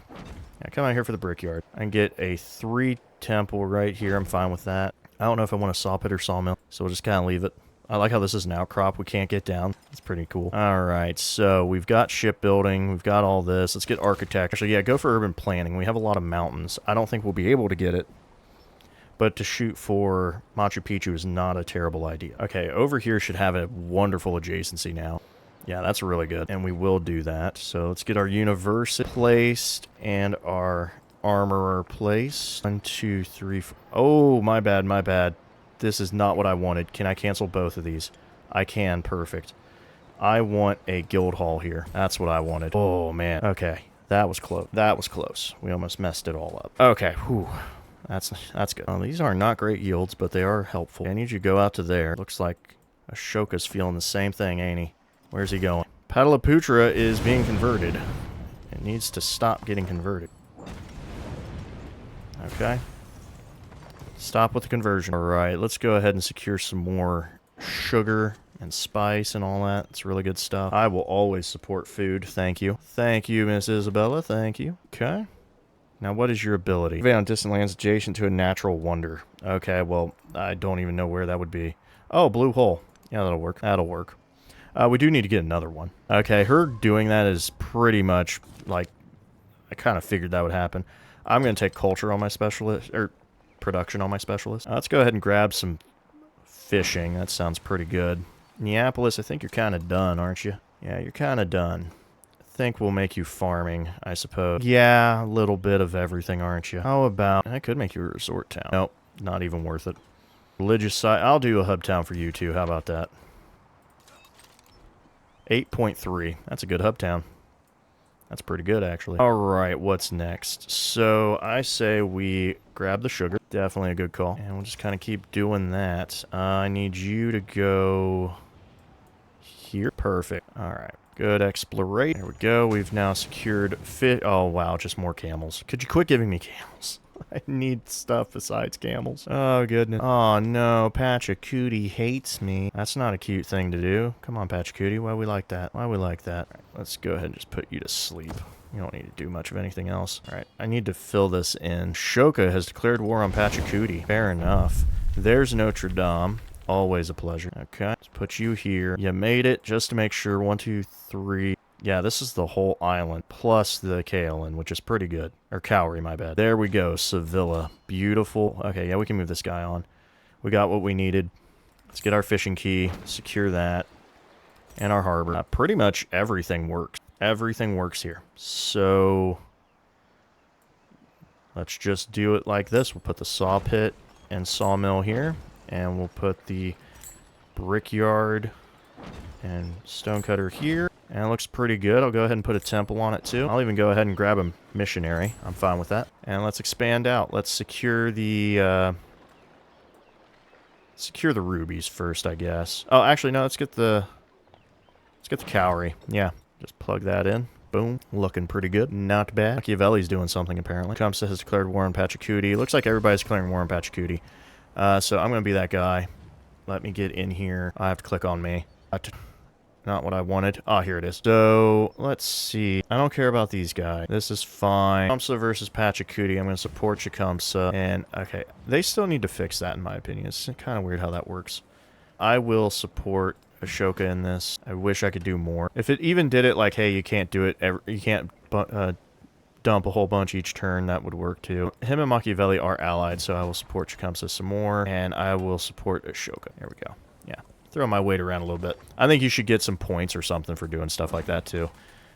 Yeah, come out here for the brickyard. I can get a 3 temple right here. I'm fine with that. I don't know if I want a saw pit or sawmill, so we'll just kind of leave it. I like how this is an outcrop we can't get down. It's pretty cool. Alright, so we've got shipbuilding. We've got all this. Let's get architecture. Actually, yeah, go for urban planning. We have a lot of mountains. I don't think we'll be able to get it. But to shoot for Machu Picchu is not a terrible idea. Okay, over here should have a wonderful adjacency now. Yeah, that's really good. And we will do that. So let's get our university placed and our armorer placed. 1, 2, 3, 4. Oh, my bad, my bad. This is not what I wanted. Can I cancel both of these? I can. Perfect. I want a guild hall here. That's what I wanted. Oh, man. Okay. That was close. That was close. We almost messed it all up. Okay. Whew. That's good. These are not great yields, but they are helpful. I need you to go out to there. Looks like Ashoka's feeling the same thing, ain't he? Where's he going? Pataliputra is being converted. It needs to stop getting converted. Okay. Stop with the conversion. Alright, let's go ahead and secure some more sugar and spice and all that. It's really good stuff. I will always support food. Thank you. Thank you, Miss Isabella. Thank you. Okay. Now, what is your ability? Survey on distant lands adjacent to a natural wonder. Okay, well, I don't even know where that would be. Oh, blue hole. Yeah, that'll work. That'll work. We do need to get another one. Okay, her doing that is pretty much, like, I kind of figured that would happen. I'm going to take culture on my specialist, or production on my specialist. Let's go ahead and grab some fishing. That sounds pretty good. Neapolis, I think you're kind of done, aren't you? Yeah, you're kind of done. I think we'll make you farming, I suppose. Yeah, a little bit of everything, aren't you? How about... I could make you a resort town. Nope, not even worth it. Religious site. I'll do a hub town for you, too. How about that? 8.3. That's a good hub town. That's pretty good, actually. Alright, what's next? So, I say we grab the sugar. Definitely a good call. And we'll just kind of keep doing that. I need you to go... here. Perfect. Alright. Good exploration. There we go. We've now secured oh, wow. Just more camels. Could you quit giving me camels? I need stuff besides camels. Oh, goodness. Oh, no. Pachacootie hates me. That's not a cute thing to do. Come on, Pachacootie. Why we like that? Why we like that? Right, let's go ahead and just put you to sleep. You don't need to do much of anything else. All right. I need to fill this in. Shoka has declared war on Pachacootie. Fair enough. There's Notre Dame. Always a pleasure. Okay, let's put you here. You made it, just to make sure. 1, 2, 3. Yeah, this is the whole island, plus the Kaolin, which is pretty good. Or Cowrie, my bad. There we go, Sevilla. Beautiful. Okay, yeah, we can move this guy on. We got what we needed. Let's get our fishing key, secure that, and our harbor. Pretty much everything works. Everything works here. So, let's just do it like this. We'll put the saw pit and sawmill here. And we'll put the brickyard and stonecutter here. And it looks pretty good. I'll go ahead and put a temple on it too. I'll even go ahead and grab a missionary. I'm fine with that. And let's expand out. Let's secure the rubies first, I guess. Oh, actually, no. Let's get the cowrie. Yeah, just plug that in. Boom. Looking pretty good. Not bad. Machiavelli's doing something, apparently. Kamsa has declared war on Pachacootie. Looks like everybody's declaring war on Pachacootie. So I'm going to be that guy. Let me get in here. I have to click on me. Not what I wanted. Ah, here it is. So, let's see. I don't care about these guys. This is fine. Tecumseh versus Pachacootie. I'm going to support Tecumseh. And, okay. They still need to fix that, in my opinion. It's kind of weird how that works. I will support Ashoka in this. I wish I could do more. If it even did it like, hey, you can't do it you can't dump a whole bunch each turn, that would work too. Him and Machiavelli are allied, so I will support Tecumseh some more, and I will support Ashoka. There we go. Yeah. Throw my weight around a little bit. I think you should get some points or something for doing stuff like that too,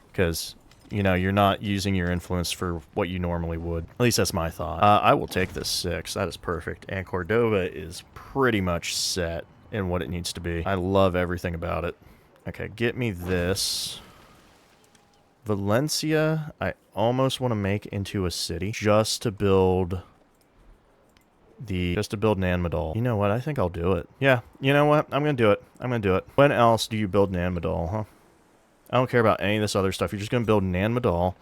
because, you know, you're not using your influence for what you normally would. At least that's my thought. I will take this 6. That is perfect. And Cordova is pretty much set in what it needs to be. I love everything about it. Okay, get me this. Valencia, I almost want to make into a city just to build Nan Madol. You know what? I think I'll do it. Yeah, you know what? I'm going to do it. I'm going to do it. When else do you build Nan Madol, huh? I don't care about any of this other stuff. You're just going to build Nan Madol.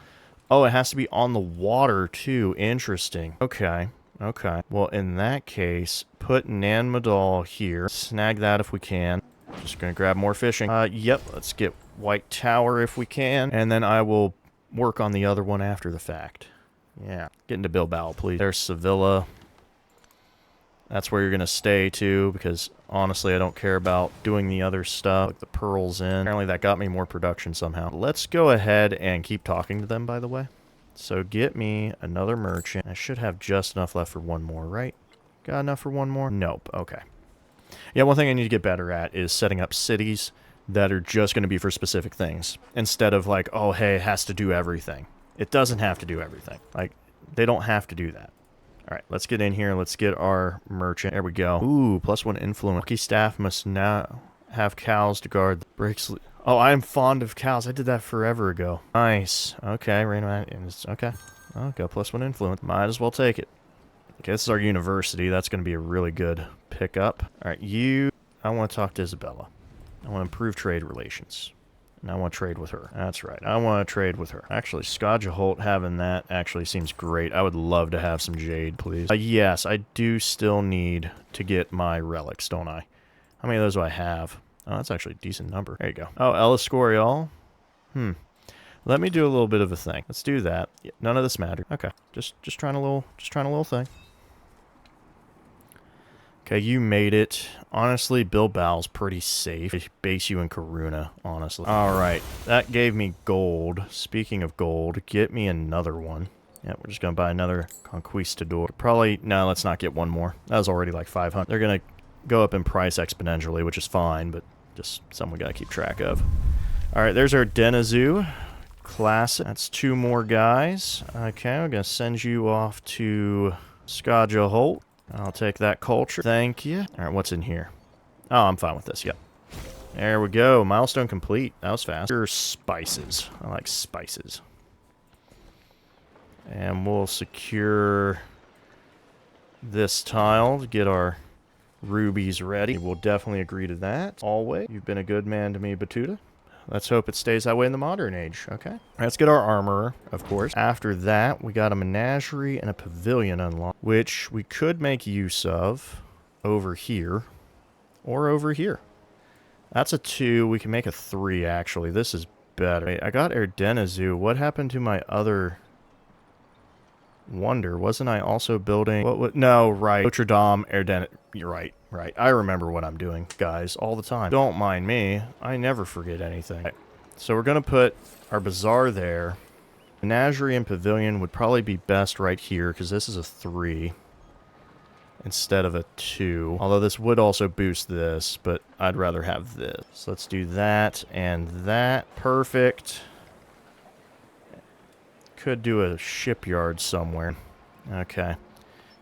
Oh, it has to be on the water, too. Interesting. Okay. Okay. Well, in that case, put Nan Madol here. Snag that if we can. Just going to grab more fishing. Yep. Let's get White Tower if we can. And then I will work on the other one after the fact. Yeah. Get into Bilbao, please. There's Sevilla. That's where you're going to stay, too, because, honestly, I don't care about doing the other stuff, like the pearls in. Apparently, that got me more production somehow. Let's go ahead and keep talking to them, by the way. So, get me another merchant. I should have just enough left for one more, right? Got enough for one more? Nope. Okay. Yeah, one thing I need to get better at is setting up cities that are just going to be for specific things. Instead of like, oh, hey, it has to do everything. It doesn't have to do everything. Like, they don't have to do that. All right, let's get in here. Let's get our merchant. There we go. Ooh, +1 influence. Lucky staff must now have cows to guard the bricks. Oh, I am fond of cows. I did that forever ago. Nice. Okay, okay. Oh, got +1 influence. Might as well take it. Okay, this is our university. That's going to be a really good pickup. All right, you... I want to talk to Isabella. I want to improve trade relations. And I want to trade with her. That's right. I want to trade with her. Actually, Scodja Holt having that actually seems great. I would love to have some jade, please. Yes, I do still need to get my relics, don't I? How many of those do I have? Oh, that's actually a decent number. There you go. Oh, Ellis Scorial. Let me do a little bit of a thing. Let's do that. Yeah, none of this mattered. Okay. Just trying a little thing. Okay, you made it. Honestly, Bilbao's pretty safe. I base you in Karuna, honestly. Alright, that gave me gold. Speaking of gold, get me another one. Yeah, we're just gonna buy another Conquistador. Probably, no, let's not get one more. That was already like 500. They're gonna go up in price exponentially, which is fine, but just something we gotta keep track of. Alright, there's our Denizu. Classic. That's 2 more guys. Okay, we're gonna send you off to Scodja Holt. I'll take that culture. Thank you. Alright, what's in here? Oh, I'm fine with this, yep. There we go. Milestone complete. That was fast. Here's spices. I like spices. And we'll secure this tile to get our rubies ready. We'll definitely agree to that. Always. You've been a good man to me, Batuta. Let's hope it stays that way in the modern age, okay? Let's get our armorer, of course. After that, we got a menagerie and a pavilion unlocked, which we could make use of over here or over here. That's a 2. We can make a 3, actually. This is better. I got Erdenizu. What happened to my other wonder? Wasn't I also building... No, right. Notre Dame, Erdenizu. You're right. Right. I remember what I'm doing, guys, all the time. Don't mind me. I never forget anything. Right. So we're going to put our bazaar there. Menagerie and pavilion would probably be best right here, because this is a 3 instead of a 2. Although this would also boost this, but I'd rather have this. So let's do that and that. Perfect. Could do a shipyard somewhere. Okay.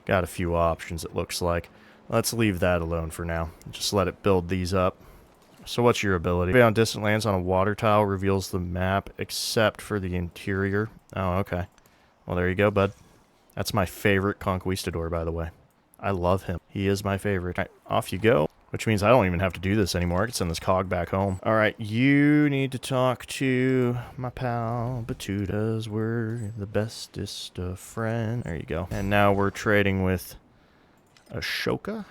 Got a few options, it looks like. Let's leave that alone for now. Just let it build these up. So what's your ability? On distant lands on a water tile reveals the map except for the interior. Oh, okay. Well, there you go, bud. That's my favorite Conquistador, by the way. I love him. He is my favorite. All right, off you go. Which means I don't even have to do this anymore. I can send this cog back home. All right, you need to talk to my pal Batutas. We're the bestest of friends. There you go. And now we're trading with Ashoka?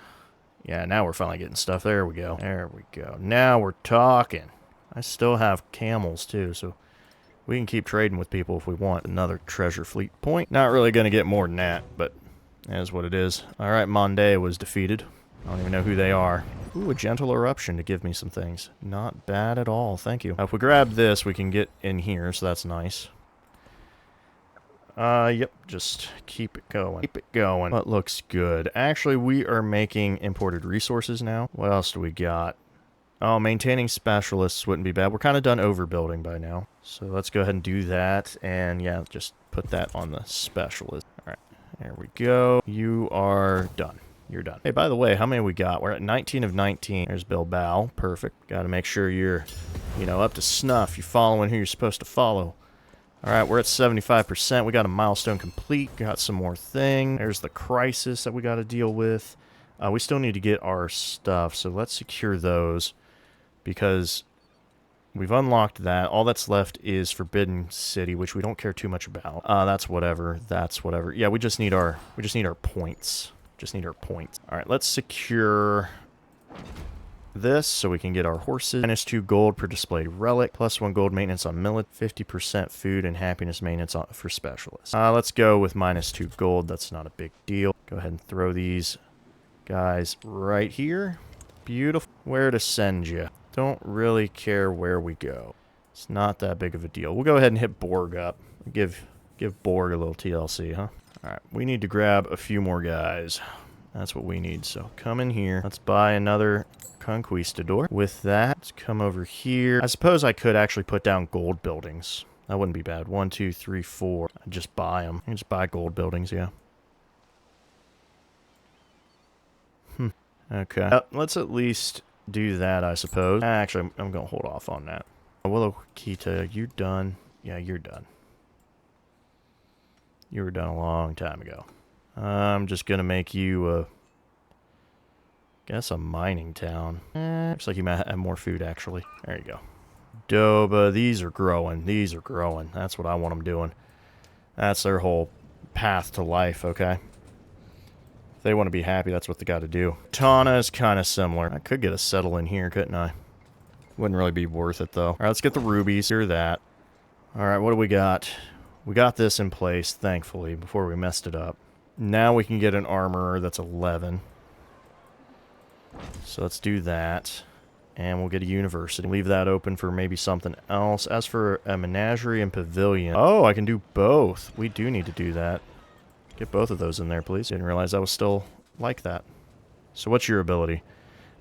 Yeah, now we're finally getting stuff. There we go. There we go. Now we're talking. I still have camels, too, so we can keep trading with people if we want. Another treasure fleet point. Not really going to get more than that, but that is what it is. All right, Monday was defeated. I don't even know who they are. Ooh, a gentle eruption to give me some things. Not bad at all. Thank you. Now, if we grab this, we can get in here, so that's nice. Yep, just keep it going. Keep it going. That looks good. Actually, we are making imported resources now. What else do we got? Oh, maintaining specialists wouldn't be bad. We're kind of done overbuilding by now. So let's go ahead and do that. And yeah, just put that on the specialist. All right, there we go. You are done. You're done. Hey, by the way, how many we got? We're at 19 of 19. There's Bilbao. Perfect. Got to make sure you're, up to snuff. You're following who you're supposed to follow. Alright, we're at 75%. We got a milestone complete. Got some more thing. There's the crisis that we got to deal with. We still need to get our stuff, so let's secure those. Because we've unlocked that. All that's left is Forbidden City, which we don't care too much about. That's whatever. That's whatever. Yeah, we just need our points. Just need our points. Alright, let's secure this so we can get our horses. -2 gold per displayed relic, +1 gold maintenance on millet, 50% food and happiness maintenance for specialists. Let's go with -2 gold. That's not a big deal. Go ahead and throw these guys right here. Beautiful. Where to send you? Don't really care where we go. It's not that big of a deal. We'll go ahead and hit Borg up. Give Borg a little TLC, huh? Alright, we need to grab a few more guys. That's what we need. So come in here. Let's buy another Conquistador. With that, let's come over here. I suppose I could actually put down gold buildings. That wouldn't be bad. 1, 2, 3, 4. I'd just buy them. I just buy gold buildings, yeah. Okay. Let's at least do that, I suppose. Actually, I'm going to hold off on that. Willowkita, you done? Yeah, you're done. You were done a long time ago. I'm just gonna make you a... guess a mining town. Looks like you might have more food, actually. There you go. Doba, these are growing. These are growing. That's what I want them doing. That's their whole path to life, okay? If they want to be happy, that's what they got to do. Tana is kind of similar. I could get a settle in here, couldn't I? Wouldn't really be worth it, though. All right, let's get the rubies. Hear that. All right, what do we got? We got this in place, thankfully, before we messed it up. Now we can get an armorer that's 11. So let's do that. And we'll get a university. Leave that open for maybe something else. As for a menagerie and pavilion... Oh, I can do both. We do need to do that. Get both of those in there, please. Didn't realize I was still like that. So what's your ability?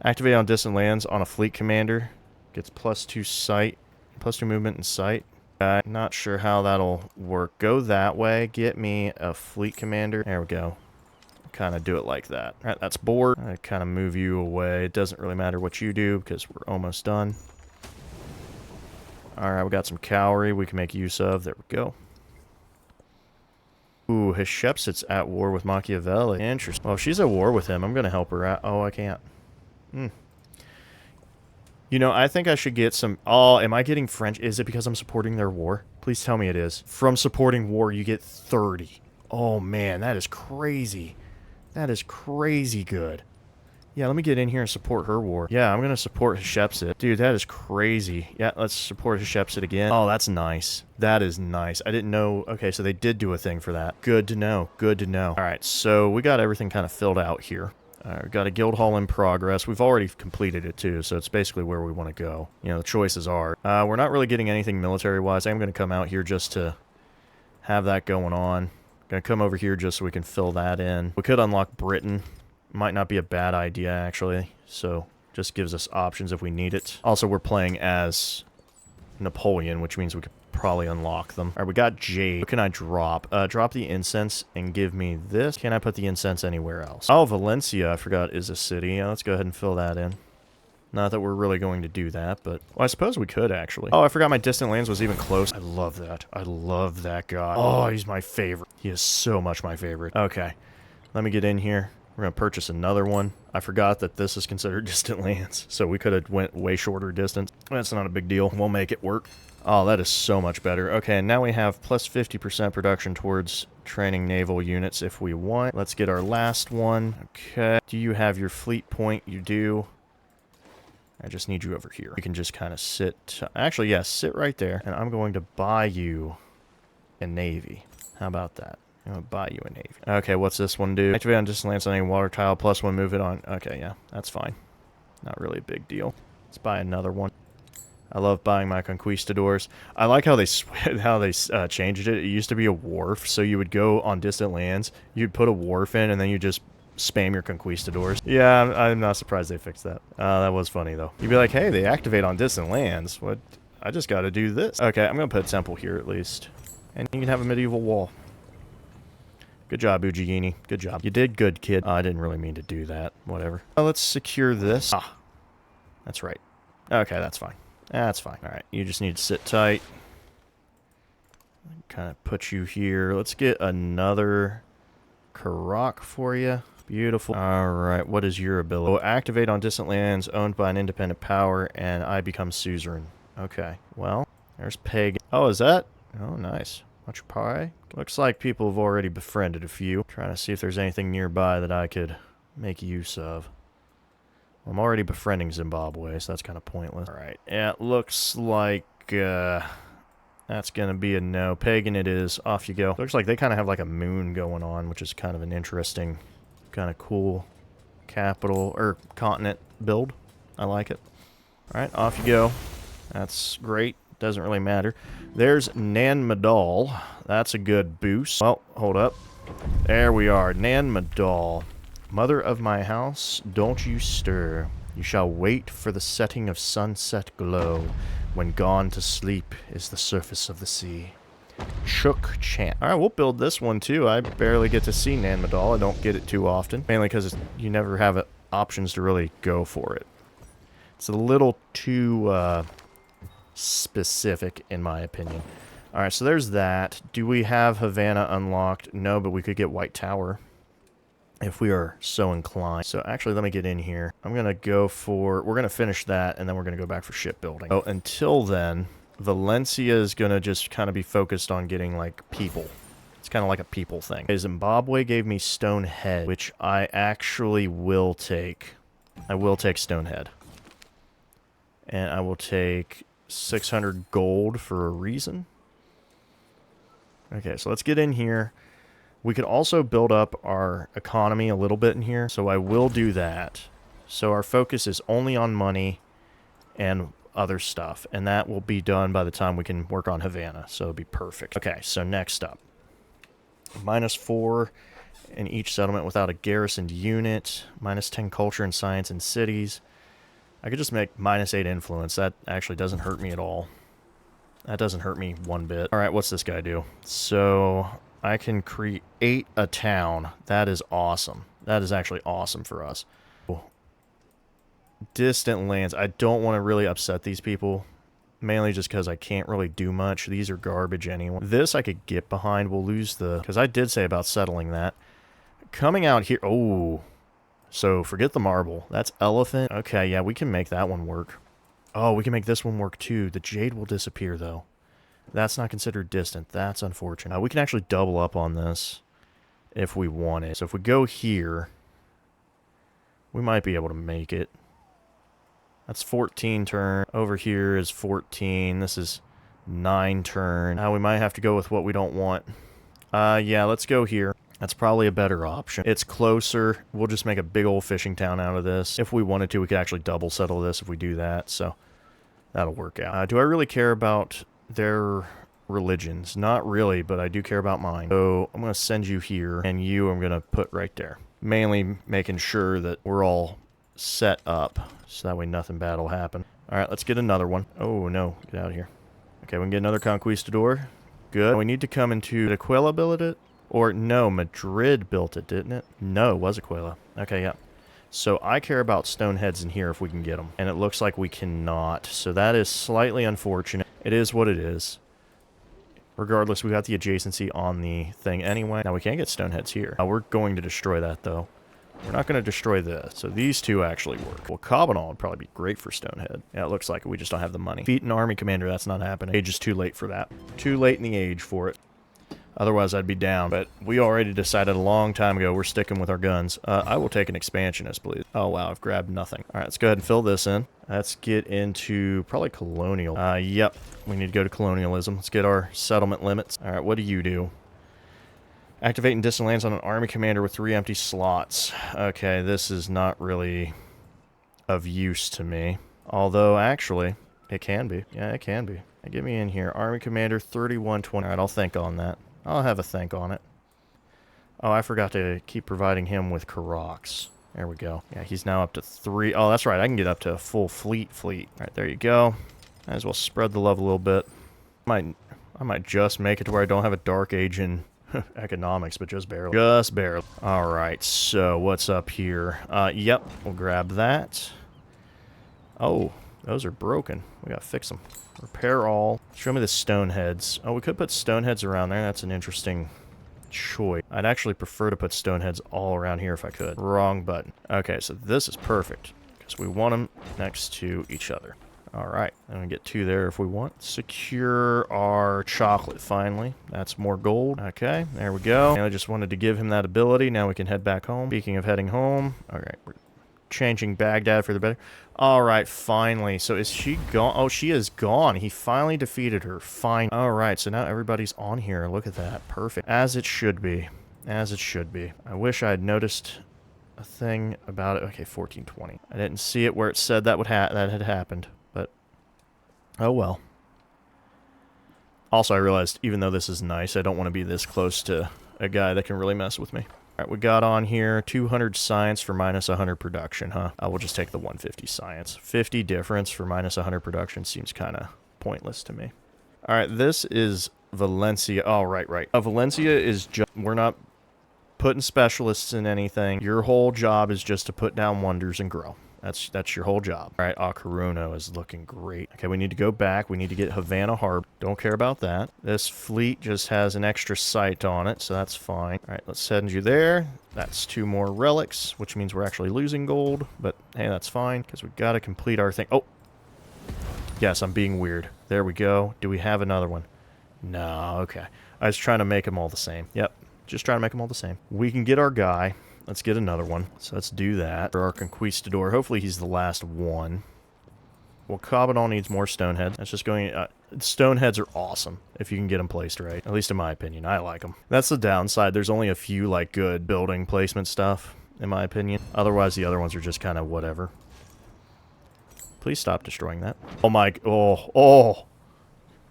Activate on distant lands on a fleet commander. Gets +2 sight. +2 movement and sight. I'm not sure how that'll work. Go that way. Get me a fleet commander. There we go. Kind of do it like that. All right, that's board. I kind of move you away. It doesn't really matter what you do because we're almost done. All right, we got some cavalry we can make use of. There we go. Ooh, Hatshepsut's at war with Machiavelli. Interesting. Well, if she's at war with him, I'm going to help her out. Oh, I can't. You know, I think I should get some... Oh, am I getting French? Is it because I'm supporting their war? Please tell me it is. From supporting war, you get 30. Oh, man, that is crazy. That is crazy good. Yeah, let me get in here and support her war. Yeah, I'm going to support Hatshepsut. Dude, that is crazy. Yeah, let's support Hatshepsut again. Oh, that's nice. That is nice. I didn't know... Okay, so they did do a thing for that. Good to know. Good to know. All right, so we got everything kind of filled out here. We've got a guild hall in progress. We've already completed it, too, so it's basically where we want to go. You know, the choices are. We're not really getting anything military-wise. I'm going to come out here just to have that going on. Going to come over here just so we can fill that in. We could unlock Britain. Might not be a bad idea, actually. So, just gives us options if we need it. Also, we're playing as Napoleon, which means we could probably unlock them. All right, we got Jade. What can I drop? Drop the incense and give me this. Can I put the incense anywhere else? Oh, Valencia, I forgot, is a city. Yeah, let's go ahead and fill that in. Not that we're really going to do that, but... Well, I suppose we could, actually. Oh, I forgot my distant lands was even close. I love that. I love that guy. Oh, he's my favorite. He is so much my favorite. Okay. Let me get in here. We're going to purchase another one. I forgot that this is considered distant lands, so we could have went way shorter distance. That's not a big deal. We'll make it work. Oh, that is so much better. Okay, and now we have plus 50% production towards training naval units if we want. Let's get our last one. Okay. Do you have your fleet point? You do. I just need you over here. You can just kind of sit... Actually, yes, sit right there. And I'm going to buy you a navy. How about that? I'm going to buy you a navy. Okay, what's this one do? Activate on distant lands on any water tile, +1 move it on... Okay, yeah, that's fine. Not really a big deal. Let's buy another one. I love buying my conquistadors. I like how they changed it. It used to be a wharf, so you would go on distant lands, you'd put a wharf in, and then you just spam your conquistadors. Yeah, I'm not surprised they fixed that. That was funny, though. You'd be like, hey, they activate on distant lands. What? I just got to do this. Okay, I'm going to put a temple here, at least. And you can have a medieval wall. Good job, Ujigini. Good job. You did good, kid. I didn't really mean to do that. Whatever. Let's secure this. Ah, that's right. Okay, that's fine. That's fine. All right, you just need to sit tight. Kind of put you here. Let's get another Karak for you. Beautiful. All right, what is your ability? Oh, activate on distant lands owned by an independent power, and I become suzerain. Okay, well, there's Pagan. Oh, is that? Oh, nice. Much pie. Looks like people have already befriended a few. Trying to see if there's anything nearby that I could make use of. I'm already befriending Zimbabwe, so that's kind of pointless. Alright, yeah, it looks like that's going to be a no. Pagan it is. Off you go. Looks like they kind of have like a moon going on, which is kind of an interesting, kind of cool capital, or continent build. I like it. Alright, off you go. That's great. Doesn't really matter. There's Nan Madal. That's a good boost. Well, hold up. There we are. Nan Madal. Mother of my house, don't you stir. You shall wait for the setting of sunset glow, when gone to sleep is the surface of the sea. Chook chant. Alright, we'll build this one too. I barely get to see Nan Madal. I don't get it too often. Mainly because you never have options to really go for it. It's a little too specific, in my opinion. Alright, so there's that. Do we have Havana unlocked? No, but we could get White Tower. if we are so inclined. So actually, let me get in here. I'm going to go for, we're going to finish that, and then we're going to go back for shipbuilding. So until then, Valencia is going to just kind of be focused on getting, like, people. It's kind of like a people thing. Okay, Zimbabwe gave me Stonehead, which I actually will take. I will take Stonehead. And I will take 600 gold for a reason. Okay, so let's get in here. We could also build up our economy a little bit in here, so I will do that. So our focus is only on money and other stuff, and that will be done by the time we can work on Havana, so it'll be perfect. Okay, so next up. -4 in each settlement without a garrisoned unit. -10 culture and science in cities. I could just make -8 influence. That actually doesn't hurt me at all. That doesn't hurt me one bit. Alright, what's this guy do? So I can create a town. That is awesome. That is actually awesome for us. Distant lands. I don't want to really upset these people. Mainly just because I can't really do much. These are garbage anyway. This I could get behind. We'll lose the... Because I did say about settling that. Coming out here... Oh. So forget the marble. That's elephant. Okay, yeah, we can make that one work. Oh, we can make this one work too. The jade will disappear though. That's not considered distant. That's unfortunate. We can actually double up on this if we want it. So if we go here, we might be able to make it. That's 14 turn. Over here is 14. This is 9 turn. Now we might have to go with what we don't want. Yeah, let's go here. That's probably a better option. It's closer. We'll just make a big old fishing town out of this. If we wanted to, we could actually double settle this if we do that. So that'll work out. Do I really care about their religions? Not really, but I do care about mine. So I'm going to send you here, and you I'm going to put right there. Mainly making sure that we're all set up, so that way nothing bad will happen. Alright, let's get another one. Oh, no. Get out of here. Okay, we can get another conquistador. Good. We need to come into... Did Aquila build it? Or, no, Madrid built it, didn't it? No, it was Aquila. Okay, yeah. So I care about stoneheads in here if we can get them. And it looks like we cannot. So that is slightly unfortunate. It is what it is. Regardless, we got the adjacency on the thing anyway. Now, we can't get stoneheads here. We're going to destroy that, though. We're not going to destroy this. So these two actually work. Well, Cabanal would probably be great for Stonehead. Yeah, it looks like it. We just don't have the money. Defeat an army commander. That's not happening. Age is too late for that. Too late in the age for it. Otherwise, I'd be down. But we already decided a long time ago we're sticking with our guns. I will take an expansionist, please. Oh, wow. I've grabbed nothing. All right, let's go ahead and fill this in. Let's get into probably colonial. Yep. We need to go to colonialism. Let's get our settlement limits. All right, what do you do? Activate in distant lands on an army commander with 3 empty slots. Okay, this is not really of use to me. Although, actually, it can be. Yeah, it can be. Get me in here. Army commander, 3120. Alright, I'll think on that. I'll have a think on it. Oh, I forgot to keep providing him with Karoks. There we go. Yeah, he's now up to 3. Oh, that's right. I can get up to a full fleet. Alright, there you go. Might as well spread the love a little bit. I might just make it to where I don't have a dark age in economics, but just barely. Just barely. Alright, so what's up here? Yep, we'll grab that. Oh, those are broken. We gotta fix them. Repair all. Show me the stoneheads. Oh, we could put stoneheads around there. That's an interesting choice. I'd actually prefer to put stoneheads all around here if I could. Wrong button. Okay, so this is perfect, because we want them next to each other. Alright, and we get 2 there if we want. Secure our chocolate, finally. That's more gold. Okay, there we go. And I just wanted to give him that ability. Now we can head back home. Speaking of heading home, alright, we're changing Baghdad for the better. Alright, finally. So is she gone? Oh, she is gone. He finally defeated her. Fine. Alright, so now everybody's on here. Look at that. Perfect. As it should be. As it should be. I wish I had noticed a thing about it. Okay, 1420. I didn't see it where it said that that had happened. Oh well. Also, I realized, even though this is nice, I don't want to be this close to a guy that can really mess with me. Alright, we got on here 200 science for -100 production, huh? I will just take the 150 science. 50 difference for -100 production seems kind of pointless to me. Alright, this is Valencia. Oh, right. Valencia is just... We're not putting specialists in anything. Your whole job is just to put down wonders and grow. That's your whole job. All right, Akaruno is looking great. Okay, we need to go back. We need to get Havana Harbor. Don't care about that. This fleet just has an extra site on it, so that's fine. All right, let's send you there. That's 2 more relics, which means we're actually losing gold. But, hey, that's fine, because we've got to complete our thing. Oh! Yes, I'm being weird. There we go. Do we have another one? No, okay. I was trying to make them all the same. Yep, just trying to make them all the same. We can get our guy. Let's get another one. So let's do that. For our Conquistador, hopefully he's the last one. Well, Cabadon needs more Stoneheads. That's just going... Stoneheads are awesome, if you can get them placed right. At least in my opinion. I like them. That's the downside. There's only a few, like, good building placement stuff, in my opinion. Otherwise, the other ones are just kind of whatever. Please stop destroying that. Oh my... Oh!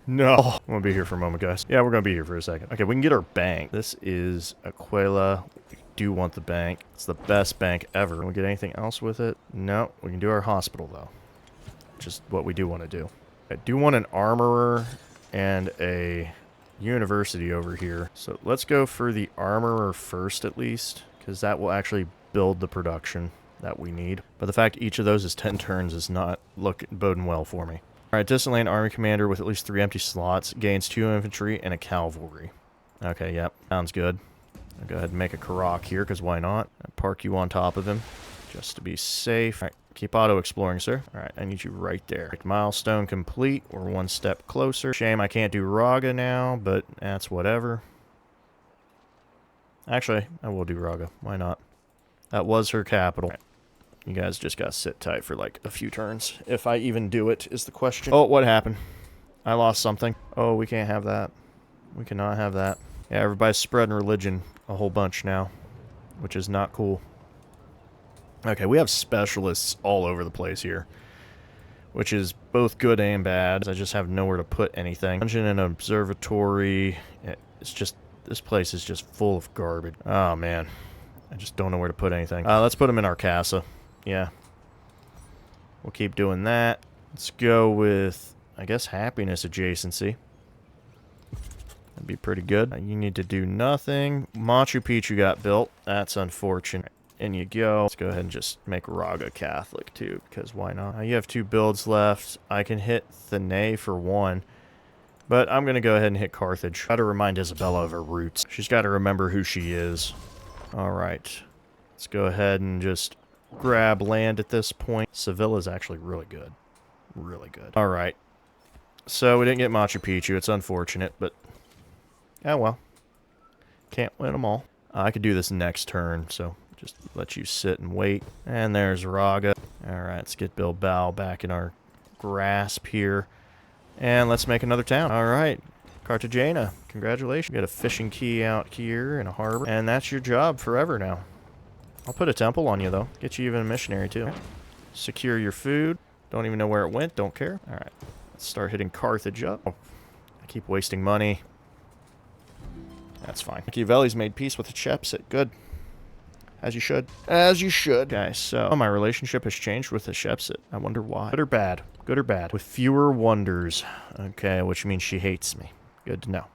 No. I'm gonna be here for a moment, guys. Yeah, we're gonna be here for a second. Okay, we can get our bank. This is Aquila. We do want the bank. It's the best bank ever. Can we get anything else with it? No. We can do our hospital, though. Which is what we do want to do. I do want an armorer and a university over here. So let's go for the armorer first, at least. Because that will actually build the production that we need. But the fact each of those is 10 turns is not boding well for me. Alright, distant land army commander with at least 3 empty slots. Gains 2 infantry and a cavalry. Okay, yep. Sounds good. I'll go ahead and make a Karak here, because why not? I'll park you on top of him, just to be safe. Alright, keep auto-exploring, sir. Alright, I need you right there. Milestone complete. We're 1 step closer. Shame I can't do Raga now, but that's whatever. Actually, I will do Raga. Why not? That was her capital. Right. You guys just gotta sit tight for like a few turns. If I even do it is the question. Oh, what happened? I lost something. Oh, we can't have that. We cannot have that. Yeah, everybody's spreading religion a whole bunch now, which is not cool. Okay, we have specialists all over the place here, which is both good and bad. I just have nowhere to put anything. Dungeon and observatory. It's just, this place is just full of garbage. Oh, man. I just don't know where to put anything. Let's put them in our casa. Yeah. We'll keep doing that. Let's go with, I guess, happiness adjacency. That'd be pretty good. You need to do nothing. Machu Picchu got built. That's unfortunate. In you go. Let's go ahead and just make Raga Catholic, too, because why not? You have 2 builds left. I can hit Thenay for 1. But I'm going to go ahead and hit Carthage. Got to remind Isabella of her roots. She's got to remember who she is. Alright. Let's go ahead and just grab land at this point. Sevilla's actually really good. Really good. Alright. So we didn't get Machu Picchu. It's unfortunate, but... oh well. Can't win them all. I could do this next turn, so just let you sit and wait. And there's Raga. Alright, let's get Bilbao back in our grasp here. And let's make another town. Alright. Cartagena, congratulations. You got a fishing key out here and a harbor. And that's your job forever now. I'll put a temple on you, though. Get you even a missionary, too. Secure your food. Don't even know where it went. Don't care. Alright. Let's start hitting Carthage up. Oh, I keep wasting money. That's fine. Machiavelli's made peace with the Shepsit. Good. As you should. As you should. Okay, so my relationship has changed with the Shepsit. I wonder why. Good or bad? Good or bad? With fewer wonders. Okay, which means she hates me. Good to know.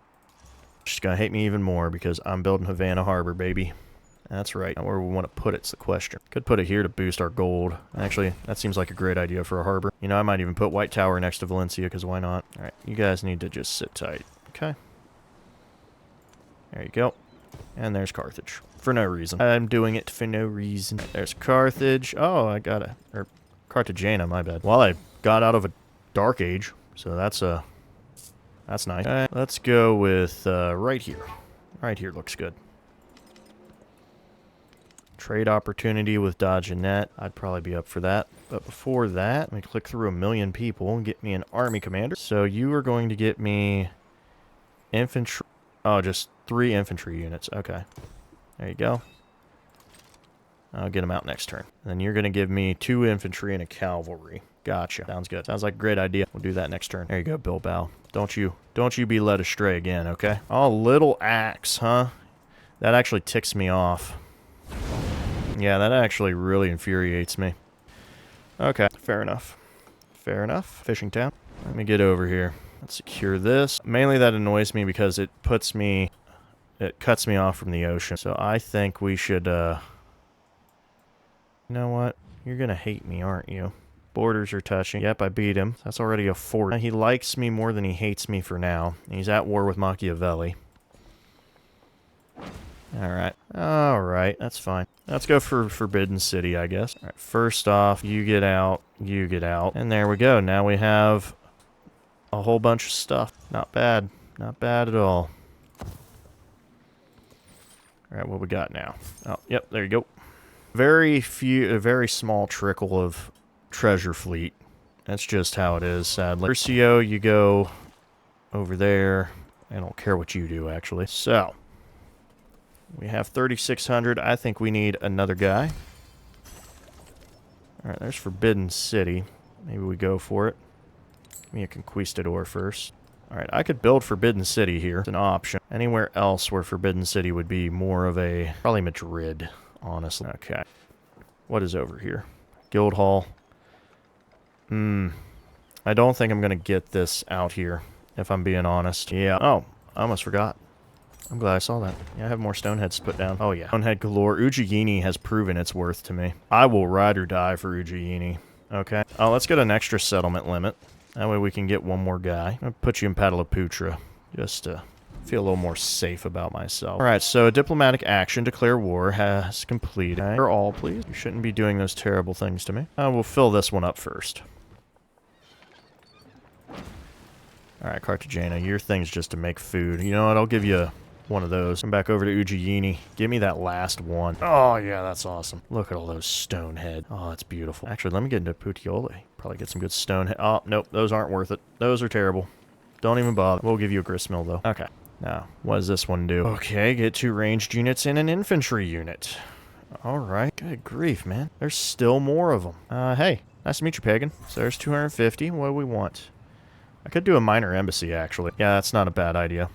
She's gonna hate me even more because I'm building Havana Harbor, baby. That's right. Now where we want to put it's the question. Could put it here to boost our gold. Actually, that seems like a great idea for a harbor. You know, I might even put White Tower next to Valencia, because why not? Alright, you guys need to just sit tight. Okay. There you go. And there's Carthage. For no reason. I'm doing it for no reason. There's Carthage. Oh, I got a... or Cartagena, my bad. Well, I got out of a Dark Age, so that's nice. Alright, let's go with right here. Right here looks good. Trade opportunity with Dagenet. I'd probably be up for that. But before that, let me click through 1 million people and get me an army commander. So you are going to get me infantry. Oh, just 3 infantry units. Okay. There you go. I'll get them out next turn. And then you're going to give me 2 infantry and a cavalry. Gotcha. Sounds good. Sounds like a great idea. We'll do that next turn. There you go, Bilbao. Don't you be led astray again, okay? Oh, little axe, huh? That actually ticks me off. Yeah, that actually really infuriates me. Okay, fair enough. Fair enough. Fishing town. Let me get over here. Let's secure this. Mainly that annoys me because it cuts me off from the ocean. So I think we should, you know what? You're gonna hate me, aren't you? Borders are touching. Yep, I beat him. That's already a fort. He likes me more than he hates me for now. He's at war with Machiavelli. Alright. Alright, that's fine. Let's go for Forbidden City, I guess. Alright, first off, you get out, you get out. And there we go. Now we have a whole bunch of stuff. Not bad. Not bad at all. Alright, what we got now? Oh, yep, there you go. A very small trickle of treasure fleet. That's just how it is, sadly. Tercio, you go over there. I don't care what you do, actually. So, we have 3,600. I think we need another guy. Alright, there's Forbidden City. Maybe we go for it. Give me a conquistador first. Alright, I could build Forbidden City here. It's an option. Anywhere else where Forbidden City would be more of a... Probably Madrid, honestly. Okay. What is over here? Guildhall. I don't think I'm going to get this out here, if I'm being honest. Yeah. Oh, I almost forgot. I'm glad I saw that. Yeah, I have more stoneheads to put down. Oh, yeah. Stonehead galore. Ujjaini has proven its worth to me. I will ride or die for Ujjaini. Okay. Oh, let's get an extra settlement limit. That way we can get one more guy. I'll put you in Pataliputra, just to feel a little more safe about myself. Alright, so diplomatic action, declare war, has completed. Or all, please. You shouldn't be doing those terrible things to me. We'll fill this one up first. Alright, Cartagena, your thing's just to make food. You know what, I'll give you one of those. Come back over to Ujjaini. Give me that last one. Oh, yeah, that's awesome. Look at all those stonehead. Oh, that's beautiful. Actually, let me get into Puteoli. Probably get some good stonehead. Oh, nope, those aren't worth it. Those are terrible. Don't even bother. We'll give you a gristmill, though. Okay. Now, what does this one do? Okay, get 2 ranged units and an infantry unit. Alright. Good grief, man. There's still more of them. Hey, nice to meet you, Pagan. So there's 250. What do we want? I could do a minor embassy, actually. Yeah, that's not a bad idea.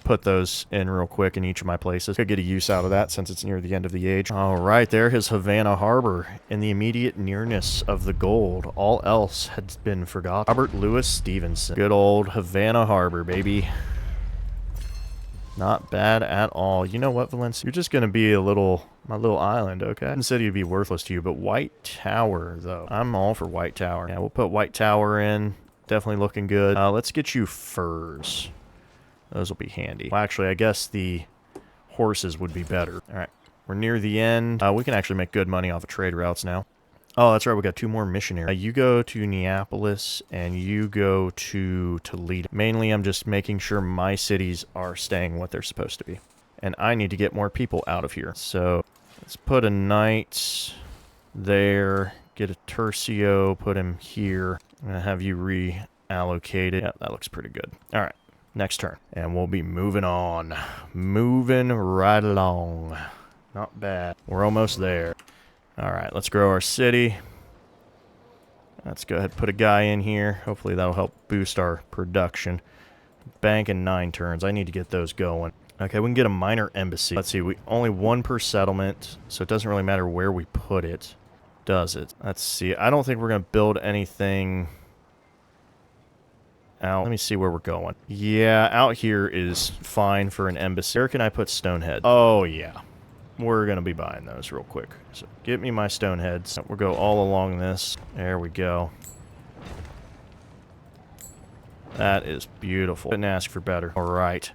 Put those in real quick in each of my places. Could get a use out of that since it's near the end of the age. Alright, there is Havana Harbor in the immediate nearness of the gold. All else had been forgotten. Robert Louis Stevenson. Good old Havana Harbor, baby. Not bad at all. You know what, Valencia? You're just going to be my little island, okay? The city would be worthless to you, but White Tower, though. I'm all for White Tower. Yeah, we'll put White Tower in. Definitely looking good. Let's get you furs. Those will be handy. Well, actually, I guess the horses would be better. Alright, we're near the end. We can actually make good money off of trade routes now. Oh, that's right, we got 2 more missionaries. You go to Neapolis, and you go to Toledo. Mainly, I'm just making sure my cities are staying what they're supposed to be. And I need to get more people out of here. So, let's put a knight there. Get a Tercio, put him here. I'm going to have you reallocated. Yeah, that looks pretty good. Alright. Next turn. And we'll be moving on. Moving right along. Not bad. We're almost there. Alright, let's grow our city. Let's go ahead and put a guy in here. Hopefully that'll help boost our production. Bank in 9 turns. I need to get those going. Okay, we can get a minor embassy. Let's see, we only 1 per settlement, so it doesn't really matter where we put it, does it? Let's see. I don't think we're going to build anything... out. Let me see where we're going. Yeah, out here is fine for an embassy. Where can I put stonehead? Oh, yeah. We're going to be buying those real quick. So, get me my stoneheads. We'll go all along this. There we go. That is beautiful. Couldn't ask for better. All right.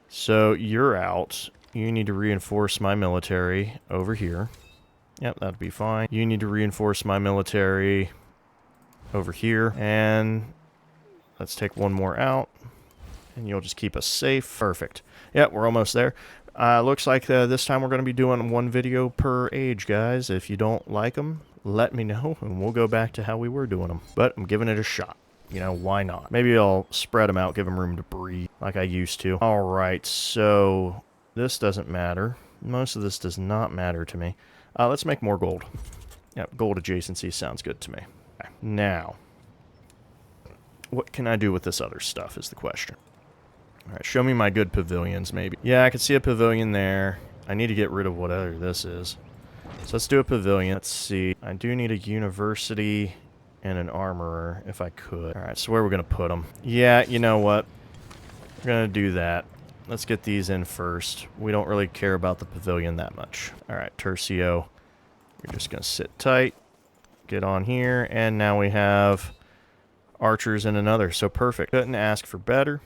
So, you're out. You need to reinforce my military over here. Yep, that'd be fine. You need to reinforce my military over here. And... let's take 1 more out, and you'll just keep us safe. Perfect. Yep, we're almost there. Looks like this time we're going to be doing 1 video per age, guys. If you don't like them, let me know, and we'll go back to how we were doing them. But I'm giving it a shot. You know, why not? Maybe I'll spread them out, give them room to breathe, like I used to. Alright, so this doesn't matter. Most of this does not matter to me. Let's make more gold. Yep, gold adjacency sounds good to me. Okay, now... what can I do with this other stuff is the question. Alright, show me my good pavilions, maybe. Yeah, I can see a pavilion there. I need to get rid of whatever this is. So let's do a pavilion. Let's see. I do need a university and an armorer, if I could. Alright, so where are we going to put them? Yeah, you know what? We're going to do that. Let's get these in first. We don't really care about the pavilion that much. Alright, Tercio. We're just going to sit tight. Get on here, and now we have archers in another. So perfect. Couldn't ask for better.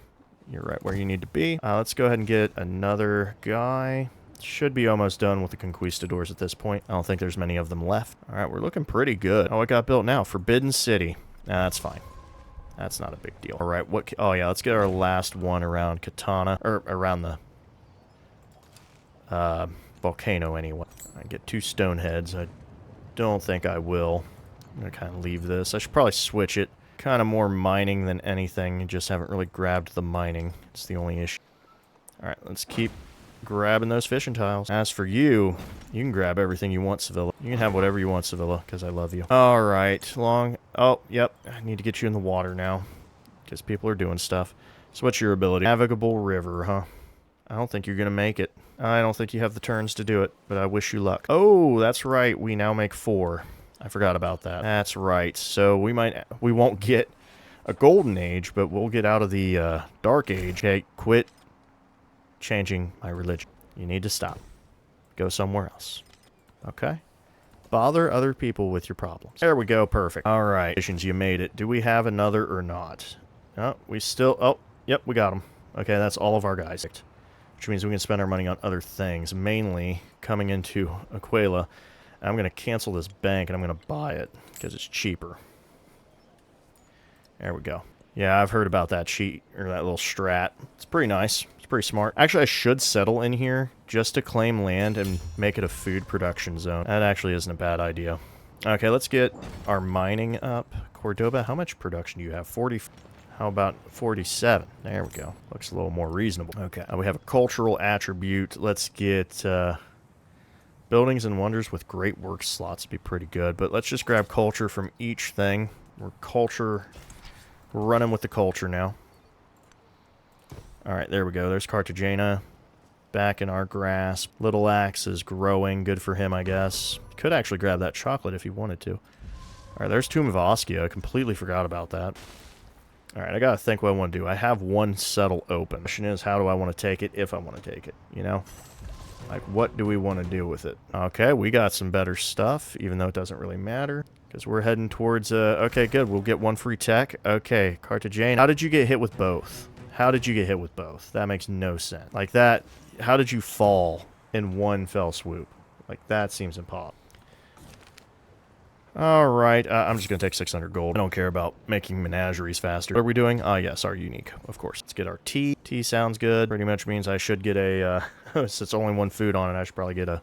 You're right where you need to be. Let's go ahead and get another guy. Should be almost done with the conquistadors at this point. I don't think there's many of them left. All right, we're looking pretty good. Oh, what got built now? Forbidden City. Nah, that's fine. That's not a big deal. All right, what? Oh, yeah, let's get our last one around Katana. Or around the volcano, anyway. I get 2 stone heads. I don't think I will. I'm going to kind of leave this. I should probably switch it. Kind of more mining than anything. Just haven't really grabbed the mining. It's the only issue. All right, let's keep grabbing those fishing tiles. As for you, you can grab everything you want, Sevilla. You can have whatever you want, Sevilla, because I love you. All right, Oh, yep. I need to get you in the water now, because people are doing stuff. So what's your ability? Navigable river, huh? I don't think you're going to make it. I don't think you have the turns to do it, but I wish you luck. Oh, that's right. We now make 4. I forgot about that. That's right. So we won't get a golden age, but we'll get out of the dark age. Okay, quit changing my religion. You need to stop. Go somewhere else. Okay? Bother other people with your problems. There we go. Perfect. All right. You made it. Do we have another or not? Oh, we still... Oh, yep, we got them. Okay, that's all of our guys. Which means we can spend our money on other things. Mainly coming into Aquila. I'm going to cancel this bank and I'm going to buy it because it's cheaper. There we go. Yeah, I've heard about that cheat, or that little strat. It's pretty nice. It's pretty smart. Actually, I should settle in here just to claim land and make it a food production zone. That actually isn't a bad idea. Okay, let's get our mining up. Cordoba, how much production do you have? 40. How about 47? There we go. Looks a little more reasonable. Okay, we have a cultural attribute. Let's get buildings and wonders with great work slots would be pretty good. But let's just grab culture from each thing. We're running with the culture now. All right, there we go. There's Cartagena. Back in our grasp. Little Axe is growing. Good for him, I guess. Could actually grab that chocolate if he wanted to. All right, there's Tomb of Ostia. I completely forgot about that. All right, I got to think what I want to do. I have 1 settle open. The question is, how do I want to take it if I want to take it, you know? Like, what do we want to do with it? Okay, we got some better stuff, even though it doesn't really matter. Because we're heading towards... okay, good. We'll get 1 free tech. Okay, Cartagena. How did you get hit with both? How did you get hit with both? That makes no sense. Like that... How did you fall in 1 fell swoop? Like, that seems impossible. Alright, I'm just going to take 600 gold. I don't care about making menageries faster. What are we doing? Yes, our unique, of course. Let's get our tea. Tea sounds good. Pretty much means I should get a... since it's only 1 food on it, I should probably get a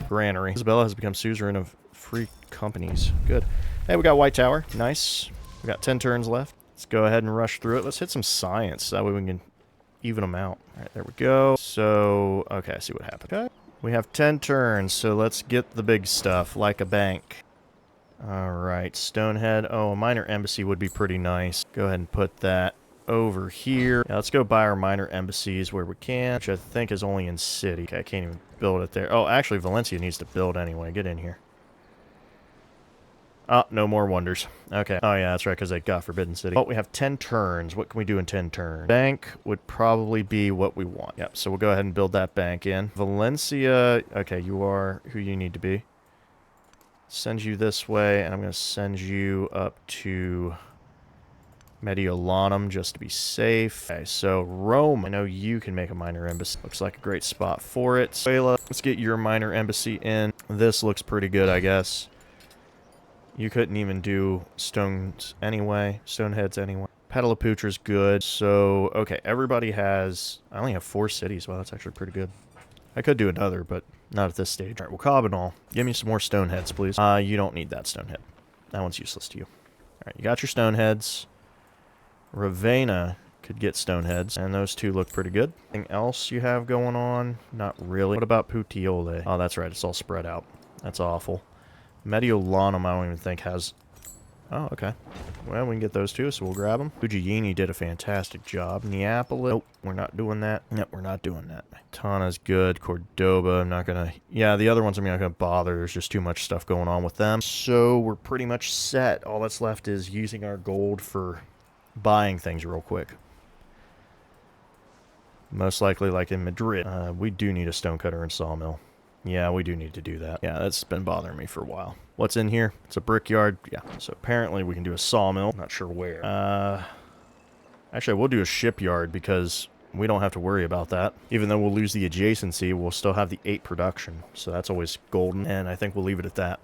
granary. Isabella has become suzerain of free companies. Good. Hey, we got White Tower. Nice. We got 10 turns left. Let's go ahead and rush through it. Let's hit some science. That way we can even them out. All right, there we go. So, okay, I see what happened. Okay. We have 10 turns, so let's get the big stuff, like a bank. All right, Stonehead. Oh, a minor embassy would be pretty nice. Go ahead and put that over here. Yeah, let's go buy our minor embassies where we can, which I think is only in city. Okay, I can't even build it there. Oh, actually, Valencia needs to build anyway. Get in here. Oh, no more wonders. Okay. Oh, yeah, that's right, because they got Forbidden City. Oh, we have 10 turns. What can we do in 10 turns? Bank would probably be what we want. Yep, so we'll go ahead and build that bank in. Valencia, okay, you are who you need to be. Send you this way, and I'm going to send you up to Mediolanum just to be safe. Okay, so Rome. I know you can make a minor embassy. Looks like a great spot for it. Let's get your minor embassy in. This looks pretty good, I guess. You couldn't even do stones anyway. Stoneheads anyway. Petalaputra's good. So, okay, everybody has... I only have 4 cities. Wow, that's actually pretty good. I could do another, but not at this stage. All right, well, Cobanal, give me some more stoneheads, please. You don't need that stonehead. That one's useless to you. All right, you got your stoneheads. Ravenna could get stoneheads, and those 2 look pretty good. Anything else you have going on? Not really. What about Puteoli? Oh, that's right. It's all spread out. That's awful. Mediolanum, I don't even think has... Oh, okay. Well, we can get those 2, so we'll grab them. Uggiini did a fantastic job. Neapolis... Nope, we're not doing that. Nope, we're not doing that. Tana's good. Cordoba, I'm not gonna... Yeah, the other ones I'm not gonna bother. There's just too much stuff going on with them. So, we're pretty much set. All that's left is using our gold for buying things real quick. Most likely, like in Madrid. We do need a stonecutter and sawmill. Yeah, we do need to do that. Yeah, that's been bothering me for a while. What's in here? It's a brickyard. Yeah, so apparently we can do a sawmill. Not sure where. Actually, we'll do a shipyard because we don't have to worry about that. Even though we'll lose the adjacency, we'll still have the 8 production. So that's always golden, and I think we'll leave it at that.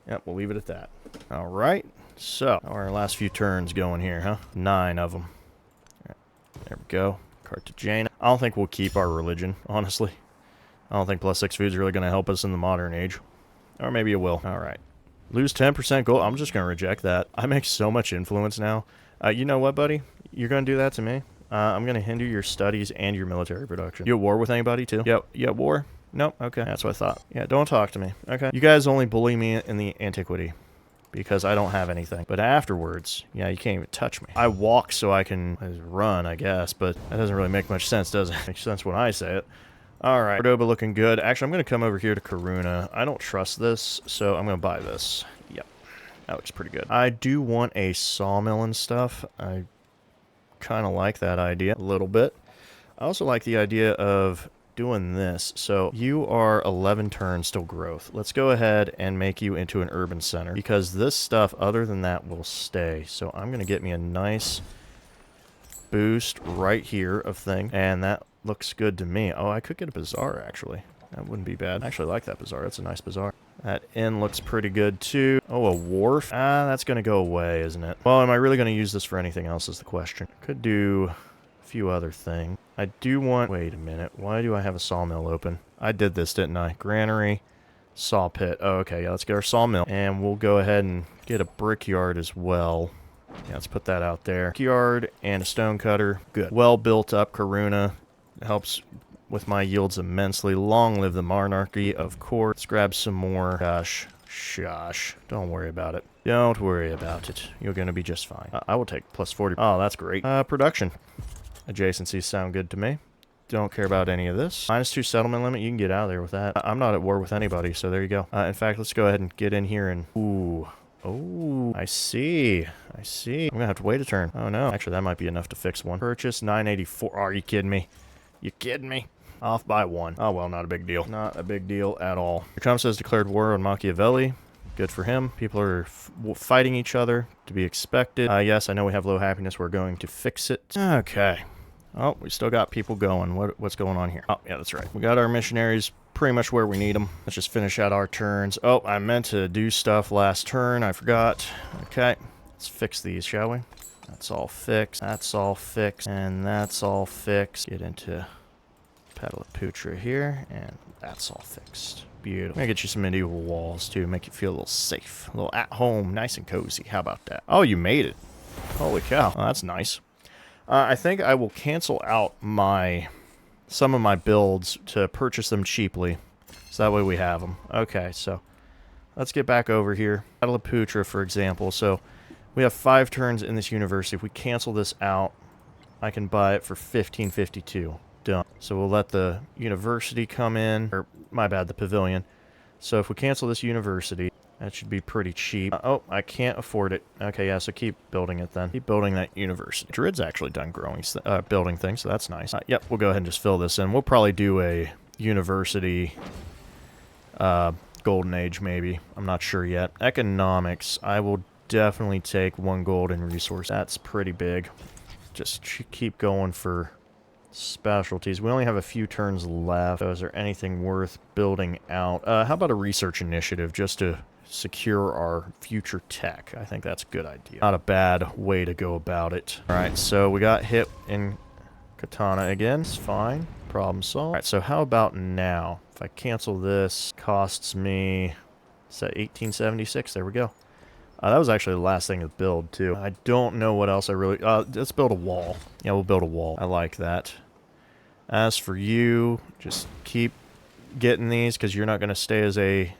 Yep, we'll leave it at that. All right, so our last few turns going here, huh? 9 of them. All right, there we go. Cartagena. I don't think we'll keep our religion, honestly. I don't think +6 food is really going to help us in the modern age. Or maybe it will. All right. Lose 10% gold. I'm just going to reject that. I make so much influence now. You know what, buddy? You're going to do that to me? I'm going to hinder your studies and your military production. You at war with anybody, too? Yep. You at war? Nope. Okay. That's what I thought. Yeah, don't talk to me. Okay. You guys only bully me in the antiquity because I don't have anything. But afterwards, yeah, you can't even touch me. I walk so I can run, I guess, but that doesn't really make much sense, does it? Makes sense when I say it. All right, Cordoba looking good. Actually, I'm going to come over here to Karuna. I don't trust this, so I'm going to buy this. Yep, that looks pretty good. I do want a sawmill and stuff. I kind of like that idea a little bit. I also like the idea of doing this. So you are 11 turns still growth. Let's go ahead and make you into an urban center because this stuff, other than that, will stay. So I'm going to get me a nice boost right here of thing, and that looks good to me. Oh, I could get a bazaar, actually. That wouldn't be bad. I actually like that bazaar. That's a nice bazaar. That inn looks pretty good, too. Oh, a wharf? Ah, that's going to go away, isn't it? Well, am I really going to use this for anything else is the question. Could do a few other things. I do want... Wait a minute. Why do I have a sawmill open? I did this, didn't I? Granary, saw pit. Oh, okay. Yeah, let's get our sawmill. And we'll go ahead and get a brickyard as well. Yeah, let's put that out there. Brickyard and a stone cutter. Good. Well built up Karuna. Helps with my yields immensely. Long live the monarchy, of course. Let's grab some more. Gosh. Don't worry about it. Don't worry about it. You're going to be just fine. I will take +40. Oh, that's great. Production. Adjacencies sound good to me. Don't care about any of this. -2 settlement limit. You can get out of there with that. I'm not at war with anybody, so there you go. In fact, let's go ahead and get in here and... Ooh. Oh, I see. I'm going to have to wait a turn. Oh, no. Actually, that might be enough to fix one. Purchase 984. Are you kidding me? You kidding me? Off by 1. Oh, well, not a big deal. Not a big deal at all. Trump says declared war on Machiavelli. Good for him. People are fighting each other. To be expected. Yes, I know we have low happiness. We're going to fix it. Okay. Oh, we still got people going. What's going on here? Oh, yeah, that's right. We got our missionaries pretty much where we need them. Let's just finish out our turns. Oh, I meant to do stuff last turn. I forgot. Okay. Let's fix these, shall we? That's all fixed. That's all fixed. And that's all fixed. Get into Pataliputra here. And that's all fixed. Beautiful. I'm going to get you some medieval walls, too. Make you feel a little safe. A little at home. Nice and cozy. How about that? Oh, you made it. Holy cow. Oh, that's nice. I think I will cancel out some of my builds to purchase them cheaply. So that way we have them. Okay, so let's get back over here. Pataliputra, for example. So we have 5 turns in this university. If we cancel this out, I can buy it for 1552. Done. So we'll let the university come in. Or, my bad, the pavilion. So if we cancel this university, that should be pretty cheap. Oh, I can't afford it. Okay, yeah, so keep building it then. Keep building that university. Druid's actually done building things, so that's nice. Yep, we'll go ahead and just fill this in. We'll probably do a university golden age, maybe. I'm not sure yet. Economics, I will definitely take 1 gold in resource. That's pretty big. Just keep going for specialties. We only have a few turns left. So is there anything worth building out? How about a research initiative just to secure our future tech? I think that's a good idea. Not a bad way to go about it. Alright, so we got hit in Katana again. It's fine. Problem solved. Alright, so how about now? If I cancel this, costs me... Is that 1876? There we go. That was actually the last thing to build, too. I don't know what else I really... let's build a wall. Yeah, we'll build a wall. I like that. As for you, just keep getting these, because you're not going to stay as a...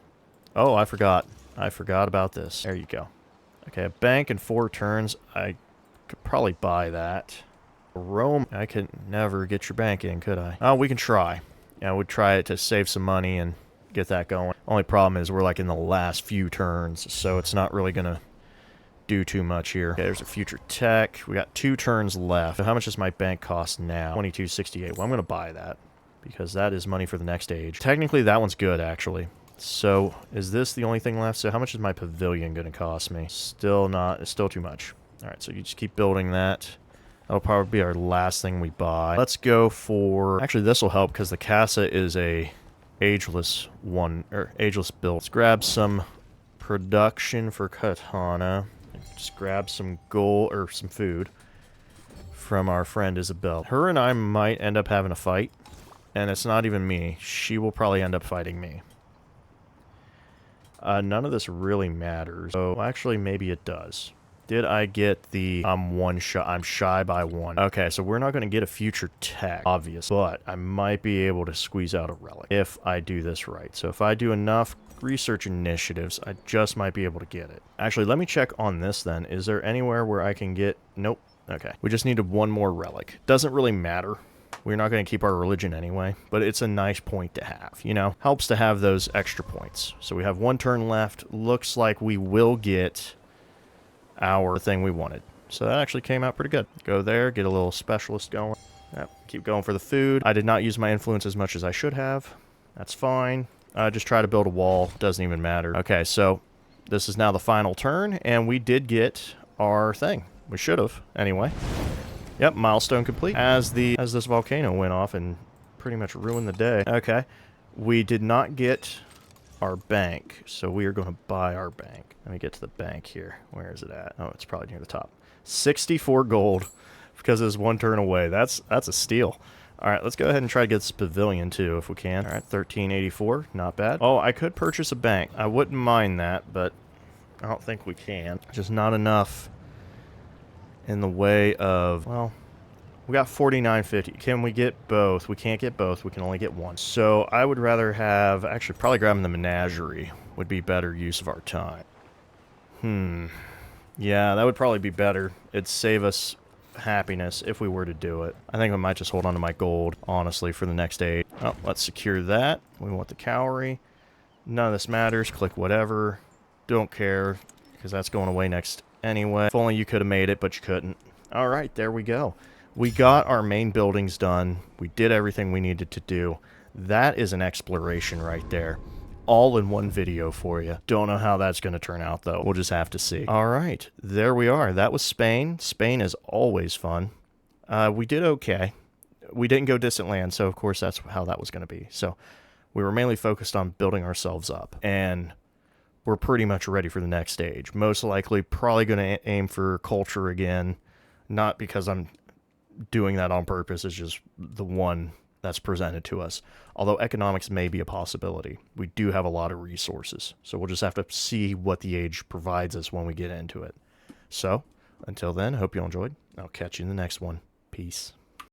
Oh, I forgot. I forgot about this. There you go. Okay, a bank in 4 turns. I could probably buy that. Rome. I could never get your bank in, could I? Oh, we can try. Yeah, we'd try it to save some money and get that going. Only problem is we're like in the last few turns, so it's not really going to do too much here. Okay, there's a future tech. We got 2 turns left. So how much does my bank cost now? 2268. Well, I'm going to buy that. because that is money for the next age. Technically, that one's good, actually. So, is this the only thing left? So, how much is my pavilion going to cost me? Still not. It's still too much. Alright, so you just keep building that. That'll probably be our last thing we buy. Let's go for... Actually, this will help because the Casa is a ageless one, or ageless build. Let's grab some production for Katana. Just grab some gold, or some food from our friend Isabel. Her and I might end up having a fight, and it's not even me. She will probably end up fighting me. None of this really matters. So, actually, maybe it does. Did I get the... I'm shy by 1. Okay, so we're not going to get a future tech, obviously. But I might be able to squeeze out a relic if I do this right. So if I do enough research initiatives, I just might be able to get it. Actually, let me check on this then. Is there anywhere where I can get... Nope. Okay. We just needed 1 more relic. Doesn't really matter. We're not going to keep our religion anyway, but it's a nice point to have, you know? Helps to have those extra points. So we have 1 turn left. Looks like we will get our thing we wanted. So that actually came out pretty good. Go there, get a little specialist going. Yep, keep going for the food. I did not use my influence as much as I should have. That's fine. Just try to build a wall. Doesn't even matter. Okay, so this is now the final turn, and we did get our thing. We should have, anyway. Yep, milestone complete. As this volcano went off and pretty much ruined the day. Okay, we did not get our bank, so we are going to buy our bank. Let me get to the bank here. Where is it at? Oh, it's probably near the top. 64 gold because it's 1 turn away. That's a steal. All right, let's go ahead and try to get this pavilion too if we can. All right, 1384, not bad. Oh, I could purchase a bank. I wouldn't mind that, but I don't think we can. Just not enough in the way of, well, we got 4950. Can we get both? We can't get both. We can only get 1. So I would rather have, actually probably grabbing the menagerie would be better use of our time. Yeah, that would probably be better. It'd save us happiness if we were to do it. I think I might just hold on to my gold, honestly, for the next 8. Oh, let's secure that. We want the cowrie. None of this matters. Click whatever. Don't care, because that's going away next anyway. If only you could have made it, but you couldn't. All right, there we go. We got our main buildings done. We did everything we needed to do. That is an exploration right there. All in one video for you. Don't know how that's going to turn out, though. We'll just have to see. All right, there we are. That was Spain. Spain is always fun. We did okay. We didn't go distant land, so of course that's how that was going to be. So we were mainly focused on building ourselves up, and we're pretty much ready for the next stage. Most likely, probably going to aim for culture again. Not because I'm doing that on purpose. It's just the one that's presented to us. Although economics may be a possibility. We do have a lot of resources. So we'll just have to see what the age provides us when we get into it. So, until then, hope you all enjoyed. I'll catch you in the next one. Peace.